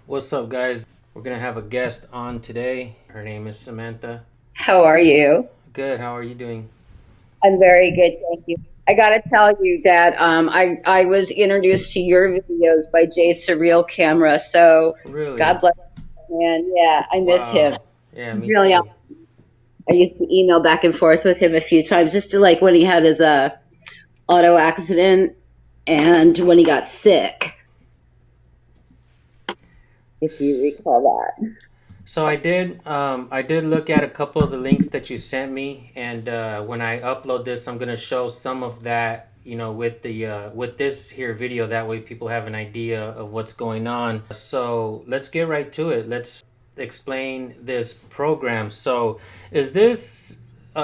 What's up, guys? We're gonna have a guest on today. Her name is Samantha. How are you? Good. How are you doing? I'm very good, thank you. I got to tell you that I was introduced to your videos by Jay Surreal Camera, so Really? God bless him, man. Yeah, I miss him. Wow. Yeah, me Really, too. I used to email back and forth with him a few times, just to like when he had his auto accident and when he got sick, if you recall that. So I did look at a couple of the links that you sent me, and when I upload this, I'm gonna show some of that. With the with this here video, that way people have an idea of what's going on. So let's get right to it. Let's explain this program. So, is this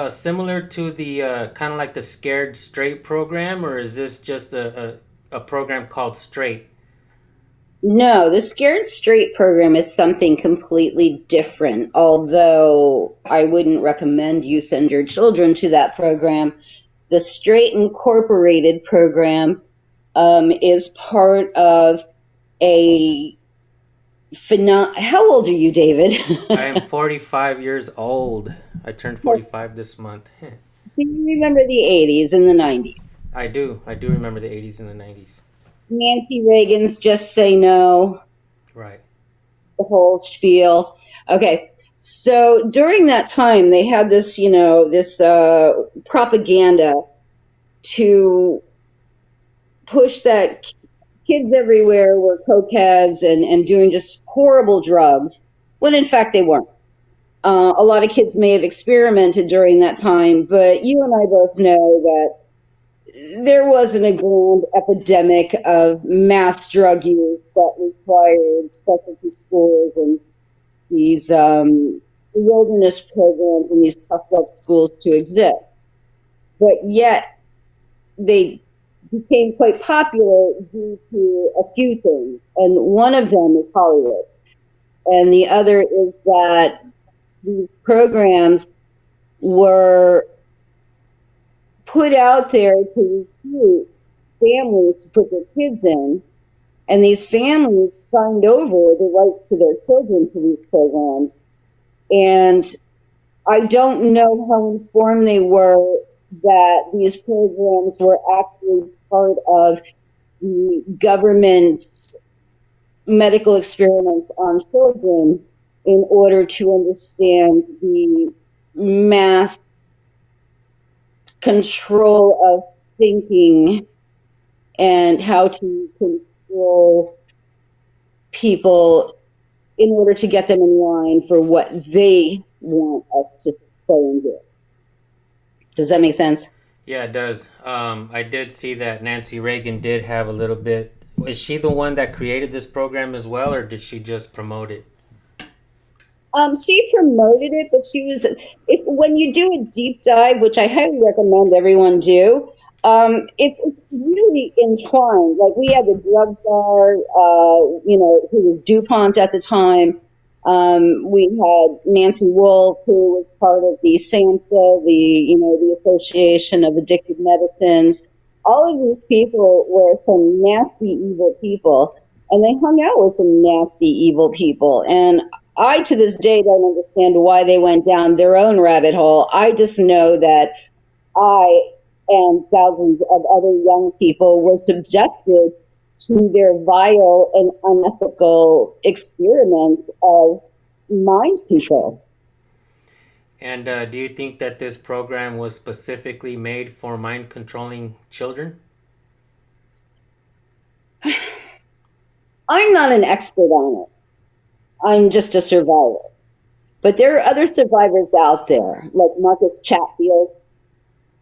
similar to the kind of like the Scared Straight program, or is this just a program called Straight? No, the Scared Straight program is something completely different. Although I wouldn't recommend you send your children to that program. The Straight Incorporated program is part of a How old are you, David? I am 45 years old. I turned 45 this month. Do you remember the 80s and the 90s? I do. I do remember the 80s and the 90s. Nancy Reagan's Just Say No, Right. the whole spiel. Okay, so during that time, they had this, this propaganda to push that kids everywhere were cokeheads and doing just horrible drugs, when in fact they weren't. A lot of kids may have experimented during that time, but you and I both know that there wasn't a grand epidemic of mass drug use that required specialty schools and these wilderness programs and these tough love schools to exist. But yet they became quite popular due to a few things. And one of them is Hollywood. And the other is that these programs were put out there to recruit families to put their kids in, and these families signed over the rights to their children to these programs. And I don't know how informed they were that these programs were actually part of the government's medical experiments on children in order to understand the mass control of thinking and how to control people in order to get them in line for what they want us to say and do. Does that make sense? Yeah, it does. I did see that Nancy Reagan did have a little bit. Is she the one that created this program as well, or did she just promote it? She promoted it, but she was, if when you do a deep dive, which I highly recommend everyone do, it's really entwined. Like we had the drug czar, who was DuPont at the time. We had Nancy Wolf, who was part of the SAMHSA, the Association of Addicted Medicines. All of these people were some nasty, evil people, and they hung out with some nasty, evil people. And I, to this day, don't understand why they went down their own rabbit hole. I just know that I and thousands of other young people were subjected to their vile and unethical experiments of mind control. And do you think that this program was specifically made for mind controlling children? I'm not an expert on it. I'm just a survivor. But there are other survivors out there, like Marcus Chatfield,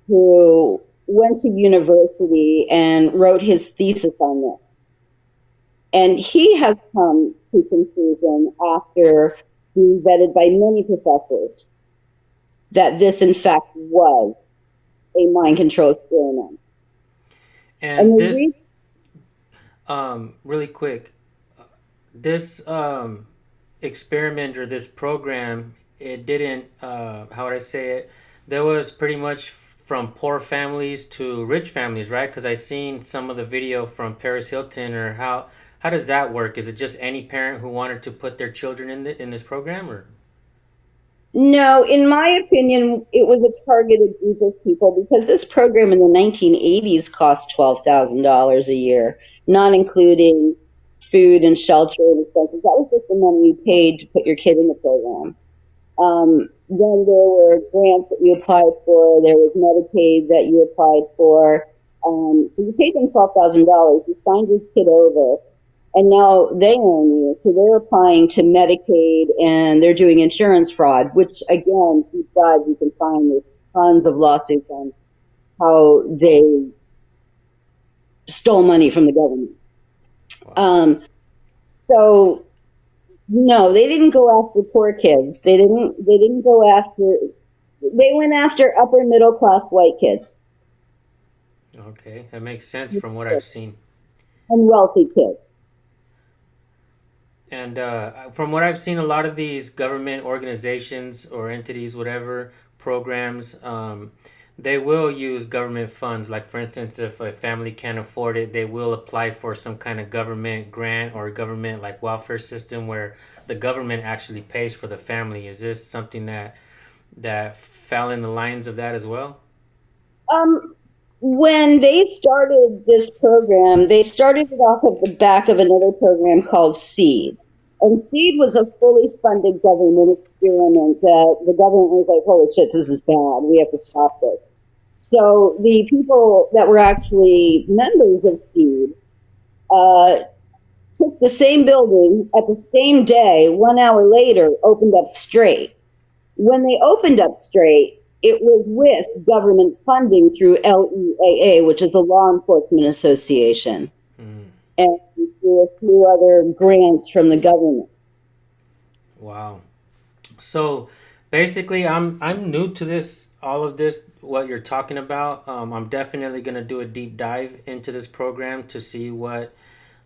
who went to university and wrote his thesis on this. And he has come to conclusion after being vetted by many professors that this, in fact, was a mind control experiment. And And the this, reason, really quick, this experiment or this program, it didn't. How would I say it? There was pretty much from poor families to rich families, right? Because I seen some of the video from Paris Hilton or how does that work? Is it just any parent who wanted to put their children in this program, or? No, in my opinion, it was a targeted group of people because this program in the 1980s cost $12,000 a year, not including food and shelter and expenses. That was just the money you paid to put your kid in the program. Then there were grants that you applied for. There was Medicaid that you applied for. So you paid them $12,000. You signed your kid over, and now they own you. So they're applying to Medicaid, and they're doing insurance fraud, which, again, thank God you can find there's tons of lawsuits on how they stole money from the government. Wow. So no, they didn't go after poor kids. They didn't go after. They went after upper middle class white kids Okay, that makes sense from what I've seen. and wealthy kids. And from what I've seen, a lot of these government organizations or entities, whatever programs, they will use government funds. Like, for instance, if a family can't afford it, they will apply for some kind of government grant or government like welfare system where the government actually pays for the family. Is this something that fell in the lines of that as well? When they started this program, they started it off of the back of another program called SEED. And SEED was a fully funded government experiment that the government was like, holy shit, this is bad. We have to stop this. So the people that were actually members of SEED took the same building at the same day, 1 hour later, opened up straight. When they opened up straight, it was with government funding through LEAA, which is a law enforcement association, and through a few other grants from the government. Wow. So basically, I'm new to this, all of this, what you're talking about. I'm definitely gonna do a deep dive into this program to see what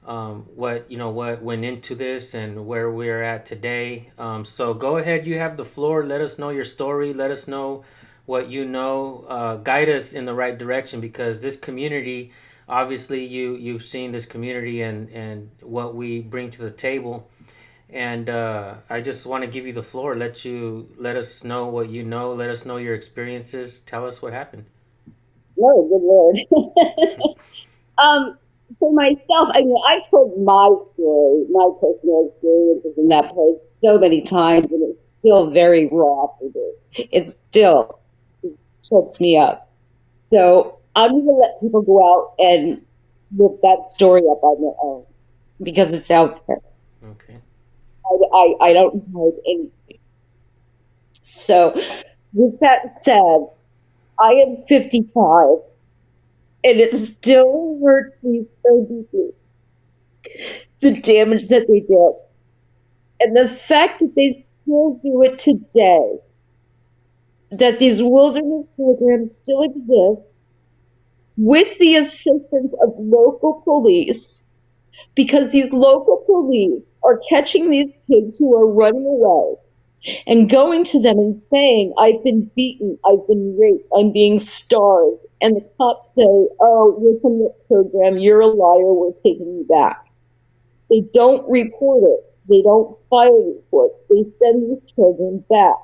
went into this and where we're at today. So go ahead, you have the floor. Let us know your story. Let us know what you know. Guide us in the right direction, because this community, obviously, you've seen this community and what we bring to the table. And I just want to give you the floor. Let us know what you know. Let us know your experiences. Tell us what happened. Oh, good Lord. For myself, I mean, I've told my story, my personal experiences in that place so many times, and it's still very raw for me. It trips me up. So I'm going to let people go out and look that story up on their own, because it's out there. Okay. I don't hide anything. So, with that said, I am 55, and it still hurts me so deeply, the damage that they did. And the fact that they still do it today, that these wilderness programs still exist with the assistance of local police, because these local police are catching these kids who are running away and going to them and saying, I've been beaten, I've been raped, I'm being starved. And the cops say, oh, you're from the program, you're a liar, we're taking you back. They don't report it. They don't file reports. They send these children back.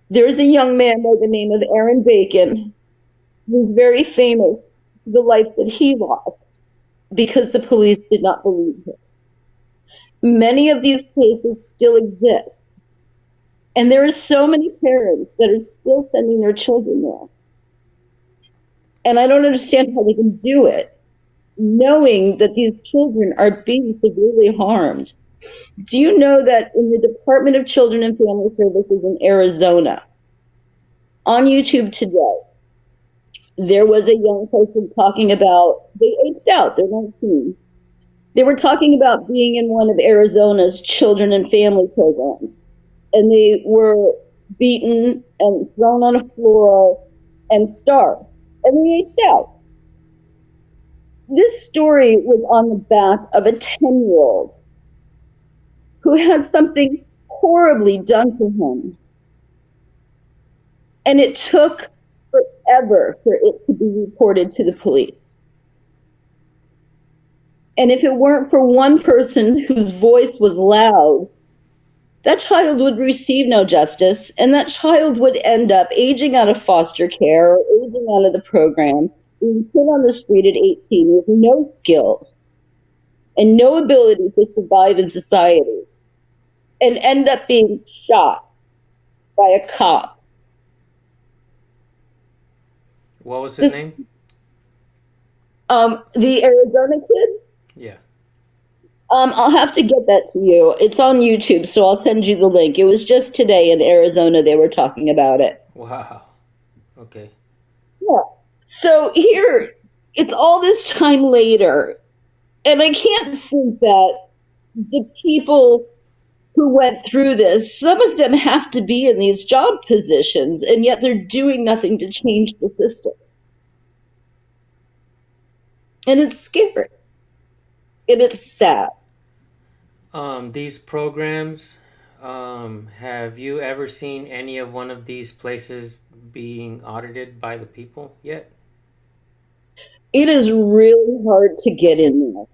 There's a young man by the name of Aaron Bacon who's very famous for the life that he lost because the police did not believe him. Many of these cases still exist. And there are so many parents that are still sending their children there. And I don't understand how they can do it, knowing that these children are being severely harmed. Do you know that in the Department of Children and Family Services in Arizona, on YouTube today, there was a young person talking about, they aged out, they're 19. They were talking about being in one of Arizona's children and family programs. And they were beaten and thrown on a floor and starved. And they aged out. This story was on the back of a 10-year-old who had something horribly done to him. And it took forever for it to be reported to the police. And if it weren't for one person whose voice was loud, that child would receive no justice, and that child would end up aging out of foster care or aging out of the program, being put on the street at 18 with no skills and no ability to survive in society, and end up being shot by a cop. What was his name? The Arizona kid? Yeah. I'll have to get that to you. It's on YouTube, so I'll send you the link. It was just today in Arizona they were talking about it. Wow. Okay. Yeah. So here, it's all this time later, and I can't think that the people who went through this, some of them have to be in these job positions, and yet they're doing nothing to change the system. And it's scary. And it's sad. These programs, have you ever seen any of one of these places being audited by the people yet? It is really hard to get in there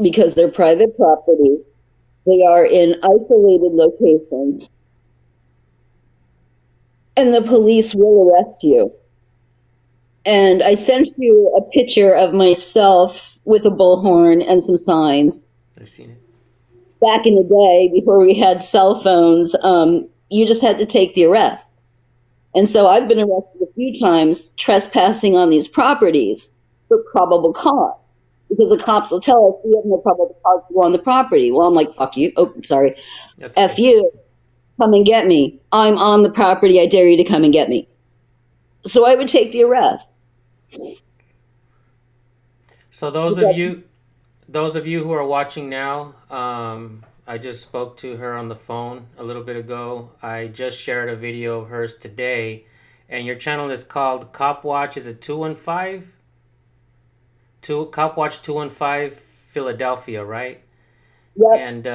because they're private property. They are in isolated locations. And the police will arrest you. And I sent you a picture of myself with a bullhorn and some signs. I've seen it. Back in the day, before we had cell phones, you just had to take the arrest. And so I've been arrested a few times trespassing on these properties for probable cause. Because the cops will tell us we have no probable cause to go on the property. Well, I'm like, fuck you. Oh, sorry. That's F good. you. Come and get me. I'm on the property. I dare you to come and get me. So I would take the arrests. So those of you who are watching now, I just spoke to her on the phone a little bit ago. I just shared a video of hers today, and your channel is called Cop Watch. Is it 215? Cop Watch 215 Philadelphia, right? Yep. And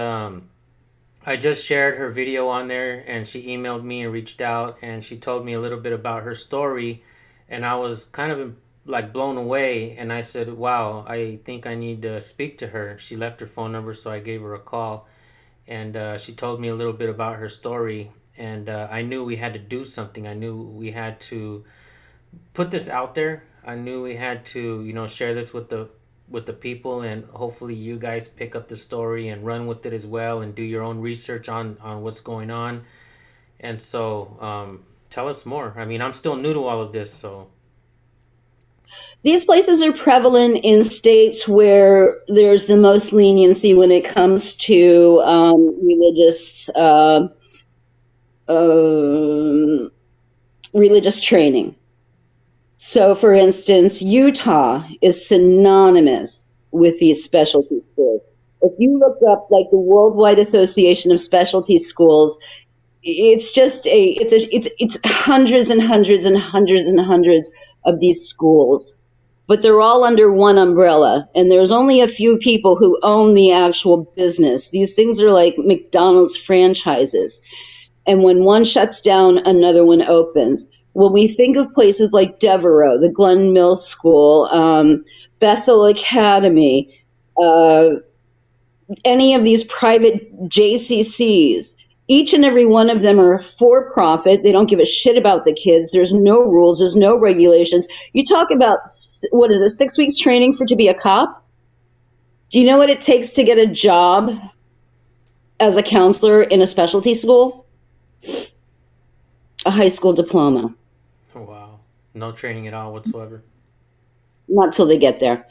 I just shared her video on there, and she emailed me and reached out, and she told me a little bit about her story, and I was kind of like blown away, and I said, wow, I think I need to speak to her. She left her phone number, so I gave her a call, and she told me a little bit about her story, and I knew we had to do something. I knew we had to put this out there. I knew we had to, share this with the people, and hopefully you guys pick up the story and run with it as well and do your own research on what's going on. And so tell us more. I mean, I'm still new to all of this, so. These places are prevalent in states where there's the most leniency when it comes to religious training. So, for instance, Utah is synonymous with these specialty schools. If you look up like the Worldwide Association of Specialty Schools, it's just it's hundreds and hundreds and hundreds and hundreds of these schools, but they're all under one umbrella, and there's only a few people who own the actual business. These things are like McDonald's franchises, and when one shuts down, another one opens. When we think of places like Devereaux, the Glen Mills School, Bethel Academy, any of these private JCCs, each and every one of them are for-profit. They don't give a shit about the kids. There's no rules. There's no regulations. You talk about, 6 weeks training to be a cop? Do you know what it takes to get a job as a counselor in a specialty school? A high school diploma. Oh, wow. No training at all whatsoever? Not till they get there.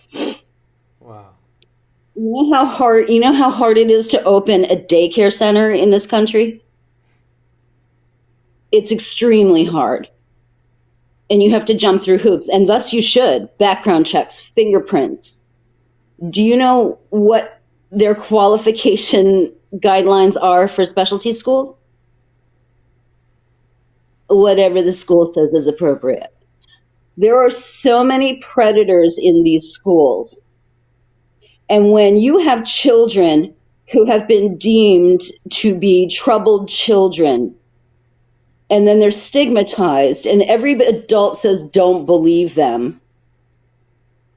Wow. You know how hard it is to open a daycare center in this country? It's extremely hard. And you have to jump through hoops, and thus you should. Background checks, fingerprints. Do you know what their qualification guidelines are for specialty schools? Whatever the school says is appropriate. There are so many predators in these schools. And when you have children who have been deemed to be troubled children, and then they're stigmatized, and every adult says don't believe them,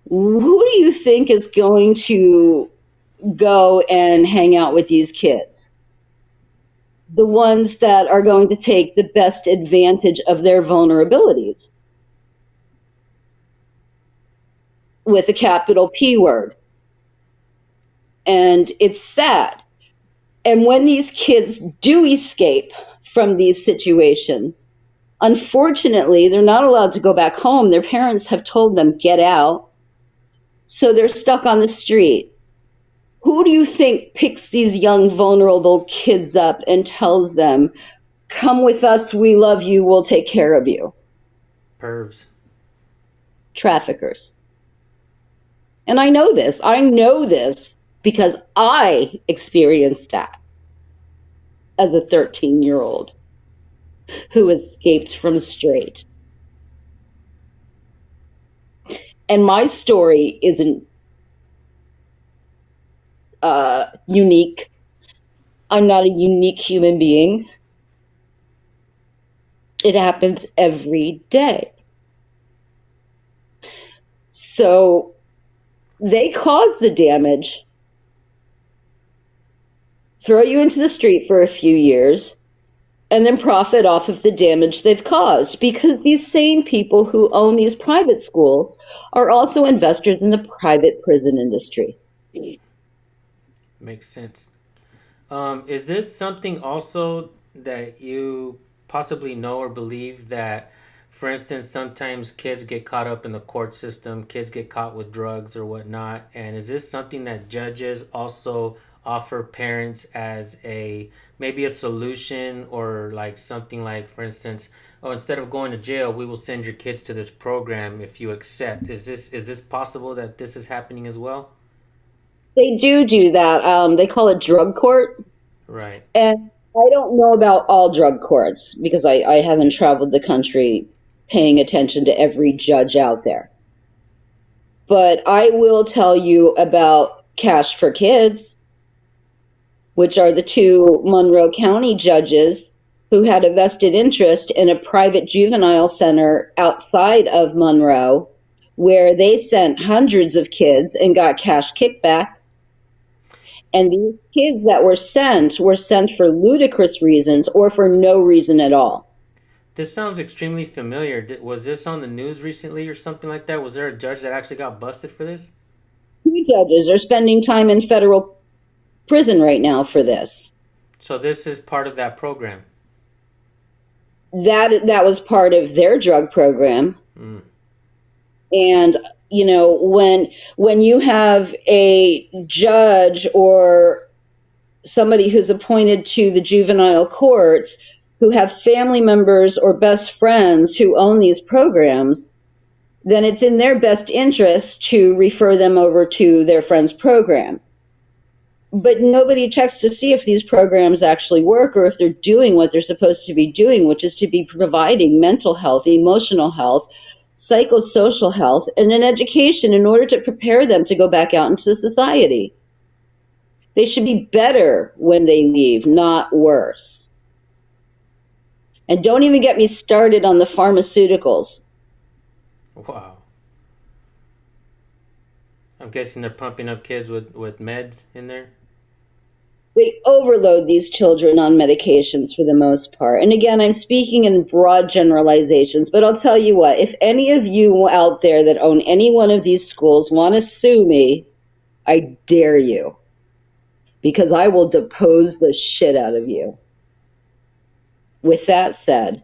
Who do you think is going to go and hang out with these kids? The ones that are going to take the best advantage of their vulnerabilities. With a capital P word. And it's sad. And when these kids do escape from these situations, unfortunately, they're not allowed to go back home. Their parents have told them, get out. So they're stuck on the street. Who do you think picks these young, vulnerable kids up and tells them, come with us, we love you, we'll take care of you? Pervs. Traffickers. And I know this. I know this because I experienced that as a 13-year-old who escaped from straight. And my story isn't unique. I'm not a unique human being. It happens every day. So they cause the damage, throw you into the street for a few years, and then profit off of the damage they've caused, because these same people who own these private schools are also investors in the private prison industry. Makes sense. Is this something also that you possibly know or believe, that, for instance, sometimes kids get caught up in the court system, kids get caught with drugs or whatnot, and is this something that judges also offer parents as maybe a solution, or like something like, for instance, oh, instead of going to jail, we will send your kids to this program if you accept? Is this possible that this is happening as well? They do that. They call it drug court. Right. And I don't know about all drug courts because I haven't traveled the country paying attention to every judge out there. But I will tell you about Cash for Kids, which are the two Monroe County judges who had a vested interest in a private juvenile center outside of Monroe, where they sent hundreds of kids and got cash kickbacks. And these kids that were sent for ludicrous reasons or for no reason at all. This sounds extremely familiar. Was this on the news recently or something like that? Was there a judge that actually got busted for this? 2 judges are spending time in federal prison right now for this. So this is part of that program? That was part of their drug program. Mm. And, you know, when you have a judge or somebody who's appointed to the juvenile courts who have family members or best friends who own these programs, then it's in their best interest to refer them over to their friend's program. But nobody checks to see if these programs actually work or if they're doing what they're supposed to be doing, which is to be providing mental health, emotional health, psychosocial health, and an education in order to prepare them to go back out into society. They should be better when they leave, not worse. And don't even get me started on the pharmaceuticals. Wow. I'm guessing they're pumping up kids with meds in there? They overload these children on medications for the most part. And again, I'm speaking in broad generalizations, but I'll tell you what, if any of you out there that own any one of these schools want to sue me, I dare you, because I will depose the shit out of you. With that said,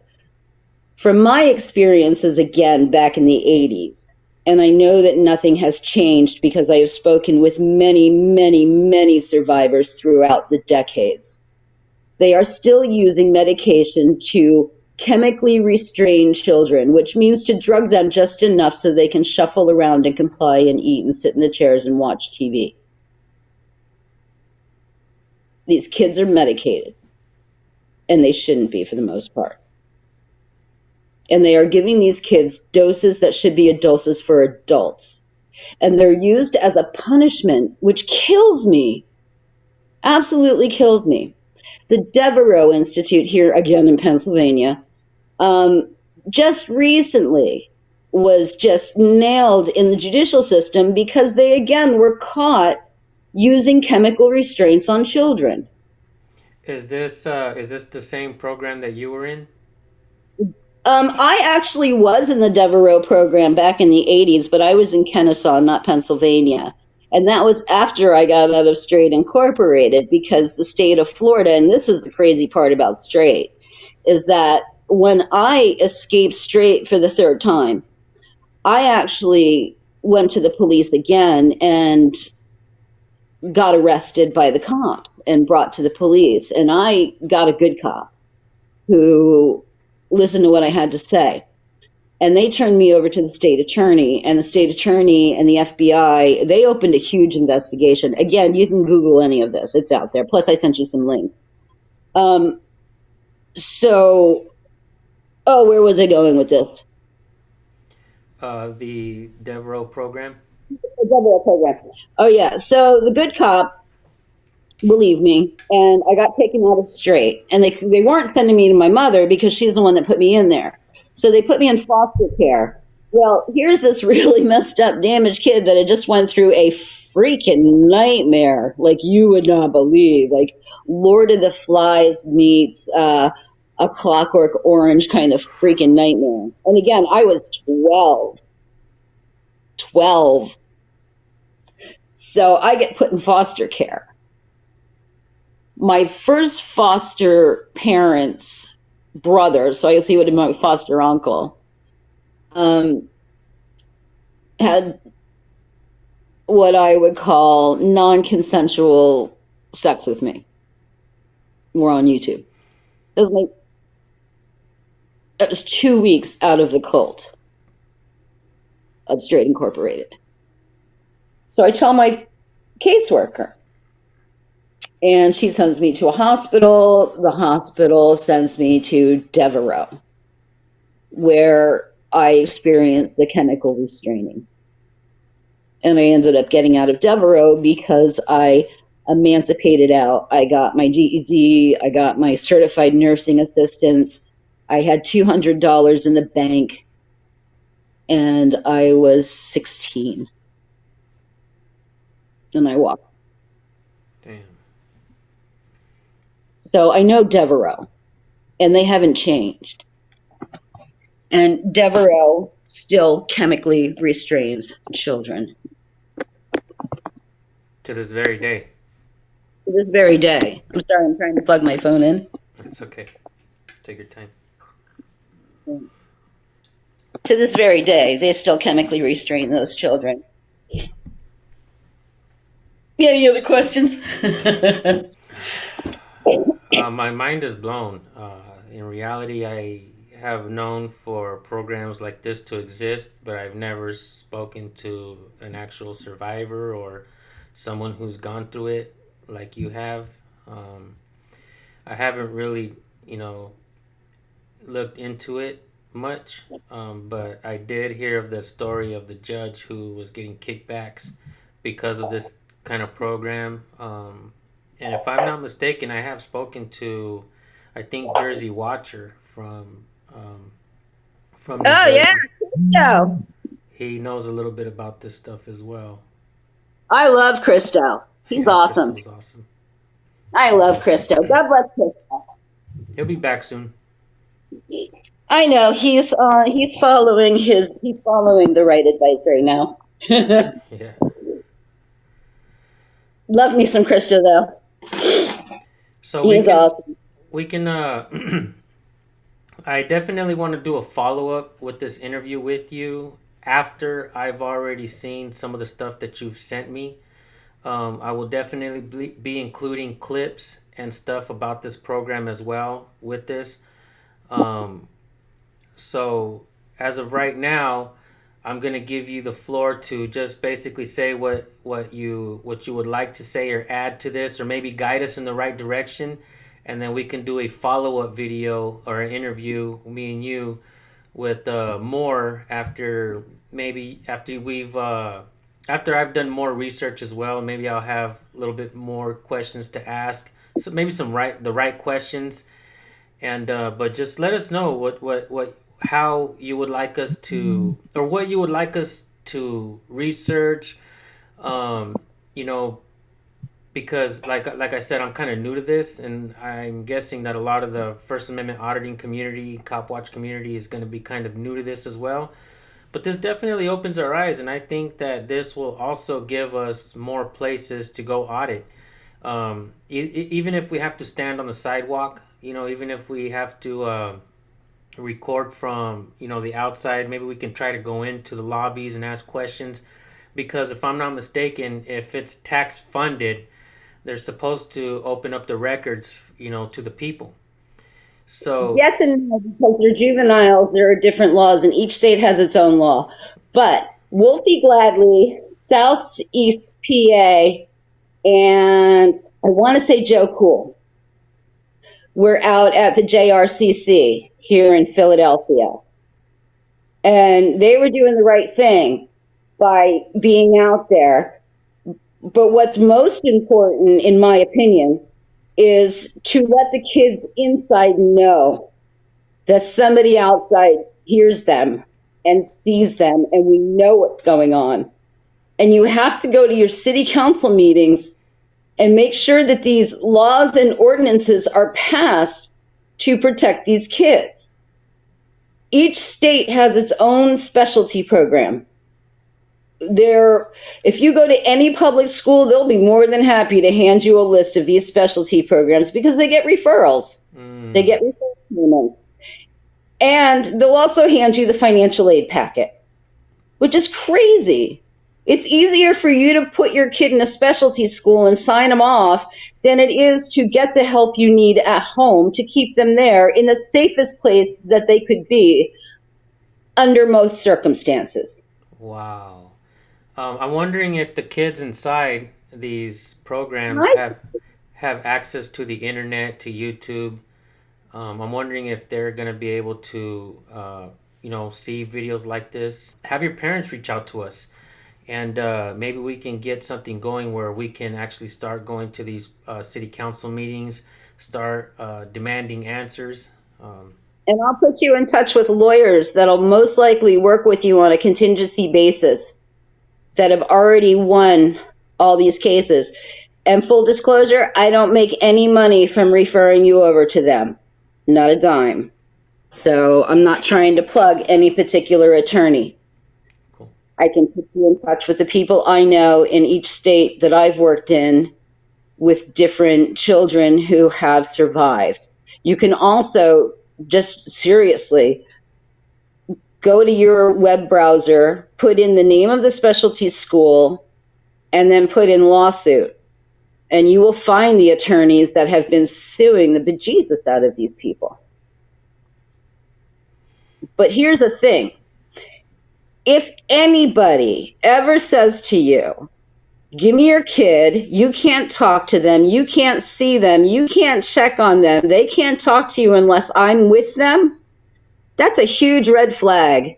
from my experiences, again, back in the 80s, and I know that nothing has changed because I have spoken with many, many, many survivors throughout the decades. They are still using medication to chemically restrain children, which means to drug them just enough so they can shuffle around and comply and eat and sit in the chairs and watch TV. These kids are medicated, and they shouldn't be for the most part. And they are giving these kids doses that should be doses for adults. And they're used as a punishment, which kills me. Absolutely kills me. The Devereaux Institute here, again in Pennsylvania, just recently was just nailed in the judicial system because they, again, were caught using chemical restraints on children. Is this the same program that you were in? I actually was in the Devereaux program back in the 80s, but I was in Kennesaw, not Pennsylvania. And that was after I got out of Straight Incorporated, because the state of Florida, and this is the crazy part about Straight, is that when I escaped Straight for the third time, I actually went to the police again and got arrested by the cops and brought to the police. And I got a good cop who listened to what I had to say. And they turned me over to the state attorney, and the state attorney and the FBI, they opened a huge investigation. Again, you can Google any of this. It's out there. Plus, I sent you some links. Where was I going with this? The Devereaux program. The Devereaux program. Oh, yeah. So the good cop believed me, and I got taken out of Straight. And they weren't sending me to my mother because she's the one that put me in there. So they put me in foster care. Well, here's this really messed up, damaged kid that had just went through a freaking nightmare like you would not believe. Like Lord of the Flies meets a Clockwork Orange kind of freaking nightmare. And again, I was 12. 12. So I get put in foster care. My first foster parents' brother, so I guess he would have been my foster uncle, had what I would call non-consensual sex with me. We're on YouTube. It was 2 weeks out of the cult of Straight Incorporated. So I tell my caseworker, and she sends me to a hospital. The hospital sends me to Devereaux, where I experienced the chemical restraining. And I ended up getting out of Devereaux because I emancipated out. I got my GED. I got my certified nursing assistance. I had $200 in the bank, and I was 16. And I walked. Damn. So I know Devereaux, and they haven't changed. And Devereaux still chemically restrains children. To this very day. To this very day. I'm sorry, I'm trying to plug my phone in. It's okay. Take your time. Thanks. To this very day, they still chemically restrain those children. Any other questions? My mind is blown. In reality, I have known for programs like this to exist, but I've never spoken to an actual survivor or someone who's gone through it like you have. I haven't really, looked into it much, but I did hear of the story of the judge who was getting kickbacks because of this kind of program. And if I'm not mistaken, I have spoken to, I think, Jersey Watcher from New Jersey. Yeah. He knows a little bit about this stuff as well. I love Christo. He's awesome. Christo's awesome. I love Christo. God bless Christo. He'll be back soon. I know he's following the right advice right now. Yeah. Love me some Christo though. So He's awesome. We can I definitely want to do a follow-up with this interview with you after I've already seen some of the stuff that you've sent me. I will definitely be including clips and stuff about this program as well with this. So as of right now, I'm going to give you the floor to just basically say what you would like to say or add to this, or maybe guide us in the right direction. And then we can do a follow-up video or an interview, me and you, with more after I've done more research as well. Maybe I'll have a little bit more questions to ask. So maybe the right questions. And but just let us know how you would like us to, or what you would like us to research. Um, you know, because like I said, I'm kind of new to this, and I'm guessing that a lot of the First Amendment auditing community, cop watch community, is going to be kind of new to this as well. But this definitely opens our eyes, and I think that this will also give us more places to go audit. Even if we have to stand on the sidewalk, even if we have to record from the outside, maybe we can try to go into the lobbies and ask questions. Because if I'm not mistaken, if it's tax funded, they're supposed to open up the records, to the people. So yes and no, because they're juveniles, there are different laws, and each state has its own law. But Wolfie Gladly, Southeast PA, and I want to say Joe Cool, we're out at the JRCC here in Philadelphia. And they were doing the right thing by being out there. But what's most important, in my opinion, is to let the kids inside know that somebody outside hears them and sees them, and we know what's going on. And you have to go to your city council meetings and make sure that these laws and ordinances are passed to protect these kids. Each state has its own specialty program. If you go to any public school, they'll be more than happy to hand you a list of these specialty programs because they get referrals. They get referral payments. And they'll also hand you the financial aid packet, which is crazy. It's easier for you to put your kid in a specialty school and sign them off than it is to get the help you need at home to keep them there in the safest place that they could be under most circumstances. Wow. I'm wondering if the kids inside these programs have access to the internet, to YouTube. I'm wondering if they're going to be able to, see videos like this. Have your parents reach out to us, and maybe we can get something going where we can actually start going to these city council meetings, start demanding answers. And I'll put you in touch with lawyers that'll most likely work with you on a contingency basis that have already won all these cases. And full disclosure, I don't make any money from referring you over to them. Not a dime. So I'm not trying to plug any particular attorney. Cool. I can put you in touch with the people I know in each state that I've worked in with different children who have survived. You can also just seriously go to your web browser, put in the name of the specialty school, and then put in lawsuit. And you will find the attorneys that have been suing the bejesus out of these people. But here's the thing. If anybody ever says to you, give me your kid, you can't talk to them, you can't see them, you can't check on them, they can't talk to you unless I'm with them, that's a huge red flag.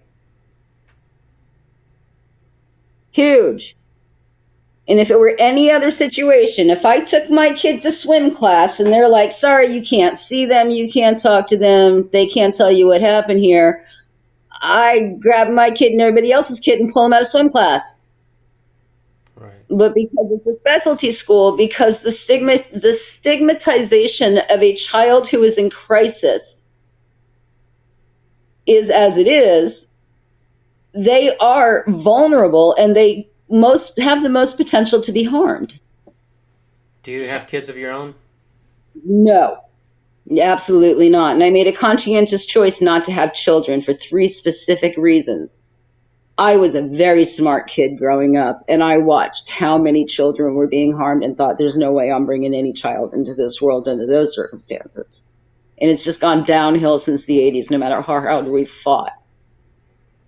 Huge. And if it were any other situation, if I took my kid to swim class and they're like, sorry, you can't see them, you can't talk to them, they can't tell you what happened here, I grab my kid and everybody else's kid and pull them out of swim class. Right. But because it's a specialty school, because the stigmatization of a child who is in crisis is as it is, they are vulnerable and they have the most potential to be harmed. Do you have kids of your own? No, absolutely not. And I made a conscientious choice not to have children for 3 specific reasons. I was a very smart kid growing up, and I watched how many children were being harmed and thought there's no way I'm bringing any child into this world under those circumstances. And it's just gone downhill since the 80s, no matter how hard we've fought.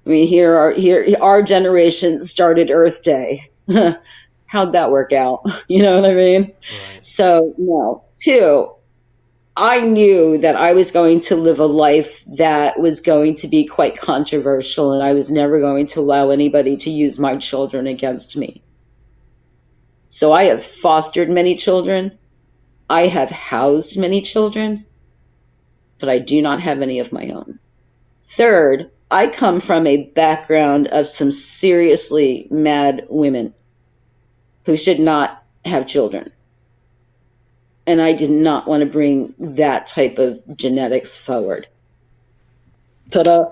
I mean, our generation started Earth Day. How'd that work out? You know what I mean? Right. So, no. 2, I knew that I was going to live a life that was going to be quite controversial, and I was never going to allow anybody to use my children against me. So I have fostered many children. I have housed many children, but I do not have any of my own. Third, I come from a background of some seriously mad women who should not have children. And I did not want to bring that type of genetics forward. Ta-da!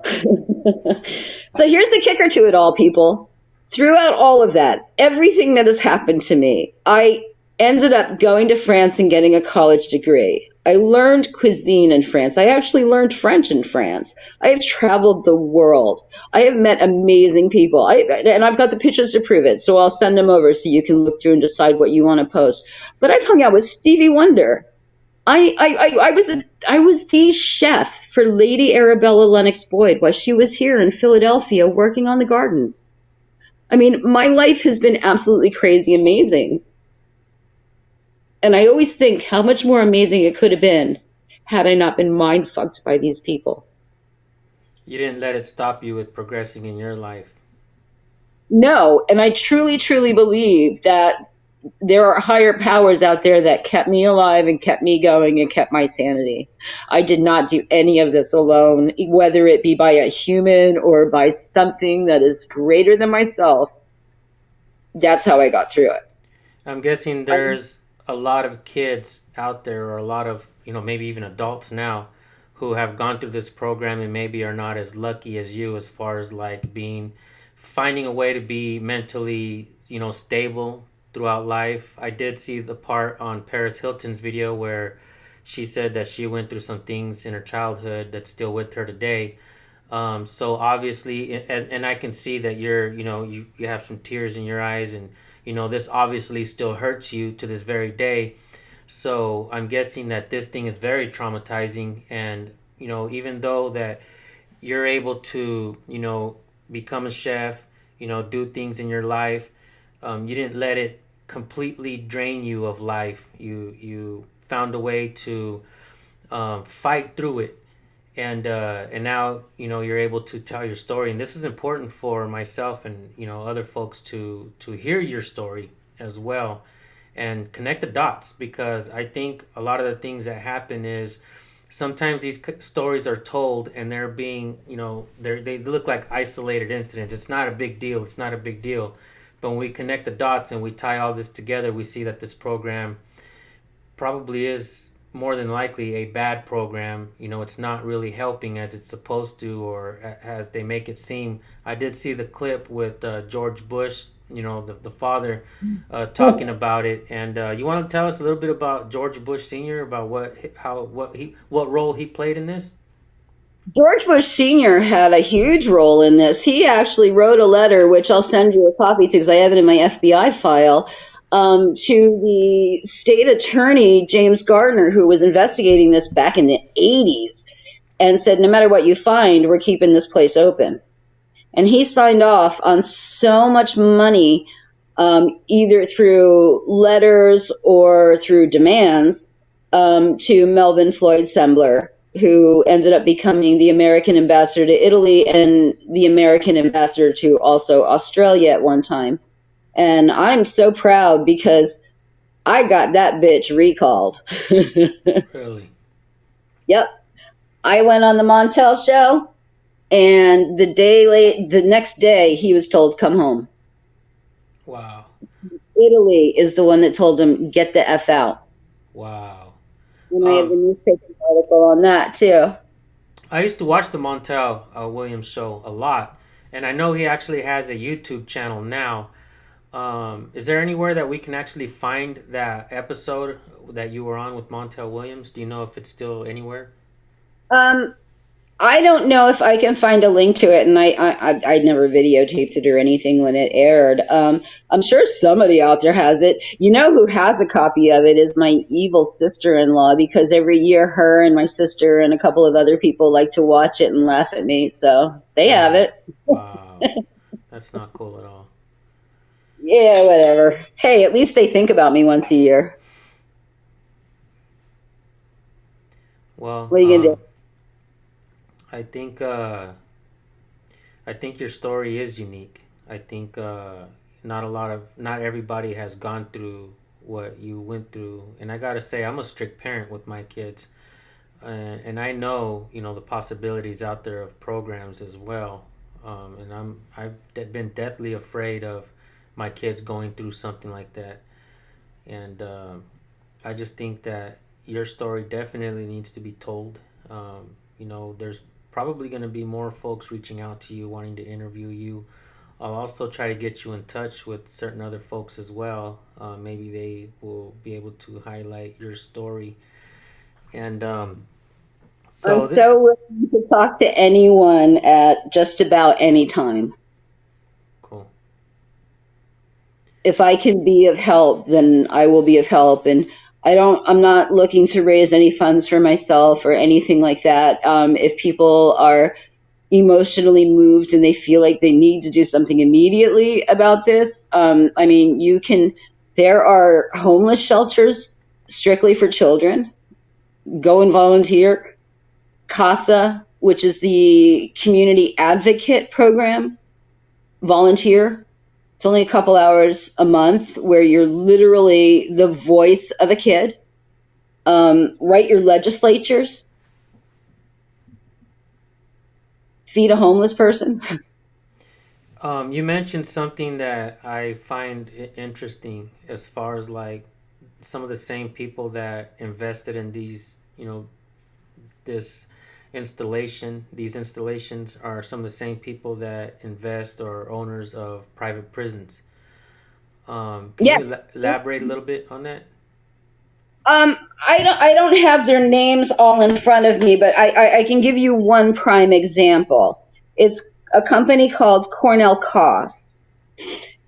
So here's the kicker to it all, people. Throughout all of that, everything that has happened to me, I ended up going to France and getting a college degree. I learned cuisine in France. I actually learned French in France. I have traveled the world. I have met amazing people. And I've got the pictures to prove it, so I'll send them over so you can look through and decide what you want to post. But I've hung out with Stevie Wonder. I was the chef for Lady Arabella Lennox Boyd while she was here in Philadelphia working on the gardens. I mean, my life has been absolutely crazy amazing. And I always think how much more amazing it could have been had I not been mind fucked by these people. You didn't let it stop you with progressing in your life. No, and I truly, truly believe that there are higher powers out there that kept me alive and kept me going and kept my sanity. I did not do any of this alone, whether it be by a human or by something that is greater than myself. That's how I got through it. I'm guessing there's a lot of kids out there, or a lot of, maybe even adults now, who have gone through this program and maybe are not as lucky as you as far as like finding a way to be mentally, stable throughout life. I did see the part on Paris Hilton's video where she said that she went through some things in her childhood that's still with her today. So obviously, and I can see that you have some tears in your eyes, and this obviously still hurts you to this very day. So I'm guessing that this thing is very traumatizing, and even though that you're able to become a chef, do things in your life, you didn't let it completely drain you of life. You found a way to fight through it, and now you're able to tell your story. And this is important for myself and other folks to hear your story as well and connect the dots, because I think a lot of the things that happen is sometimes these stories are told and they're being they look like isolated incidents. It's not a big deal. It's not a big deal. But when we connect the dots and we tie all this together, we see that this program probably is more than likely a bad program. It's not really helping as it's supposed to, or as they make it seem. I did see the clip with George Bush, the father, talking about it. And you want to tell us a little bit about George Bush Sr., about what role he played in this? George Bush Sr. had a huge role in this. He actually wrote a letter, which I'll send you a copy to because I have it in my FBI file, to the state attorney, James Gardner, who was investigating this back in the 80s, and said, no matter what you find, we're keeping this place open. And he signed off on so much money, either through letters or through demands, to Melvin Floyd Sembler, who ended up becoming the American ambassador to Italy and the American ambassador to also Australia at one time. And I'm so proud because I got that bitch recalled. Really? Yep. I went on the Montel show, and the next day he was told, come home. Wow. Italy is the one that told him, get the F out. Wow. And I have a newspaper article on that too. I used to watch the Montel Williams show a lot, and I know he actually has a YouTube channel now. Is there anywhere that we can actually find that episode that you were on with Montel Williams? Do you know if it's still anywhere? I don't know if I can find a link to it, and I never videotaped it or anything when it aired. I'm sure somebody out there has it. You know who has a copy of it is my evil sister-in-law, because every year her and my sister and a couple of other people like to watch it and laugh at me, so they have it. Wow. That's not cool at all. Yeah, whatever. Hey, at least they think about me once a year. Well, what are you gonna do? I think your story is unique. I think not everybody has gone through what you went through, and I gotta say, I'm a strict parent with my kids. and I know, you know, the possibilities out there of programs as well. And I've been deathly afraid of my kids going through something like that. And I just think that your story definitely needs to be told. You know, there's probably going to be more folks reaching out to you, wanting to interview you. I'll also try to get you in touch with certain other folks as well. Maybe they will be able to highlight your story. And I'm so willing to talk to anyone at just about any time. Cool. If I can be of help, then I will be of help. And I'm not looking to raise any funds for myself or anything like that. If people are emotionally moved and they feel like they need to do something immediately about this, I mean, there are homeless shelters strictly for children. Go and volunteer. CASA, which is the Community Advocate Program, volunteer. It's only a couple hours a month where you're literally the voice of a kid. Write your legislatures. Feed a homeless person. You mentioned something that I find interesting as far as like some of the same people that invested in these, you know, this installation. These installations are some of the same people that invest or are owners of private prisons. Can you elaborate a little bit on that? I don't have their names all in front of me, but I can give you one prime example. It's a company called Cornell Costs.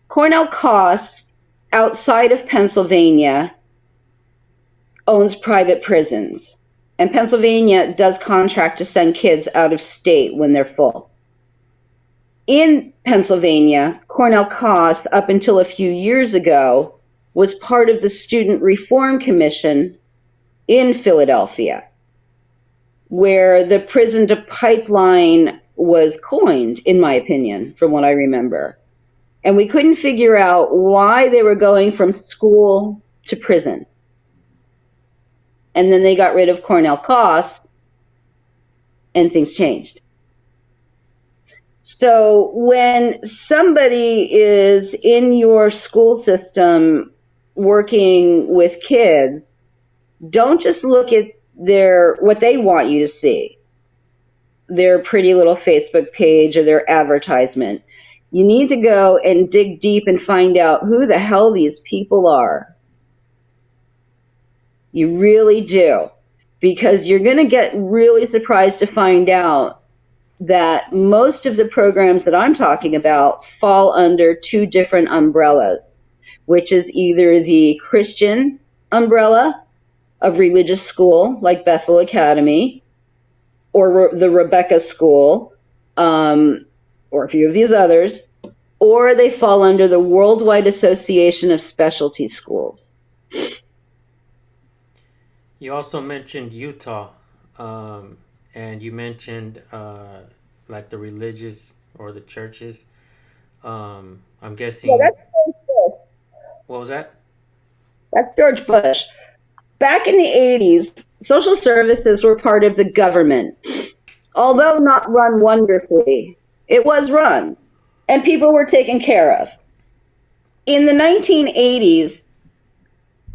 Cornell Costs, outside of Pennsylvania, owns private prisons. And Pennsylvania does contract to send kids out of state when they're full. In Pennsylvania, Cornell Costs, up until a few years ago, was part of the Student Reform Commission in Philadelphia, where the prison to pipeline was coined, in my opinion, from what I remember. And we couldn't figure out why they were going from school to prison. And then they got rid of Cornell Costs, and things changed. So when somebody is in your school system working with kids, don't just look at what they want you to see, their pretty little Facebook page or their advertisement. You need to go and dig deep and find out who the hell these people are. You really do, because you're going to get really surprised to find out that most of the programs that I'm talking about fall under two different umbrellas, which is either the Christian umbrella of religious school, like Bethel Academy, or the Rebecca School, or a few of these others, or they fall under the Worldwide Association of Specialty Schools. You also mentioned Utah, and you mentioned like the religious or the churches. I'm guessing. Yeah, that's George Bush. What was that? That's George Bush. Back in the 80s, social services were part of the government. Although not run wonderfully, it was run, and people were taken care of. In the 1980s,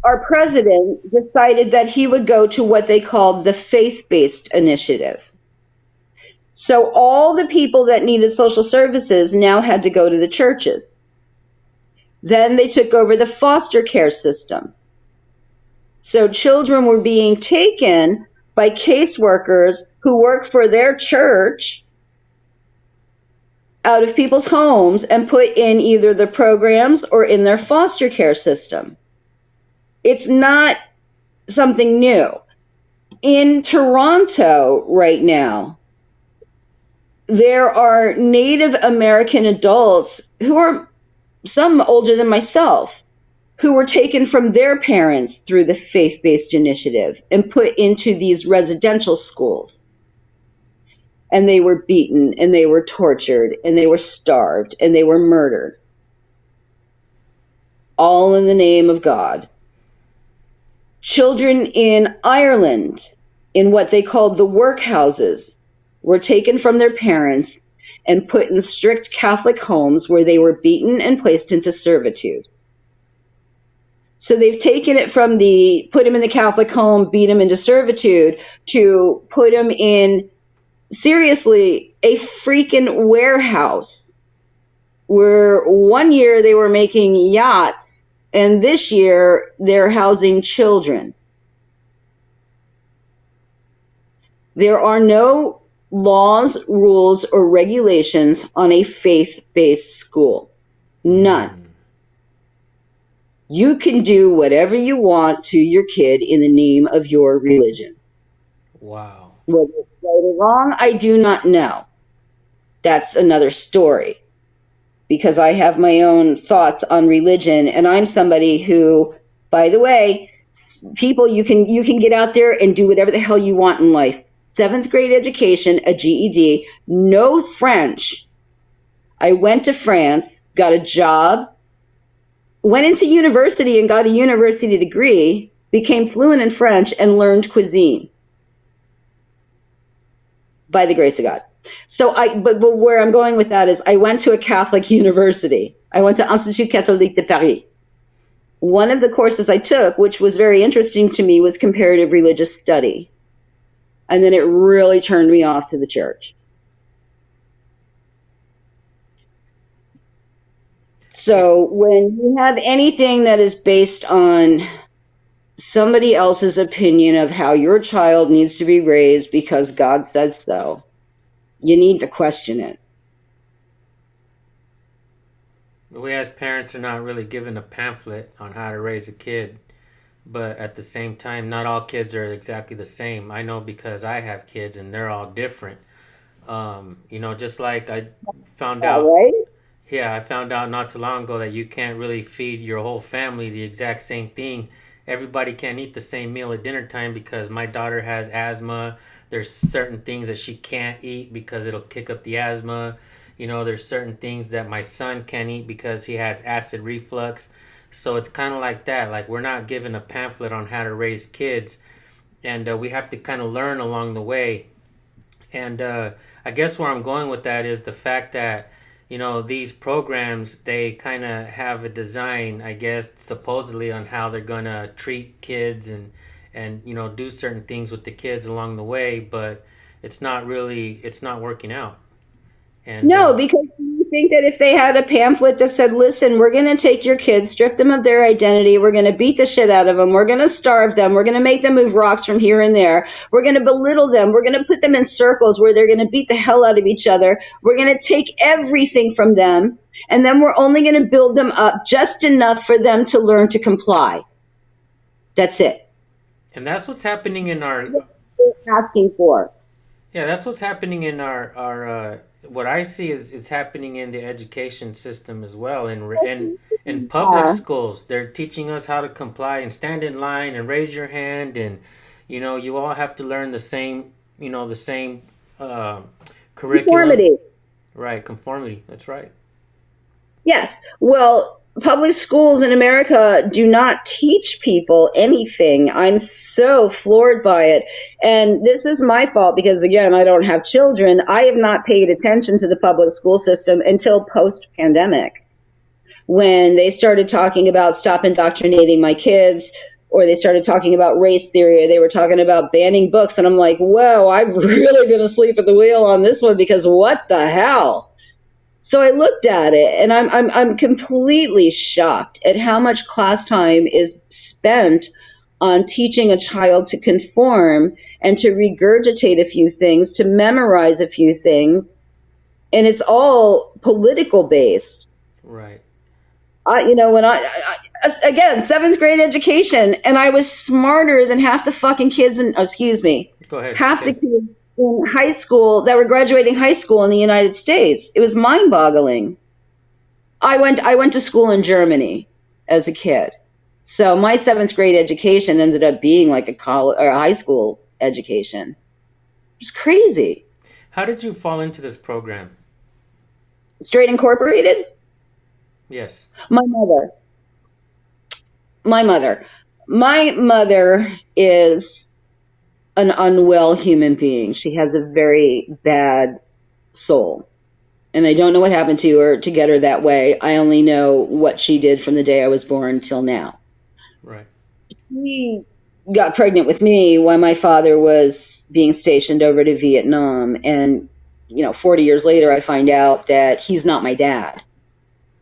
our president decided that he would go to what they called the faith-based initiative. So all the people that needed social services now had to go to the churches. Then they took over the foster care system. So children were being taken by caseworkers who work for their church out of people's homes and put in either the programs or in their foster care system. It's not something new. In Toronto right now, there are Native American adults who are some older than myself, who were taken from their parents through the faith-based initiative and put into these residential schools. And they were beaten, and they were tortured, and they were starved, and they were murdered. All in the name of God. Children in Ireland in what they called the workhouses were taken from their parents and put in strict Catholic homes where they were beaten and placed into servitude. So they've taken it from put them in the Catholic home, beat them into servitude, to put them in, seriously, a freaking warehouse where one year they were making yachts and this year they're housing children. There are no laws, rules, or regulations on a faith-based school. None. You can do whatever you want to your kid in the name of your religion. Wow. Whether it's right or wrong, I do not know. That's another story. Because I have my own thoughts on religion, and I'm somebody who, by the way, people, you can get out there and do whatever the hell you want in life. 7th grade education, a GED, no French. I went to France, got a job, went into university and got a university degree, became fluent in French, and learned cuisine. By the grace of God. So but where I'm going with that is I went to a Catholic university. I went to Institut Catholique de Paris. One of the courses I took, which was very interesting to me, was comparative religious study. And then it really turned me off to the church. So when you have anything that is based on somebody else's opinion of how your child needs to be raised because God said so, you need to question it. We as parents are not really given a pamphlet on how to raise a kid, but at the same time, not all kids are exactly the same. I know because I have kids and they're all different. Just like I found out. Right? Yeah, I found out not too long ago that you can't really feed your whole family the exact same thing. Everybody can't eat the same meal at dinner time because my daughter has asthma. There's certain things that she can't eat because it'll kick up the asthma. There's certain things that my son can't eat because he has acid reflux. So it's kind of like that. Like, we're not given a pamphlet on how to raise kids. And we have to kind of learn along the way. And I guess where I'm going with that is the fact that, these programs, they kind of have a design, I guess, supposedly on how they're going to treat kids and do certain things with the kids along the way, but it's not working out. And no, because you think that if they had a pamphlet that said, listen, we're going to take your kids, strip them of their identity, we're going to beat the shit out of them, we're going to starve them, we're going to make them move rocks from here and there, we're going to belittle them, we're going to put them in circles where they're going to beat the hell out of each other, we're going to take everything from them, and then we're only going to build them up just enough for them to learn to comply. That's it. And that's what's happening in our... asking for. Yeah, that's what's happening in our what I see is it's happening in the education system as well. In public schools, they're teaching us how to comply and stand in line and raise your hand, and you all have to learn the same curriculum. Conformity. Right, conformity. That's right. Yes. Well, public schools in America do not teach people anything. I'm so floored by it. And this is my fault because, again, I don't have children. I have not paid attention to the public school system until post-pandemic, when they started talking about stop indoctrinating my kids, or they started talking about race theory, or they were talking about banning books. And I'm like, whoa, I'm really going to sleep at the wheel on this one, because what the hell? So I looked at it, and I'm completely shocked at how much class time is spent on teaching a child to conform and to regurgitate a few things, to memorize a few things, and it's all political based. Right. When again, 7th grade education, and I was smarter than half the fucking kids in, Go ahead. half the kids in high school that were graduating high school in the United States. It was mind-boggling. I went to school in Germany as a kid. So my 7th grade education ended up being like a college or a high school education. It was crazy. How did you fall into this program? Straight Incorporated? Yes. My mother is an unwell human being. She has a very bad soul. And I don't know what happened to her to get her that way. I only know what she did from the day I was born till now. Right. She got pregnant with me when my father was being stationed over to Vietnam. And, 40 years later, I find out that he's not my dad.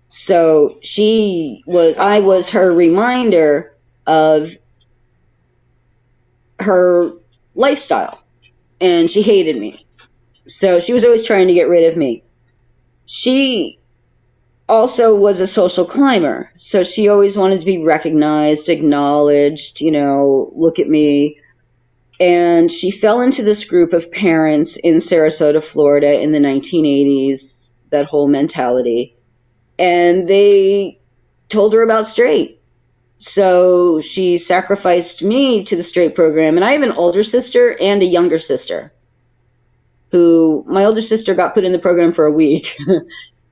So I was her reminder of her lifestyle. And she hated me. So she was always trying to get rid of me. She also was a social climber. So she always wanted to be recognized, acknowledged, look at me. And she fell into this group of parents in Sarasota, Florida in the 1980s, that whole mentality. And they told her about straight. So she sacrificed me to the straight program. And I have an older sister and a younger sister who, my older sister got put in the program for a week.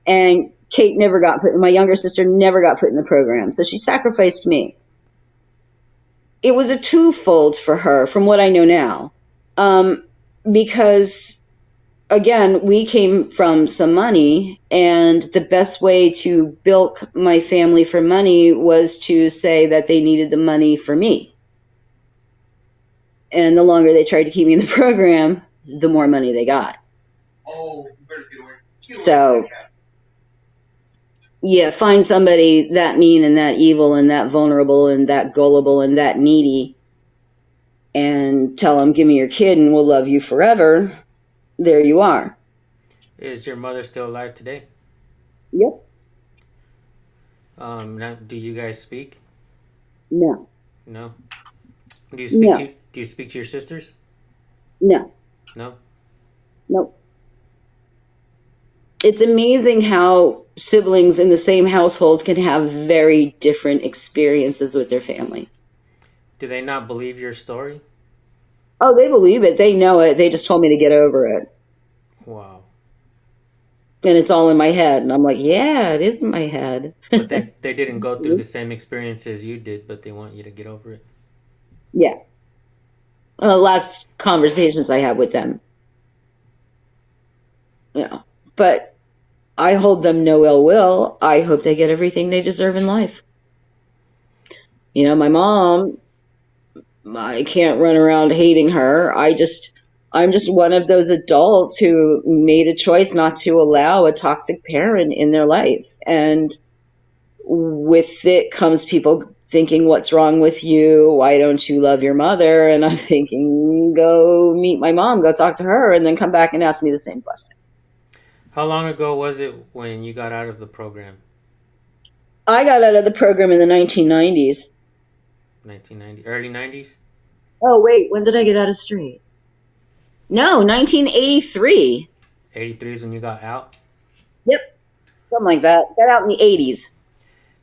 And my younger sister never got put in the program. So she sacrificed me. It was a twofold for her from what I know now. Because, again, we came from some money, and the best way to bilk my family for money was to say that they needed the money for me. And the longer they tried to keep me in the program, the more money they got. Oh, you better get away. So, yeah, find somebody that mean and that evil and that vulnerable and that gullible and that needy and tell them, give me your kid and we'll love you forever. There you are. Is your mother still alive today? Yep. Now, do you guys speak? No. No. Do you speak to your sisters? No. No. Nope. It's amazing how siblings in the same household can have very different experiences with their family. Do they not believe your story? Oh, they believe it. They know it. They just told me to get over it. Wow. And it's all in my head. And I'm like, yeah, it is in my head. But they didn't go through the same experiences you did, but they want you to get over it. Yeah. Last conversations I had with them. But I hold them no ill will. I hope they get everything they deserve in life. My mom, I can't run around hating her. I'm just one of those adults who made a choice not to allow a toxic parent in their life. And with it comes people thinking, what's wrong with you? Why don't you love your mother? And I'm thinking, go meet my mom, go talk to her, and then come back and ask me the same question. How long ago was it when you got out of the program? I got out of the program in the 1990s. 1990, early 90s? Oh, wait, when did I get out of straight? No, 1983. 83 is when you got out? Yep, something like that. Got out in the 80s.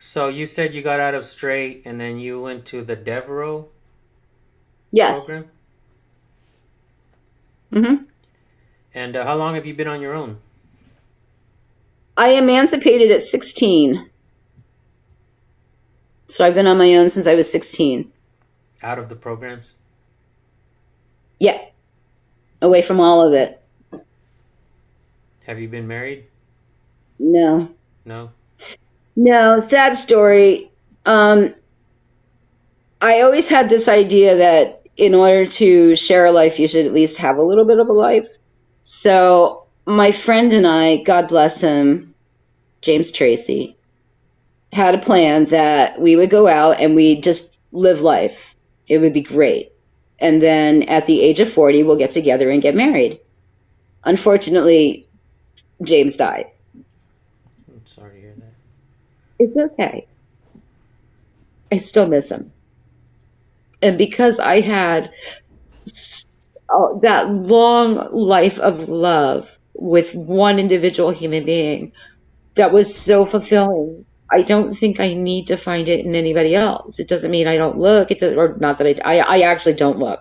So you said you got out of straight and then you went to the Devereaux program? Mm-hmm. And how long have you been on your own? I emancipated at 16. So I've been on my own since I was 16. Out of the programs? Yeah. Away from all of it. Have you been married? No. No? No, sad story. I always had this idea that in order to share a life, you should at least have a little bit of a life. So my friend and I, God bless him, James Tracy, had a plan that we would go out and we'd just live life. It would be great. And then at the age of 40, we'll get together and get married. Unfortunately, James died. I'm sorry to hear that. It's okay. I still miss him. And because I had that long life of love with one individual human being that was so fulfilling, I don't think I need to find it in anybody else. It doesn't mean I don't look. Or not that I actually don't look.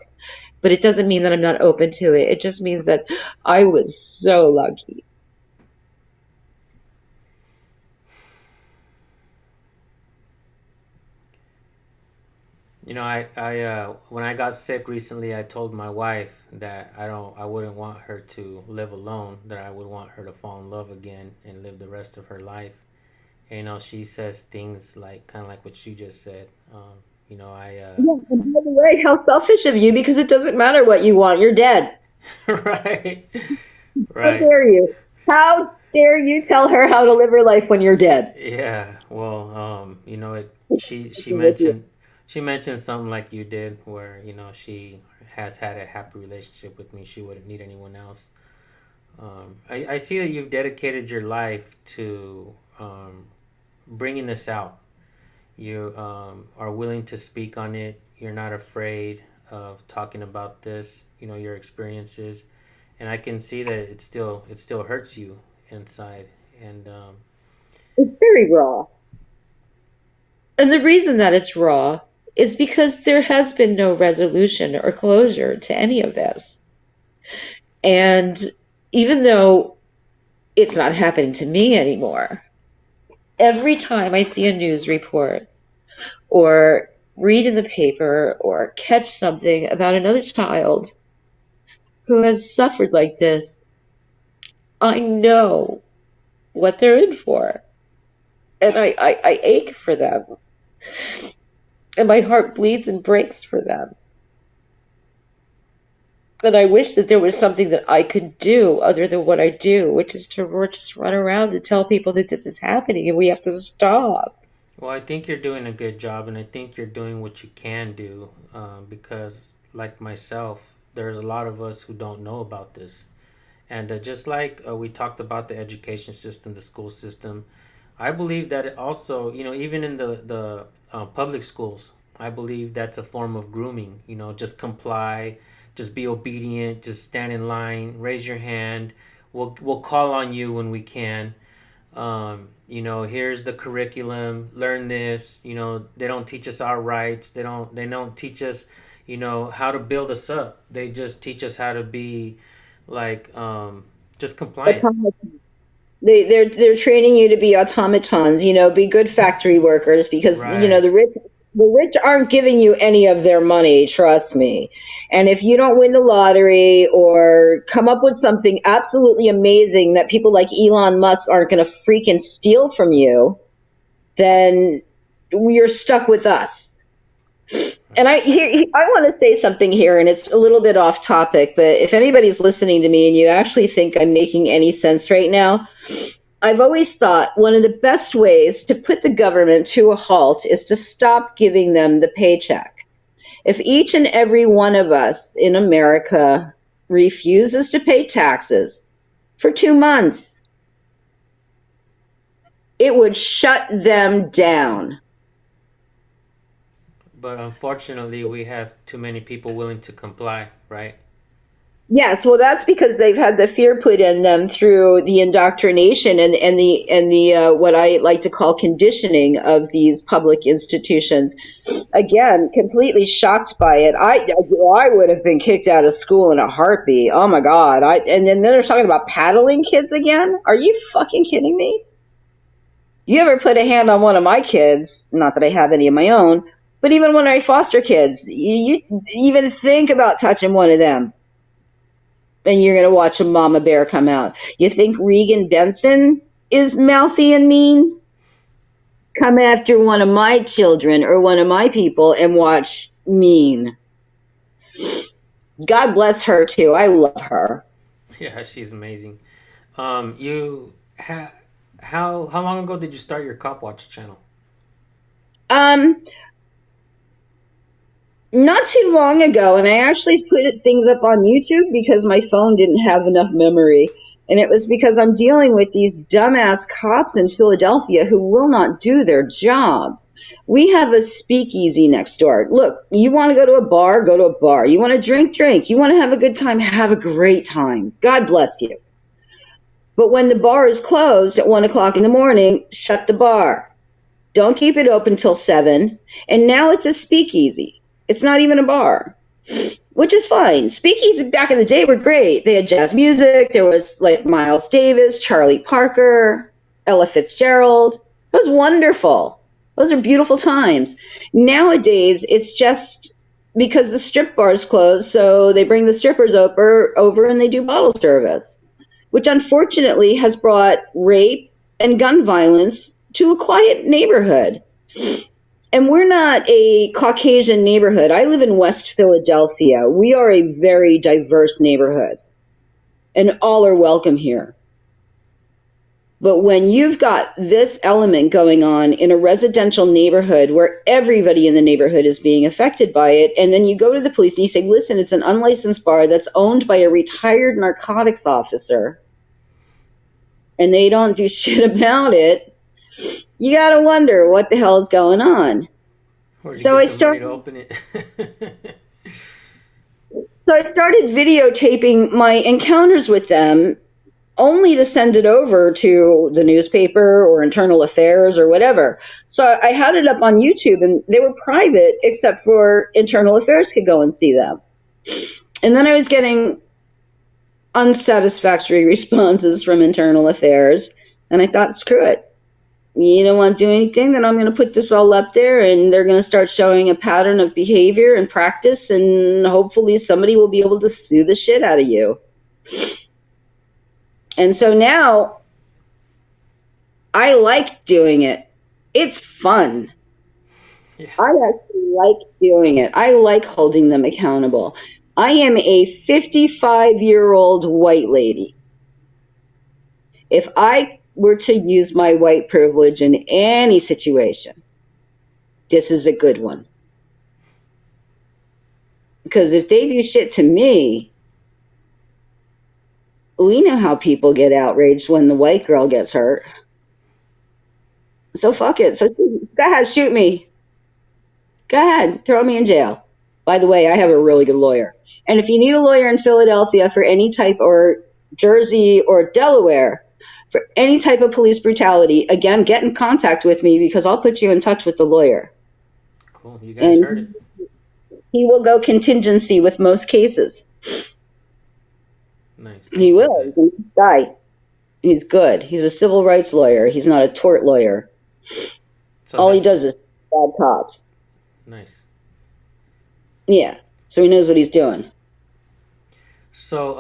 But it doesn't mean that I'm not open to it. It just means that I was so lucky. You know, when I got sick recently, I told my wife that I wouldn't want her to live alone. That I would want her to fall in love again and live the rest of her life. And, you know, she says things like kind of like what you just said. You know, Yeah, and by the way, how selfish of you, because it doesn't matter what you want. You're dead. right, How right, dare you? How dare you tell her how to live her life when you're dead? yeah. Well, you know, she With you. mentioned something like you did, where you know she has had a happy relationship with me. She wouldn't need anyone else. I see that you've dedicated your life to bringing this out. You are willing to speak on it. You're not afraid of talking about this. You know your experiences, and I can see that it still hurts you inside. And It's very raw. And the reason that it's raw is because there has been no resolution or closure to any of this. And even though it's not happening to me anymore, every time I see a news report or read in the paper or catch something about another child who has suffered like this, I know what they're in for. And I ache for them. And my heart bleeds and breaks for them. And I wish that there was something that I could do other than what I do, which is to just run around and tell people that this is happening and we have to stop. well, I think you're doing a good job, and I think you're doing what you can do because, like myself, there's a lot of us who don't know about this. And just like we talked about the education system, the school system, I believe that it also, you know, even in the public schools, I believe that's a form of grooming. You know, just comply, just be obedient, just stand in line, raise your hand. We'll call on you when we can. You know, here's the curriculum. Learn this. You know, they don't teach us our rights. They don't teach us, you know, how to build us up. They just teach us how to be like just compliant. Automatons. They're training you to be automatons, be good factory workers because Right. the rich aren't giving you any of their money, trust me. And if you don't win the lottery or come up with something absolutely amazing that people like Elon Musk aren't going to freaking steal from you, then you're stuck with us. And I want to say something here, and it's a little bit off topic, but if anybody's listening to me and you actually think I'm making any sense right now, I've always thought one of the best ways to put the government to a halt is to stop giving them the paycheck. If each and every one of us in America refuses to pay taxes for 2 months, it would shut them down. But unfortunately, we have too many people willing to comply, right? Yes, well, that's because they've had the fear put in them through the indoctrination and the what I like to call conditioning of these public institutions. Again, completely shocked by it. I would have been kicked out of school in a heartbeat. Oh my God! And then they're talking about paddling kids again. Are you fucking kidding me? You ever put a hand on one of my kids? Not that I have any of my own, but even one of my foster kids, you even think about touching one of them and you're going to watch a mama bear come out. You think Regan Benson is mouthy and mean? Come after one of my children or one of my people and watch mean. God bless her too. I love her. Yeah, she's amazing. You how long ago did you start your Cop Watch channel? Um, Not too long ago, and I actually put things up on YouTube because my phone didn't have enough memory. And it was because I'm dealing with these dumbass cops in Philadelphia who will not do their job. We have a speakeasy next door. Look, you want to go to a bar, go to a bar. You want to drink, drink. You want to have a good time, have a great time. God bless you. But when the bar is closed at 1 o'clock in the morning, shut the bar. Don't keep it open till 7. And now it's a speakeasy. It's not even a bar, which is fine. Speakeasy back in the day were great. They had jazz music. There was like Miles Davis, Charlie Parker, Ella Fitzgerald. It was wonderful. Those are beautiful times. Nowadays, it's just because the strip bar's closed, so they bring the strippers over and they do bottle service, which unfortunately has brought rape and gun violence to a quiet neighborhood. And we're not a Caucasian neighborhood. I live in West Philadelphia. We are a very diverse neighborhood, and all are welcome here. But when you've got this element going on in a residential neighborhood where everybody in the neighborhood is being affected by it, and then you go to the police and you say, listen, it's an unlicensed bar that's owned by a retired narcotics officer, and they don't do shit about it, you got to wonder what the hell is going on. So I started videotaping my encounters with them, only to send it over to the newspaper or internal affairs or whatever. So I had it up on YouTube, and they were private except for internal affairs could go and see them. And then I was getting unsatisfactory responses from internal affairs, and I thought, screw it. You don't want to do anything, then I'm going to put this all up there, and they're going to start showing a pattern of behavior and practice, and hopefully somebody will be able to sue the shit out of you. And so now I like doing it. It's fun. Yeah. I actually like doing it. I like holding them accountable. I am a 55-year-old white lady. If I were to use my white privilege in any situation, this is a good one. Because if they do shit to me, we know how people get outraged when the white girl gets hurt. So fuck it. So go ahead, shoot me. Go ahead, throw me in jail. By the way, I have a really good lawyer. And if you need a lawyer in Philadelphia for any type, or Jersey or Delaware, for any type of police brutality, again, get in contact with me because I'll put you in touch with the lawyer. Cool. You guys heard it. He will go contingency with most cases. Nice. He will. He's a nice guy. He's good. He's a civil rights lawyer. He's not a tort lawyer. So all he does is bad cops. Nice. Yeah. So he knows what he's doing. So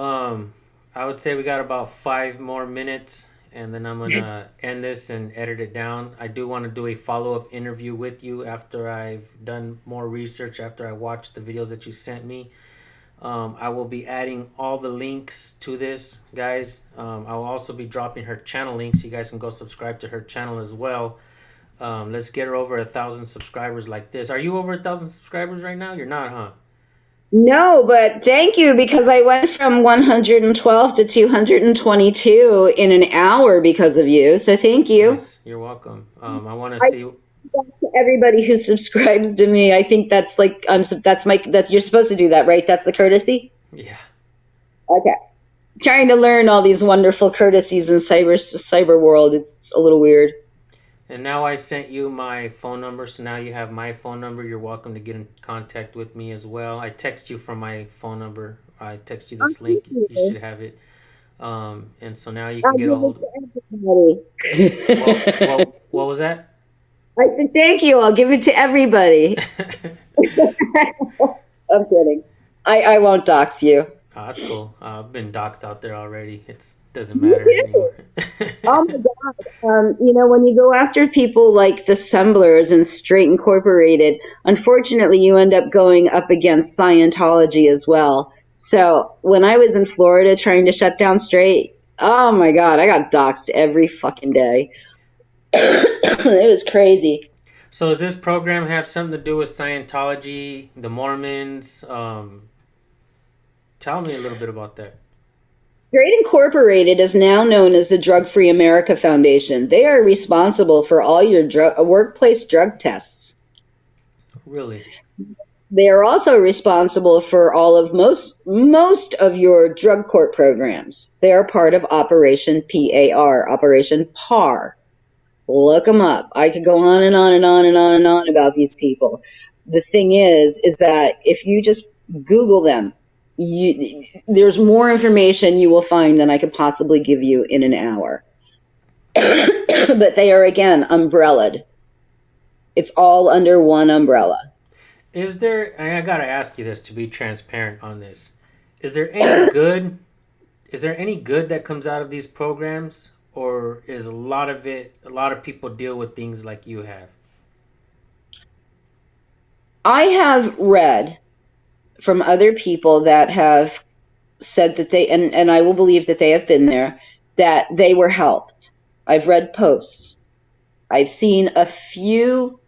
I would say we got about 5 more minutes, and then I'm going to end this and edit it down. I do want to do a follow-up interview with you after I've done more research, after I watched the videos that you sent me. I will be adding all the links to this, guys. I will also be dropping her channel links. You guys can go subscribe to her channel as well. Let's get her over 1,000 subscribers like this. Are you over 1,000 subscribers right now? You're not, huh? No, but thank you, because I went from 112 to 222 in an hour because of you. So thank you. Nice. You're welcome. I want to see. To everybody who subscribes to me, I think that's like that you're supposed to do that, right? That's the courtesy. Yeah. Okay. Trying to learn all these wonderful courtesies in cyber world. It's a little weird. And now I sent you my phone number, so now you have my phone number. You're welcome to get in contact with me as well. I text you from my phone number. I text you this link. You should have it. And so now you can get a hold of it. What was that? I said, thank you. I'll give it to everybody. I'm kidding. I won't dox you. Oh, that's cool. I've been doxed out there already. It doesn't matter anymore. Oh, my God. When you go after people like the Semblers and Straight Incorporated, unfortunately, you end up going up against Scientology as well. So when I was in Florida trying to shut down Straight, oh, my God, I got doxed every fucking day. It was crazy. So does this program have something to do with Scientology, the Mormons? Tell me a little bit about that. Straight Incorporated is now known as the Drug Free America Foundation. They are responsible for all your workplace drug tests. Really? They are also responsible for all of most of your drug court programs. They are part of Operation PAR, Operation PAR. Look them up. I could go on and on and on and on and on about these people. The thing is that if you just Google them, there's more information you will find than I could possibly give you in an hour. But they are, again, umbrellaed. It's all under one umbrella. Is there? I gotta ask you this to be transparent on this. Is there any good? Is there any good that comes out of these programs, or is a lot of it? A lot of people deal with things like you have. I have read from other people that have said that they, and I will believe that they have been there, that they were helped. I've read posts. I've seen a few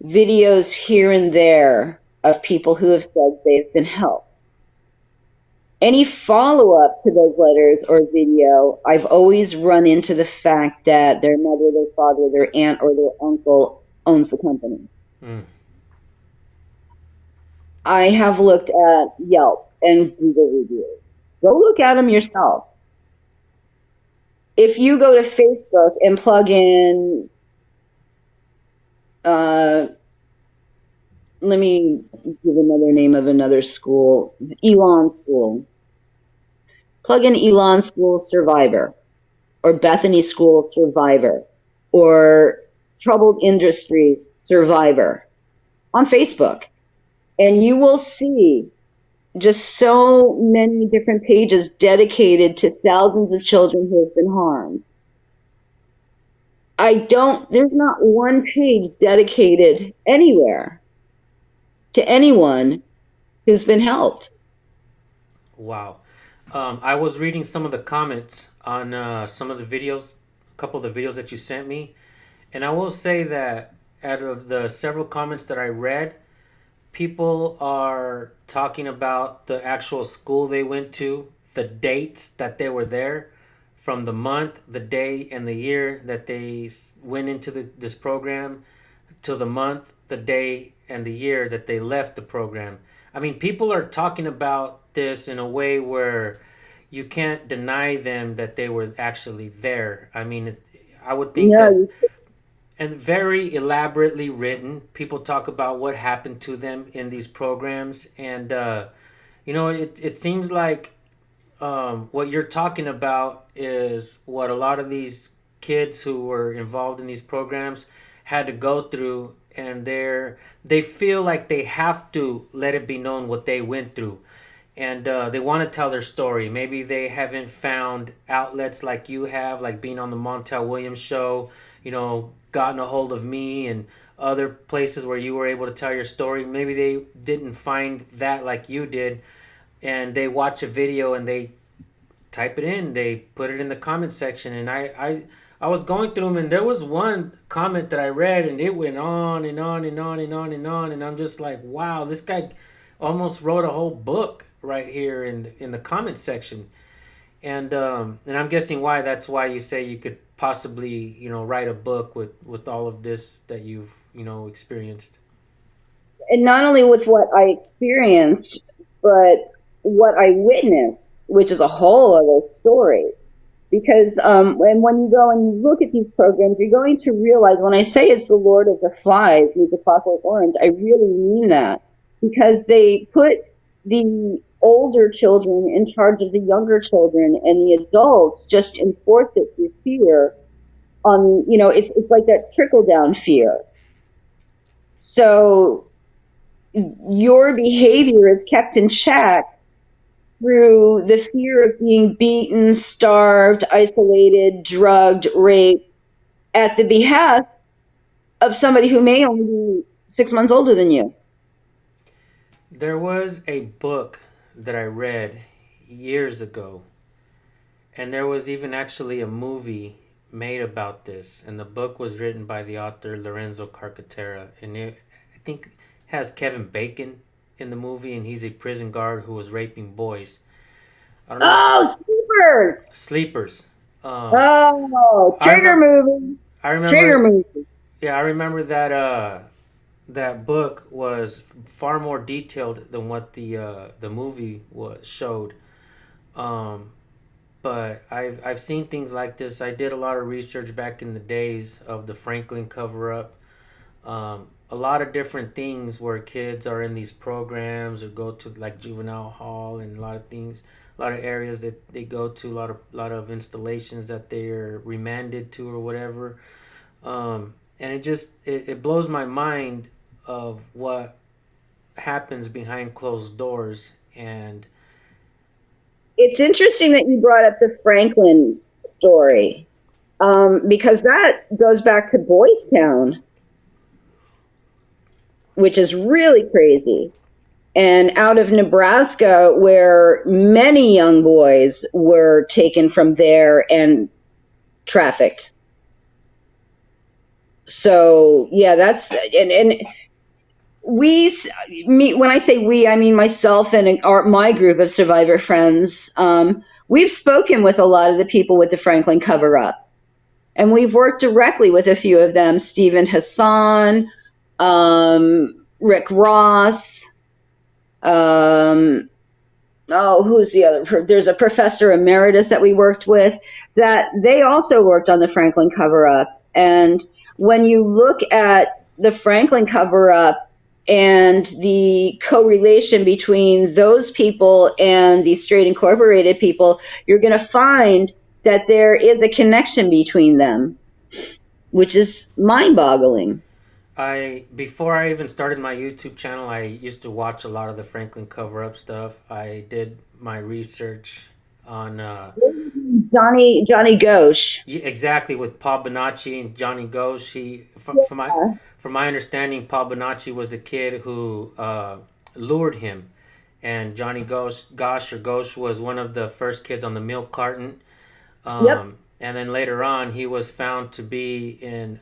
videos here and there of people who have said they've been helped. Any follow-up to those letters or video, I've always run into the fact that their mother, their father, their aunt, or their uncle owns the company. Mm. I have looked at Yelp and Google reviews. Go look at them yourself. If you go to Facebook and plug in, let me give another name of another school, Elon School. Plug in Elon School Survivor, or Bethany School Survivor, or Troubled Industry Survivor on Facebook. And you will see just so many different pages dedicated to thousands of children who have been harmed. There's not one page dedicated anywhere to anyone who's been helped. Wow. I was reading some of the comments on some of the videos, a couple of the videos that you sent me, and I will say that out of the several comments that I read, people are talking about the actual school they went to, the dates that they were there, from the month, the day, and the year that they went into this program, to the month, the day, and the year that they left the program. I mean, people are talking about this in a way where you can't deny them that they were actually there. I mean, I would think that, No, and very elaborately written. People talk about what happened to them in these programs, and it seems like what you're talking about is what a lot of these kids who were involved in these programs had to go through, and they feel like they have to let it be known what they went through, and they want to tell their story. Maybe they haven't found outlets like you have, like being on the Montel Williams show, gotten a hold of me and other places where you were able to tell your story. Maybe they didn't find that like you did, and they watch a video and they type it in, they put it in the comment section, and I was going through them, and there was one comment that I read, and it went on and on and on and on and on, and I'm just like, wow, this guy almost wrote a whole book right here in the comment section, and I'm guessing that's why you say you could possibly write a book with all of this that you've experienced. and not only with what I experienced, but what I witnessed, which is a whole other story. Because and when you go and you look at these programs, you're going to realize when I say it's the Lord of the Flies means a Clockwork Orange, I really mean that. Because they put the older children in charge of the younger children, and the adults just enforce it through fear. It's like that trickle down fear. So your behavior is kept in check through the fear of being beaten, starved, isolated, drugged, raped, at the behest of somebody who may only be 6 months older than you. There was a book that I read years ago, and there was even actually a movie made about this, and the book was written by the author Lorenzo Carcaterra, and I think has Kevin Bacon in the movie, and he's a prison guard who was raping boys. I don't know. Oh, Sleepers! Sleepers. Trigger movie. I remember. Trigger movie. Yeah, I remember that. That book was far more detailed than what the movie showed. But I've seen things like this. I did a lot of research back in the days of the Franklin cover up. A lot of different things where kids are in these programs or go to like juvenile hall, and a lot of things, a lot of areas that they go to, a lot of installations that they're remanded to or whatever. and it blows my mind of what happens behind closed doors. And It's interesting that you brought up the Franklin story, because that goes back to Boys Town, which is really crazy. And out of Nebraska, where many young boys were taken from there and trafficked. So yeah, and when I say we, I mean myself and my group of survivor friends. We've spoken with a lot of the people with the Franklin cover-up, and we've worked directly with a few of them: Stephen Hassan, Rick Ross. Who's the other? There's a professor emeritus that we worked with that they also worked on the Franklin cover-up. And when you look at the Franklin cover-up and the correlation between those people and the Straight Incorporated people, you're going to find that there is a connection between them, which is mind-boggling. Before I even started my YouTube channel, I used to watch a lot of the Franklin cover-up stuff. I did my research on Johnny Ghosh. Yeah, exactly, with Paul Bonacci and Johnny Ghosh. From my understanding, Paul Bonacci was the kid who lured him, and Johnny Ghosh was one of the first kids on the milk carton. Yep. And then later on, he was found to be in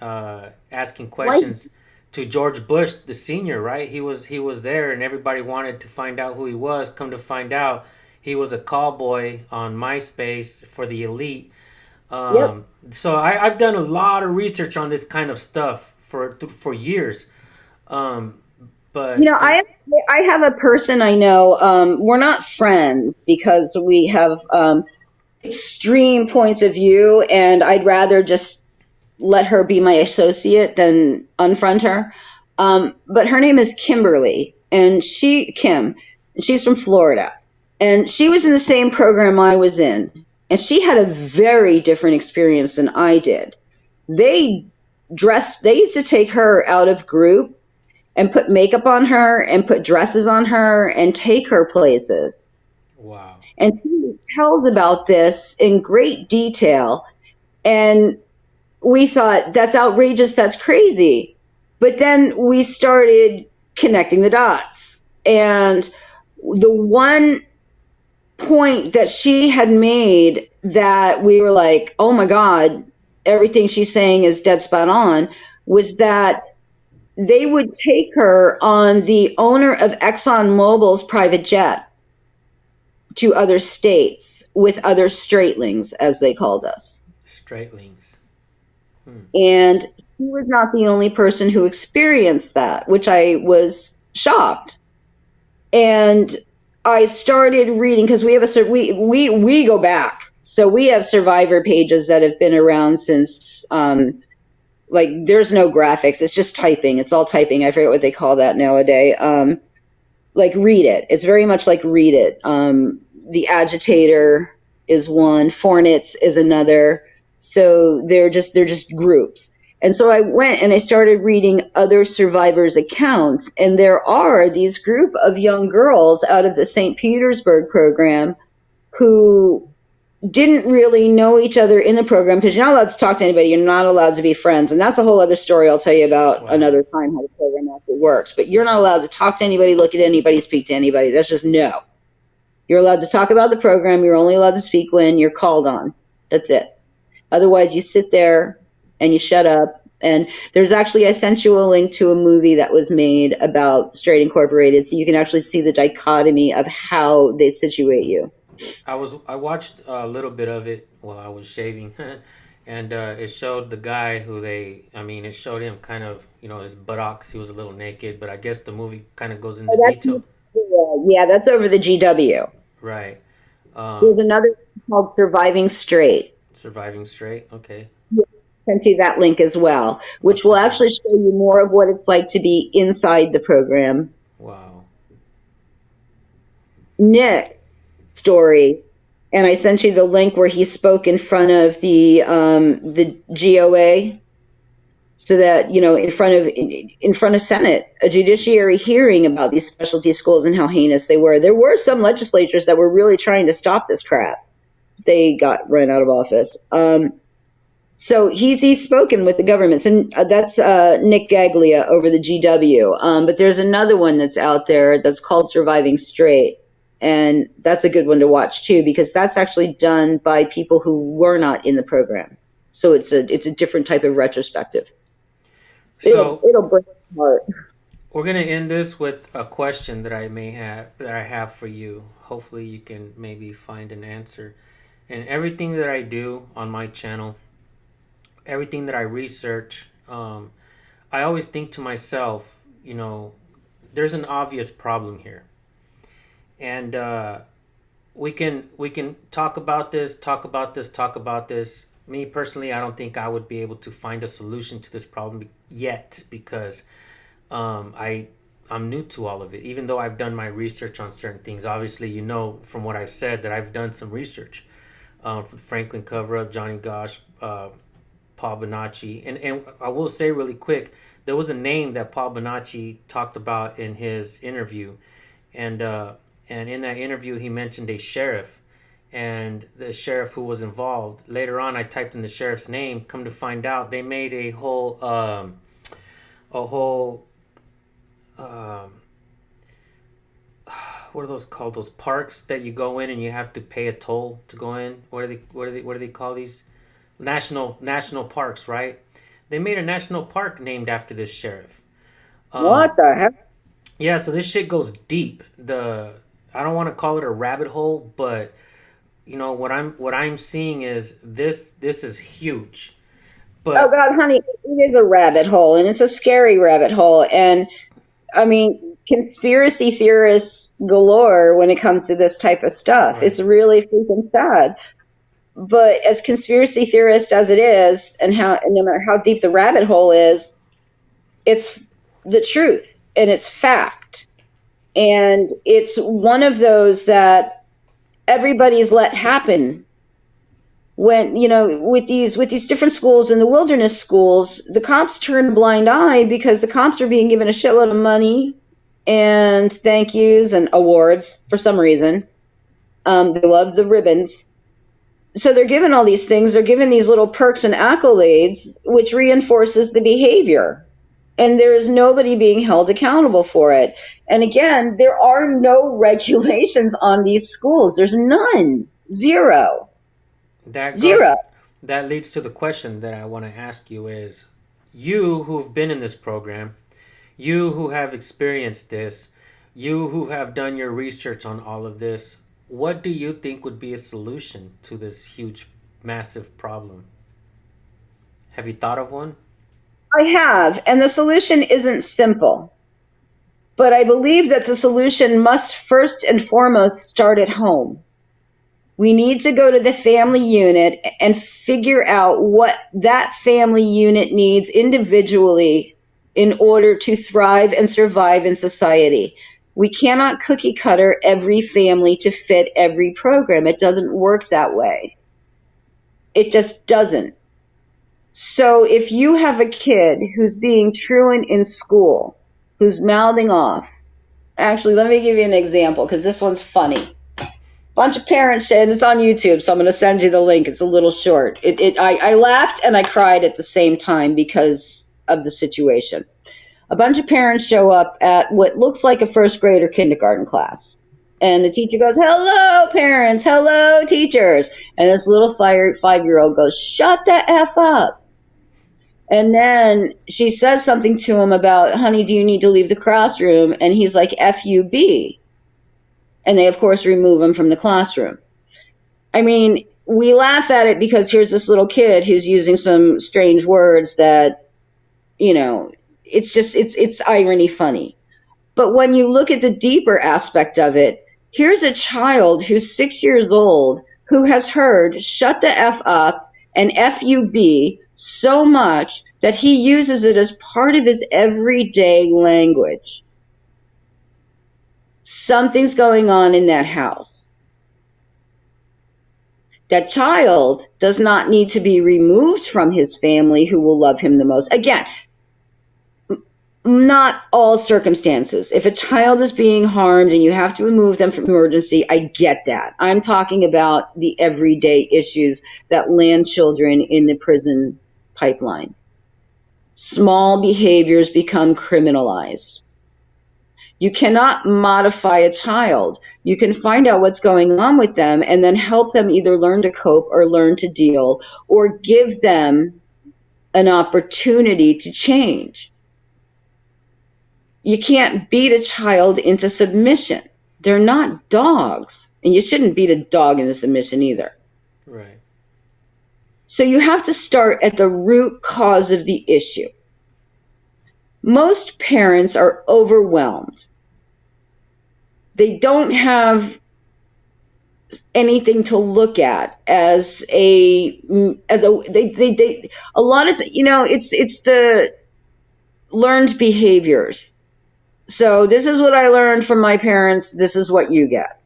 asking questions to George Bush, the senior. Right? He was there, and everybody wanted to find out who he was. Come to find out, he was a call boy on MySpace for the elite. So I've done a lot of research on this kind of stuff for years. But I have a person I know. We're not friends because we have extreme points of view, and I'd rather just let her be my associate than unfriend her. But her name is Kimberly, and she's from Florida, and she was in the same program I was in, and she had a very different experience than I did. They used to take her out of group and put makeup on her and put dresses on her and take her places. Wow. And she tells about this in great detail. And we thought, that's outrageous, that's crazy. But then we started connecting the dots. And the one point that she had made that we were like, oh my God, everything she's saying is dead spot on, was that they would take her on the owner of ExxonMobil's private jet to other states with other straightlings, as they called us. Straightlings. And she was not the only person who experienced that, which I was shocked. And I started reading, because we have we go back. So we have survivor pages that have been around since, there's no graphics. It's just typing. It's all typing. I forget what they call that nowadays. Like Read It. It's very much like Read It. The Agitator is one. Fornits is another. So they're just groups. And so I went and I started reading other survivors' accounts, and there are these group of young girls out of the St. Petersburg program who didn't really know each other in the program, because you're not allowed to talk to anybody. You're not allowed to be friends. And that's a whole other story I'll tell you about another time, how the program actually works. But you're not allowed to talk to anybody, look at anybody, speak to anybody. That's just no. You're allowed to talk about the program. You're only allowed to speak when you're called on. That's it. Otherwise, you sit there and you shut up. And there's actually, I sent you a link to a movie that was made about Straight Incorporated, so you can actually see the dichotomy of how they situate you. I watched a little bit of it while I was shaving, and it showed the guy it showed him kind of, his buttocks. He was a little naked, but I guess the movie kind of goes into detail. Yeah, that's over the GW. Right. There's another called Surviving Straight. Surviving Straight, okay. Yeah, I can see that link as well, which will actually show you more of what it's like to be inside the program. Wow. Nick's story, and I sent you the link where he spoke in front of the GOA. so that, in front of Senate, a judiciary hearing about these specialty schools and how heinous they were. There were some legislatures that were really trying to stop this crap. They got run out of office. So he's spoken with the governments, and that's Nick Gaglia over the GW. But there's another one that's out there that's called Surviving Straight, and that's a good one to watch too, because that's actually done by people who were not in the program. So it's a different type of retrospective. So it'll break my heart. we're gonna end this with a question that I have for you. Hopefully, you can maybe find an answer. And everything that I do on my channel, everything that I research, I always think to myself, there's an obvious problem here, and we can talk about this. Me personally, I don't think I would be able to find a solution to this problem yet, because I'm new to all of it, even though I've done my research on certain things. Obviously, from what I've said that I've done some research for the Franklin cover-up, Johnny Gosch, Paul Bonacci. And I will say really quick, there was a name that Paul Bonacci talked about in his interview. And in that interview, he mentioned a sheriff. And the sheriff who was involved. Later on, I typed in the sheriff's name. Come to find out, they made a whole what are those called? Those parks that you go in and you have to pay a toll to go in. What do they call these? National parks, right? They made a national park named after this sheriff. What the heck? Yeah, so this shit goes deep. I don't want to call it a rabbit hole, but what I'm seeing is this is huge. But oh God, honey, it is a rabbit hole, and it's a scary rabbit hole. And I mean, conspiracy theorists galore when it comes to this type of stuff. Right. It's really freaking sad. But as conspiracy theorist as it is, and no matter how deep the rabbit hole is, it's the truth and it's fact. And it's one of those that everybody's let happen. When, with these different schools and the wilderness schools, the cops turn a blind eye because the cops are being given a shitload of money and thank yous and awards for some reason. They love the ribbons. So they're given all these things. They're given these little perks and accolades, which reinforces the behavior. And there's nobody being held accountable for it. And again, there are no regulations on these schools. There's none. Zero. Zero. That leads to the question that I want to ask you is, you who've been in this program, you who have experienced this, you who have done your research on all of this, what do you think would be a solution to this huge, massive problem? Have you thought of one? I have, and the solution isn't simple. But I believe that the solution must first and foremost start at home. We need to go to the family unit and figure out what that family unit needs individually in order to thrive and survive in society. We cannot cookie cutter every family to fit every program. It doesn't work that way. It just doesn't. So if you have a kid who's being truant in school, who's mouthing off, actually, let me give you an example because this one's funny. Bunch of parents, and it's on YouTube, so I'm going to send you the link. It's a little short. I laughed and I cried at the same time because of the situation. A bunch of parents show up at what looks like a first grade or kindergarten class. And the teacher goes, "Hello, parents. Hello, teachers." And this little 5-year-old goes, "Shut the F up." And then she says something to him about, "Honey, do you need to leave the classroom?" And he's like, "FUB." And they, of course, remove him from the classroom. I mean, we laugh at it because here's this little kid who's using some strange words that, it's irony funny. But when you look at the deeper aspect of it, here's a child who's 6 years old who has heard "shut the F up" and FUB so much that he uses it as part of his everyday language. Something's going on in that house. That child does not need to be removed from his family who will love him the most. Again, not all circumstances. If a child is being harmed and you have to remove them from emergency, I get that. I'm talking about the everyday issues that land children in the prison pipeline. Small behaviors become criminalized. You cannot modify a child. You can find out what's going on with them and then help them either learn to cope or learn to deal, or give them an opportunity to change. You can't beat a child into submission. They're not dogs, and you shouldn't beat a dog into submission either. Right. So you have to start at the root cause of the issue. Most parents are overwhelmed. They don't have anything to look at as a lot of, it's the learned behaviors. So this is what I learned from my parents. This is what you get.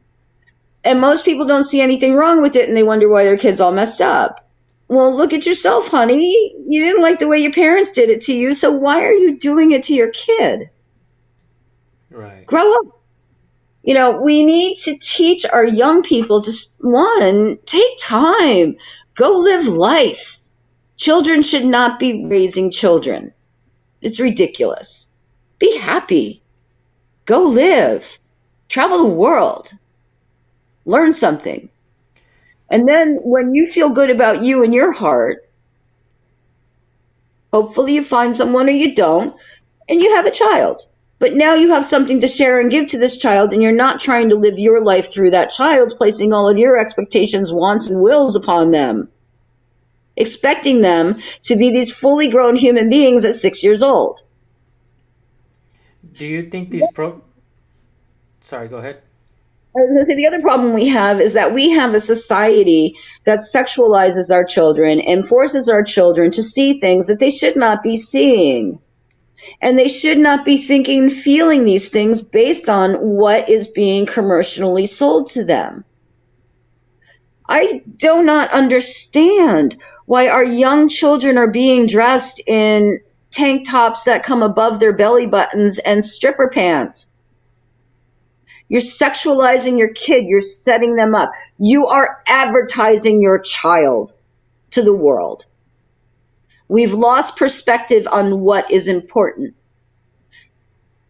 And most people don't see anything wrong with it, and they wonder why their kid's all messed up. Well, look at yourself, honey. You didn't like the way your parents did it to you, so why are you doing it to your kid? Right. Grow up. We need to teach our young people to, one, take time. Go live life. Children should not be raising children. It's ridiculous. Be happy. Go live. Travel the world. Learn something. And then when you feel good about you and your heart, hopefully you find someone or you don't, and you have a child. But now you have something to share and give to this child, and you're not trying to live your life through that child, placing all of your expectations, wants, and wills upon them, expecting them to be these fully grown human beings at 6 years old. Do you think Sorry, go ahead. I was going to say the other problem we have is that we have a society that sexualizes our children and forces our children to see things that they should not be seeing. And they should not be thinking and feeling these things based on what is being commercially sold to them. I do not understand why our young children are being dressed in tank tops that come above their belly buttons and stripper pants. You're sexualizing your kid. You're setting them up. You are advertising your child to the world. We've lost perspective on what is important.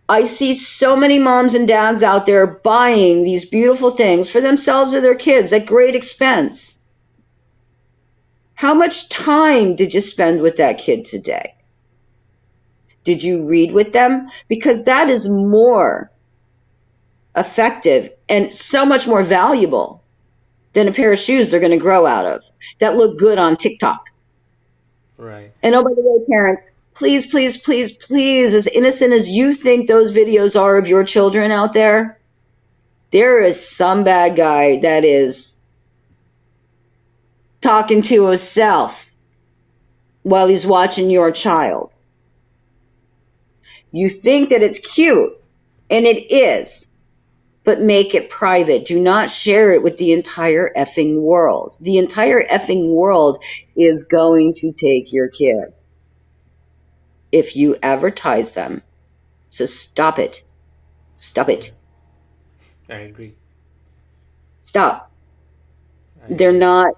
I see so many moms and dads out there buying these beautiful things for themselves or their kids at great expense. How much time did you spend with that kid today? Did you read with them? Because that is more effective and so much more valuable than a pair of shoes they're going to grow out of that look good on TikTok. Right. And oh, by the way, parents, please, please, please, please, as innocent as you think those videos are of your children out there, there is some bad guy that is talking to himself while he's watching your child. You think that it's cute, and it is, but make it private. Do not share it with the entire effing world. The entire effing world is going to take your kid if you advertise them. So stop it. Stop it. I agree. Stop. They're not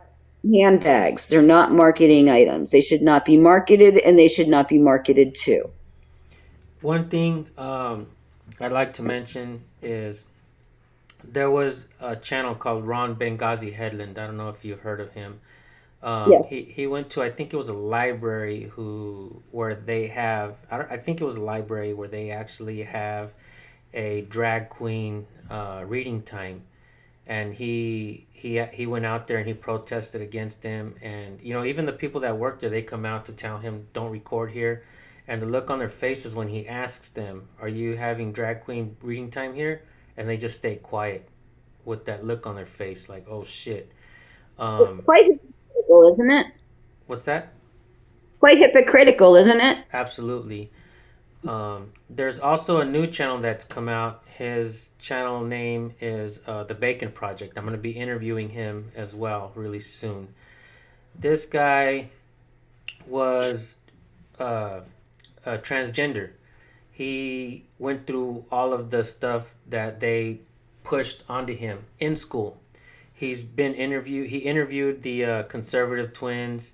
handbags. They're not marketing items. They should not be marketed, and they should not be marketed to. One thing I'd like to mention is there was a channel called Ron Benghazi Headland. I don't know if you've heard of him. Yes. He went to, I think it was a library where they have, I think it was a library where they actually have a drag queen reading time. And he went out there and he protested against him. And, even the people that work there, they come out to tell him, don't record here. And the look on their faces when he asks them, are you having drag queen reading time here? And they just stay quiet with that look on their face like, oh, shit. It's quite hypocritical, isn't it? What's that? Quite hypocritical, isn't it? Absolutely. There's also a new channel that's come out. His channel name is The Bacon Project. I'm going to be interviewing him as well really soon. This guy was transgender. He went through all of the stuff that they pushed onto him in school. He's been interviewed. He interviewed the conservative twins,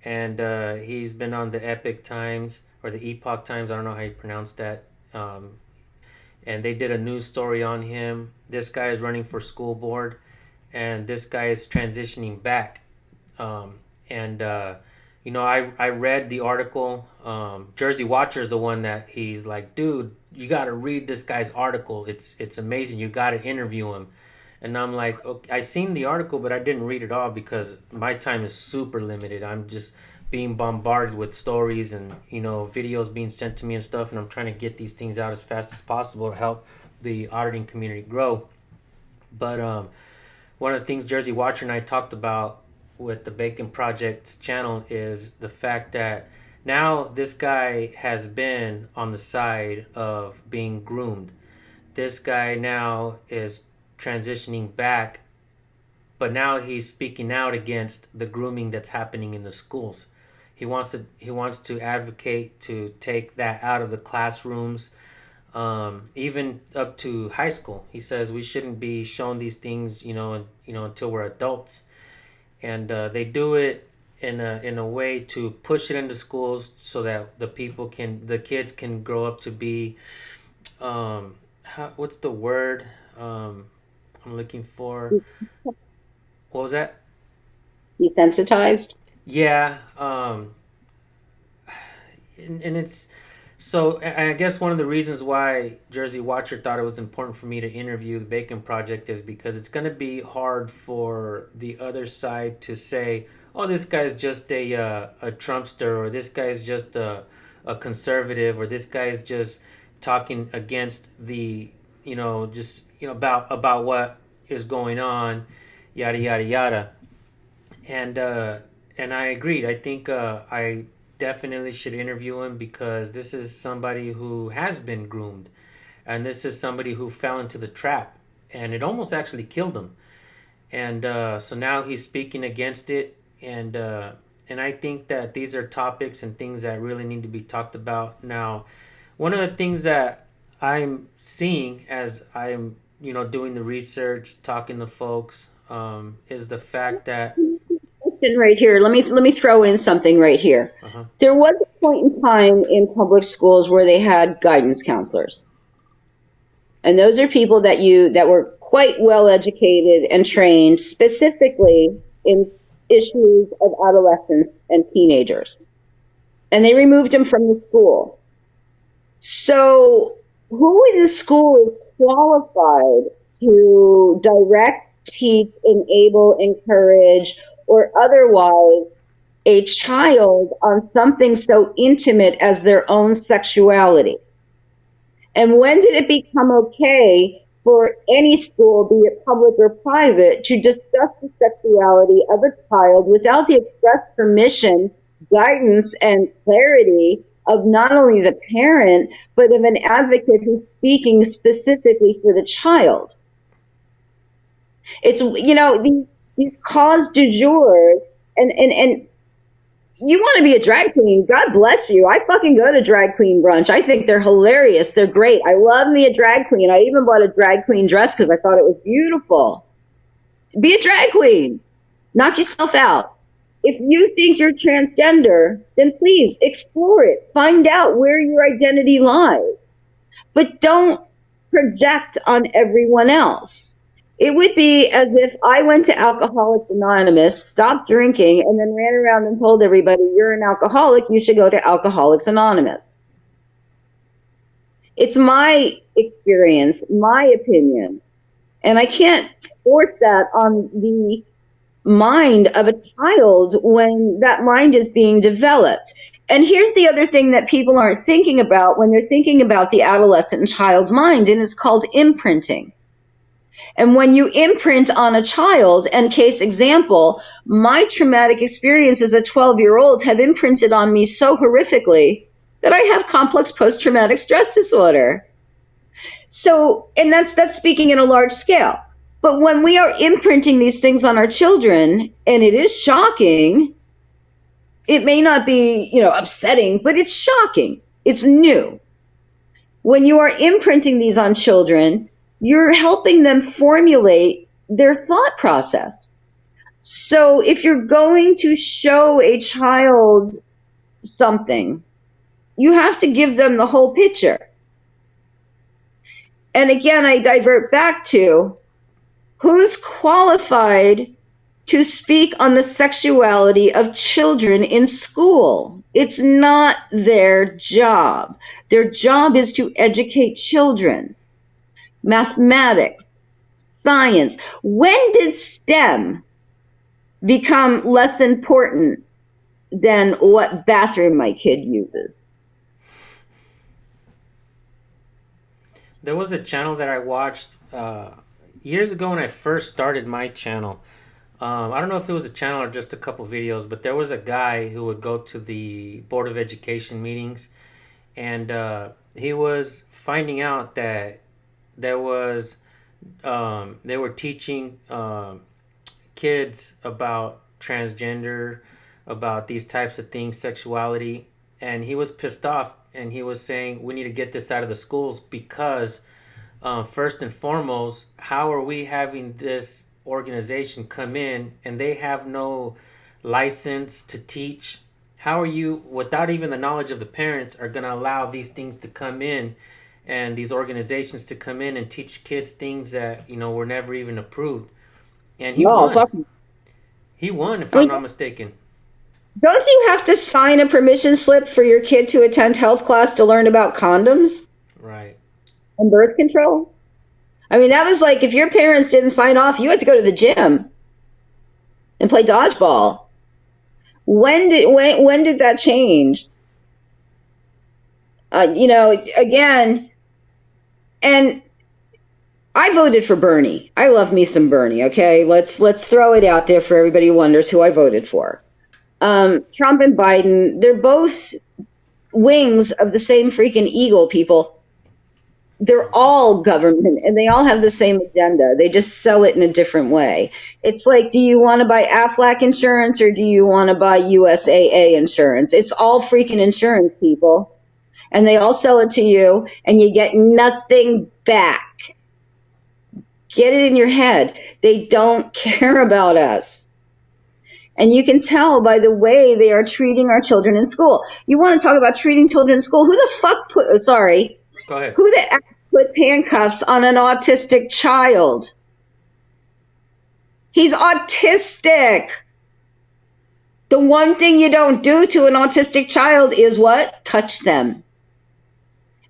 and he's been on the Epic Times or the Epoch Times. I don't know how you pronounce that. And they did a news story on him. This guy is running for school board, and this guy is transitioning back. You know, I read the article. Jersey Watcher is the one that he's like, dude, you got to read this guy's article. It's amazing. You got to interview him. And I'm like, okay, I seen the article, but I didn't read it all because my time is super limited. I'm just being bombarded with stories and, you know, videos being sent to me and stuff. And I'm trying to get these things out as fast as possible to help the auditing community grow. But one of the things Jersey Watcher and I talked about with the Bacon Project's channel is the fact that now this guy has been on the side of being groomed. This guy now is transitioning back, but now he's speaking out against the grooming that's happening in the schools. He wants to advocate to take that out of the classrooms, even up to high school. He says we shouldn't be shown these things, until we're adults. And they do it in a way to push it into schools so that the kids can grow up to be, what's the word I'm looking for? What was that? Desensitized? Yeah. And it's so, and I guess one of the reasons why Jersey Watcher thought it was important for me to interview the Bacon Project is because it's going to be hard for the other side to say, oh, this guy's just a Trumpster, or this guy's just a conservative, or this guy's just talking against the, about what is going on, yada, yada, yada. And I agreed. I think I definitely should interview him because this is somebody who has been groomed, and this is somebody who fell into the trap, and it almost actually killed him. And so now he's speaking against it, and I think that these are topics and things that really need to be talked about. Now, one of the things that I'm seeing as I'm doing the research, talking to folks, is the fact that right here. Let me throw in something right here. Uh-huh. There was a point in time in public schools where they had guidance counselors, and those are people that were quite well educated and trained specifically in issues of adolescents and teenagers, and they removed them from the school. So who in the school is qualified to direct, teach, enable, encourage, or otherwise a child on something so intimate as their own sexuality? And when did it become okay for any school, be it public or private, to discuss the sexuality of a child without the express permission, guidance, and clarity of not only the parent, but of an advocate who's speaking specifically for the child? It's, these cause du jour, and you want to be a drag queen, God bless you. I fucking go to drag queen brunch. I think they're hilarious. They're great. I love me a drag queen. I even bought a drag queen dress because I thought it was beautiful. Be a drag queen. Knock yourself out. If you think you're transgender, then please explore it. Find out where your identity lies. But don't project on everyone else. It would be as if I went to Alcoholics Anonymous, stopped drinking, and then ran around and told everybody, you're an alcoholic, you should go to Alcoholics Anonymous. It's my experience, my opinion, and I can't force that on the mind of a child when that mind is being developed. And here's the other thing that people aren't thinking about when they're thinking about the adolescent and child mind, and it's called imprinting. And when you imprint on a child, and case example, my traumatic experience as a 12-year-old have imprinted on me so horrifically that I have complex post-traumatic stress disorder. So, and that's speaking in a large scale. But when we are imprinting these things on our children, and it is shocking, it may not be, upsetting, but it's shocking. It's new. When you are imprinting these on children, you're helping them formulate their thought process. So if you're going to show a child something, you have to give them the whole picture. And again, I divert back to who's qualified to speak on the sexuality of children in school. It's not their job. Their job is to educate children. Mathematics, science. When did STEM become less important than what bathroom my kid uses? There was a channel that I watched years ago when I first started my channel. I don't know if it was a channel or just a couple videos, but there was a guy who would go to the Board of Education meetings, and he was finding out that they were teaching kids about transgender, about these types of things, sexuality, and he was pissed off, and he was saying we need to get this out of the schools because first and foremost, how are we having this organization come in and they have no license to teach? How are you, without even the knowledge of the parents, are going to allow these things to come in and these organizations to come in and teach kids things that were never even approved? And he won. He won, if I'm not mistaken. Don't you have to sign a permission slip for your kid to attend health class to learn about condoms? Right. And birth control? I mean, that was like if your parents didn't sign off, you had to go to the gym and play dodgeball. When did that change? Again, and I voted for Bernie. I love me some Bernie, okay? Let's throw it out there for everybody who wonders who I voted for. Trump and Biden, they're both wings of the same freaking eagle, people. They're all government, and they all have the same agenda. They just sell it in a different way. It's like, do you want to buy Aflac insurance or do you want to buy USAA insurance? It's all freaking insurance, people. And they all sell it to you, and you get nothing back. Get it in your head. They don't care about us. And you can tell by the way they are treating our children in school. You want to talk about treating children in school? Who the fuck Go ahead. Who the F puts handcuffs on an autistic child? He's autistic. The one thing you don't do to an autistic child is what? Touch them.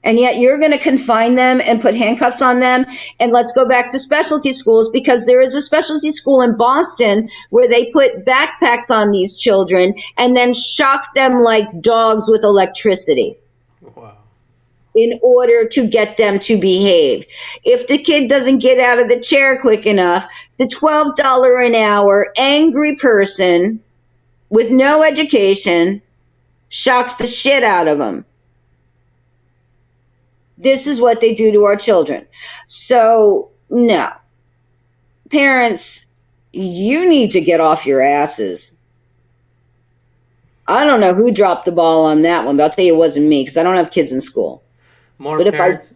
And yet you're going to confine them and put handcuffs on them. And let's go back to specialty schools, because there is a specialty school in Boston where they put backpacks on these children and then shock them like dogs with electricity. Wow. In order to get them to behave. If the kid doesn't get out of the chair quick enough, the $12 an hour angry person with no education shocks the shit out of them. This is what they do to our children. So, no. Parents, you need to get off your asses. I don't know who dropped the ball on that one, but I'll tell you it wasn't me, because I don't have kids in school. More but parents,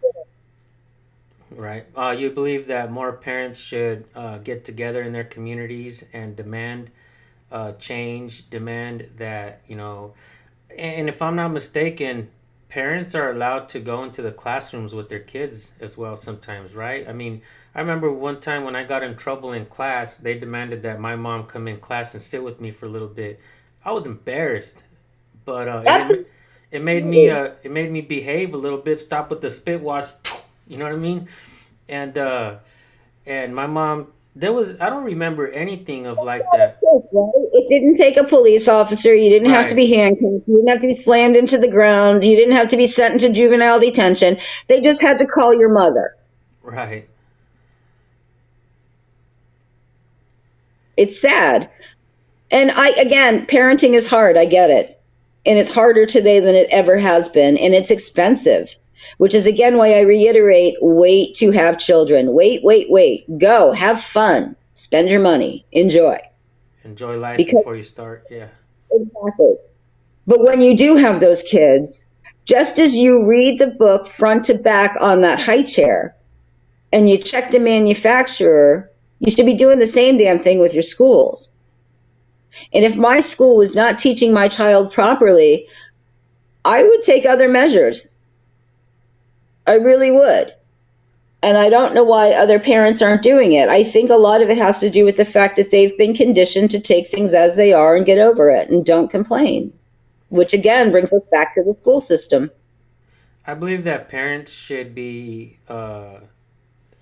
right? You believe that more parents should get together in their communities and demand change, demand that, and if I'm not mistaken, parents are allowed to go into the classrooms with their kids as well sometimes, right? I mean, I remember one time when I got in trouble in class, they demanded that my mom come in class and sit with me for a little bit. I was embarrassed, but it made me behave a little bit, stop with the spit wash, you know what I mean? And my mom, I don't remember anything of like that. It didn't take a police officer. You didn't have to be handcuffed. You didn't have to be slammed into the ground. You didn't have to be sent into juvenile detention. They just had to call your mother. Right. It's sad. And again, parenting is hard. I get it. And it's harder today than it ever has been. And it's expensive, which is, again, why I reiterate, wait to have children. Wait. Go. Have fun. Spend your money. Enjoy. Enjoy life Because before you start. Yeah. exactly. But when you do have those kids, just as you read the book front to back on that high chair and you check the manufacturer, you should be doing the same damn thing with your schools. And if my school was not teaching my child properly, I would take other measures. I really would. And I don't know why other parents aren't doing it. I think a lot of it has to do with the fact that they've been conditioned to take things as they are and get over it and don't complain, which again brings us back to the school system. I believe that parents should be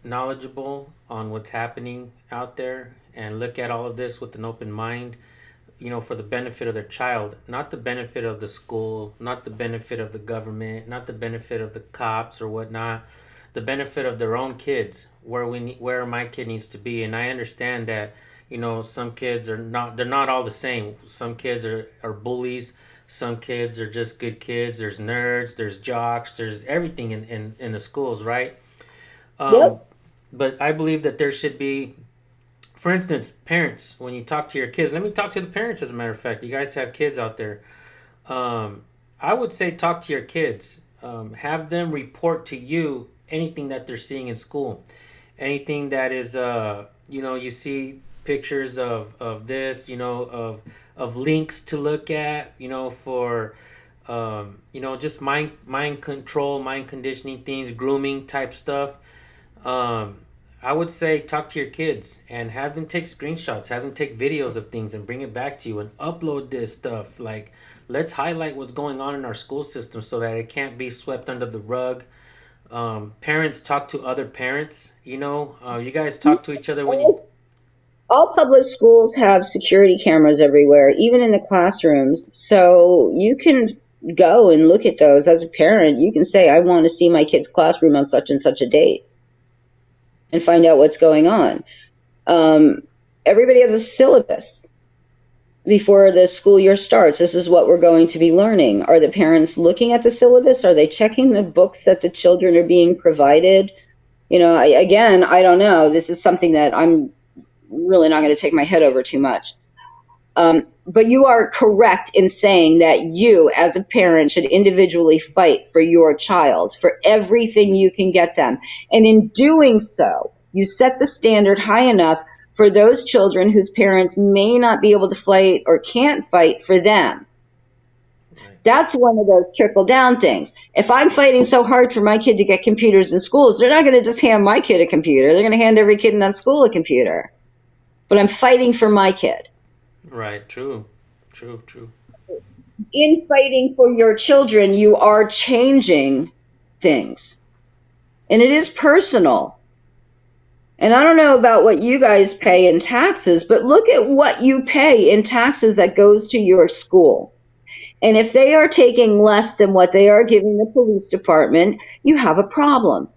knowledgeable on what's happening out there and look at all of this with an open mind, for the benefit of their child, not the benefit of the school, not the benefit of the government, not the benefit of the cops or whatnot, the benefit of their own kids, where my kid needs to be. And I understand that, some kids they're not all the same. Some kids are bullies. Some kids are just good kids. There's nerds, there's jocks, there's everything in the schools, right? Yep. But I believe that there should be, for instance, parents, when you talk to your kids, let me talk to the parents, as a matter of fact. You guys have kids out there. I would say talk to your kids. Have them report to you anything that they're seeing in school. Anything that is, you see pictures of this, of links to look at, for, just mind control, mind conditioning things, grooming type stuff. I would say talk to your kids and have them take screenshots, have them take videos of things and bring it back to you and upload this stuff. Like, let's highlight what's going on in our school system so that it can't be swept under the rug. Parents talk to other parents, you guys talk to each other when you... All public schools have security cameras everywhere, even in the classrooms. So you can go and look at those as a parent. You can say, I want to see my kid's classroom on such and such a date and find out what's going on. Everybody has a syllabus before the school year starts. This is what we're going to be learning. Are the parents looking at the syllabus? Are they checking the books that the children are being provided? I don't know. This is something that I'm really not going to take my head over too much. But you are correct in saying that you, as a parent, should individually fight for your child, for everything you can get them. And in doing so, you set the standard high enough for those children whose parents may not be able to fight or can't fight for them. That's one of those trickle-down things. If I'm fighting so hard for my kid to get computers in schools, they're not going to just hand my kid a computer. They're going to hand every kid in that school a computer. But I'm fighting for my kid. Right, true. In fighting for your children, you are changing things. And it is personal. And I don't know about what you guys pay in taxes, but look at what you pay in taxes that goes to your school. And if they are taking less than what they are giving the police department, you have a problem.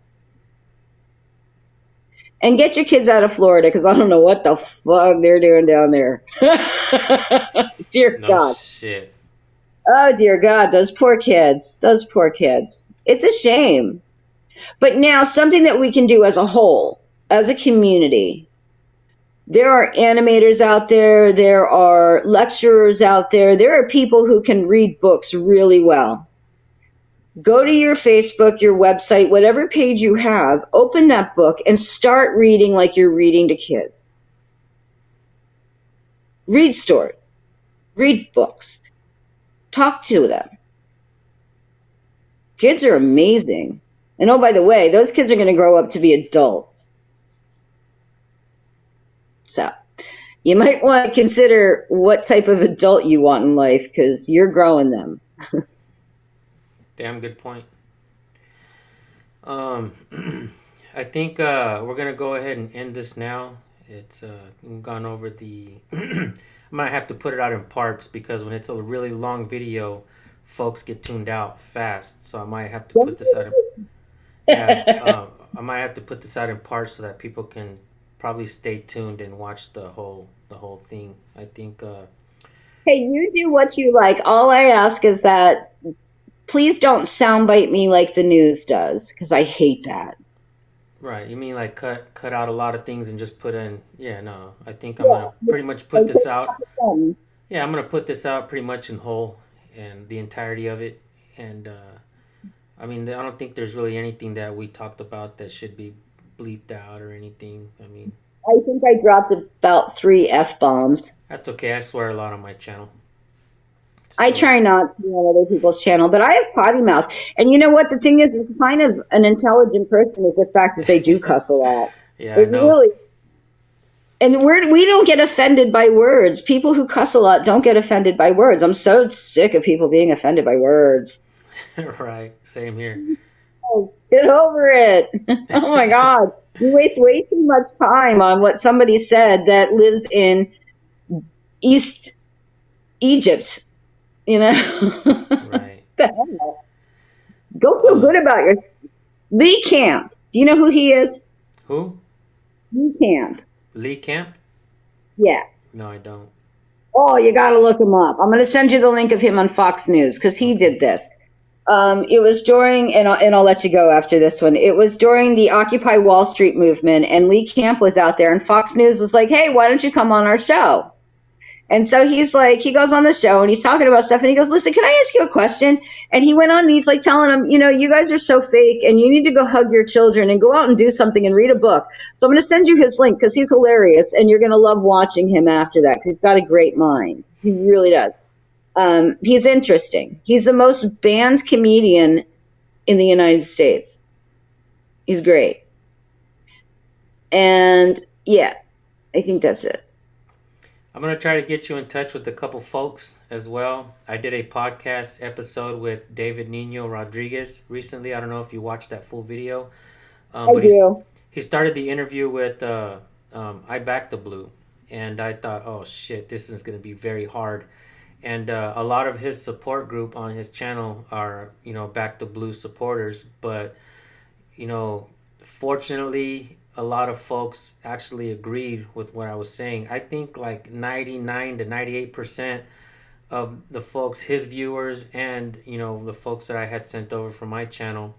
And get your kids out of Florida, because I don't know what the fuck they're doing down there. Dear God. Shit. Oh, dear God, those poor kids. It's a shame. But now, something that we can do as a whole, as a community. There are animators out there. There are lecturers out there. There are people who can read books really well. Go to your Facebook, your website, whatever page you have, open that book and start reading like you're reading to kids. Read stories. Read books. Talk to them. Kids are amazing. And oh, by the way, those kids are going to grow up to be adults. So you might want to consider what type of adult you want in life, because you're growing them. Damn good point. I think we're gonna go ahead and end this now. It's we've gone over the. I might have to put it out in parts, because when it's a really long video, folks get tuned out fast. So I might have to put this out. I might have to put this out in parts so that people can probably stay tuned and watch the whole thing. I think Hey, you do what you like. All I ask is that please don't soundbite me like the news does, because I hate that. Right. You mean like cut out a lot of things and just put in? Yeah. No. I think I'm gonna Yeah, pretty much put like this out. Yeah, I'm gonna put this out pretty much in whole and the entirety of it. And I mean, I don't think there's really anything that we talked about that should be bleeped out or anything. I mean, I think I dropped about 3 F-bombs. that's okay. I swear a lot on my channel. I So try not to be on other people's channel, but I have potty mouth. And you know what? The thing is a sign of an intelligent person is the fact that they do cuss a lot. yeah, I It know. really, and we don't get offended by words. People who cuss a lot don't get offended by words. I'm so sick of people being offended by words. Right. Same here. Oh, get over it. Oh my God. You waste way too much time on what somebody said that lives in East Egypt, you know? Right. The hell? Go feel good about your Lee Camp. Do you know who he is? Who? Lee Camp. Lee Camp? Yeah. No, I don't. Oh, you got to look him up. I'm going to send you the link of him on Fox News because he Okay. did this. It was during, and I'll let you go after this one. It was during the Occupy Wall Street movement, and Lee Camp was out there, and Fox News was like, "Hey, why don't you come on our show?" And so he's like, he goes on the show and he's talking about stuff, and he goes, "Listen, can I ask you a question?" And he went on and he's like telling him, you guys are so fake, and you need to go hug your children and go out and do something and read a book. So I'm going to send you his link because he's hilarious, and you're going to love watching him after that because he's got a great mind. He really does. He's interesting. He's the most banned comedian in the United States. He's great. And yeah, I think that's it. I'm gonna try to get you in touch with a couple folks as well. I did a podcast episode with David Nino Rodriguez recently. I don't know if you watched that full video, I but do. he started the interview with I Back the Blue, and I thought, oh shit, this is gonna be very hard. And a lot of his support group on his channel are Back the Blue supporters, but fortunately a lot of folks actually agreed with what I was saying. I think like 99 to 98% of the folks, his viewers, and the folks that I had sent over from my channel,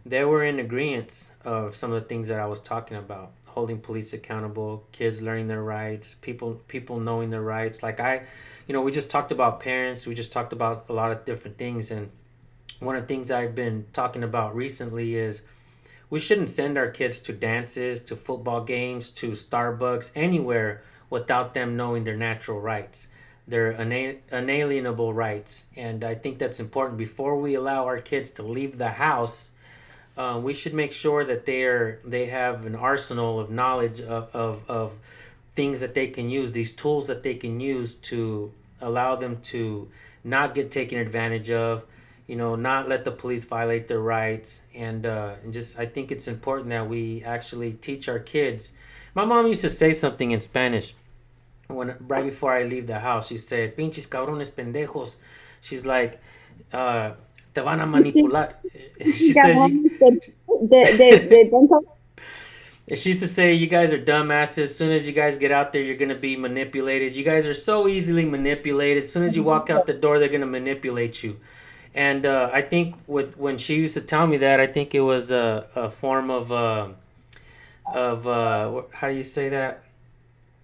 they were in agreement of some of the things that I was talking about: holding police accountable, kids learning their rights, people knowing their rights. Like we just talked about parents, we just talked about a lot of different things, and one of the things I've been talking about recently is we shouldn't send our kids to dances, to football games, to Starbucks, anywhere without them knowing their natural rights, their unalienable rights. And I think that's important. Before we allow our kids to leave the house, we should make sure that they have an arsenal of knowledge of things that they can use, these tools that they can use to allow them to not get taken advantage of, not let the police violate their rights, and just I think it's important that we actually teach our kids. My mom used to say something in Spanish right before I leave the house. She said, "Pinches cabrones pendejos." She's like, "Te van a manipular." She says you. She used to say, "You guys are dumbasses. As soon as you guys get out there, you're gonna be manipulated. You guys are so easily manipulated. As soon as you walk out the door, they're gonna manipulate you." And I think when she used to tell me that, I think it was a form of how do you say that?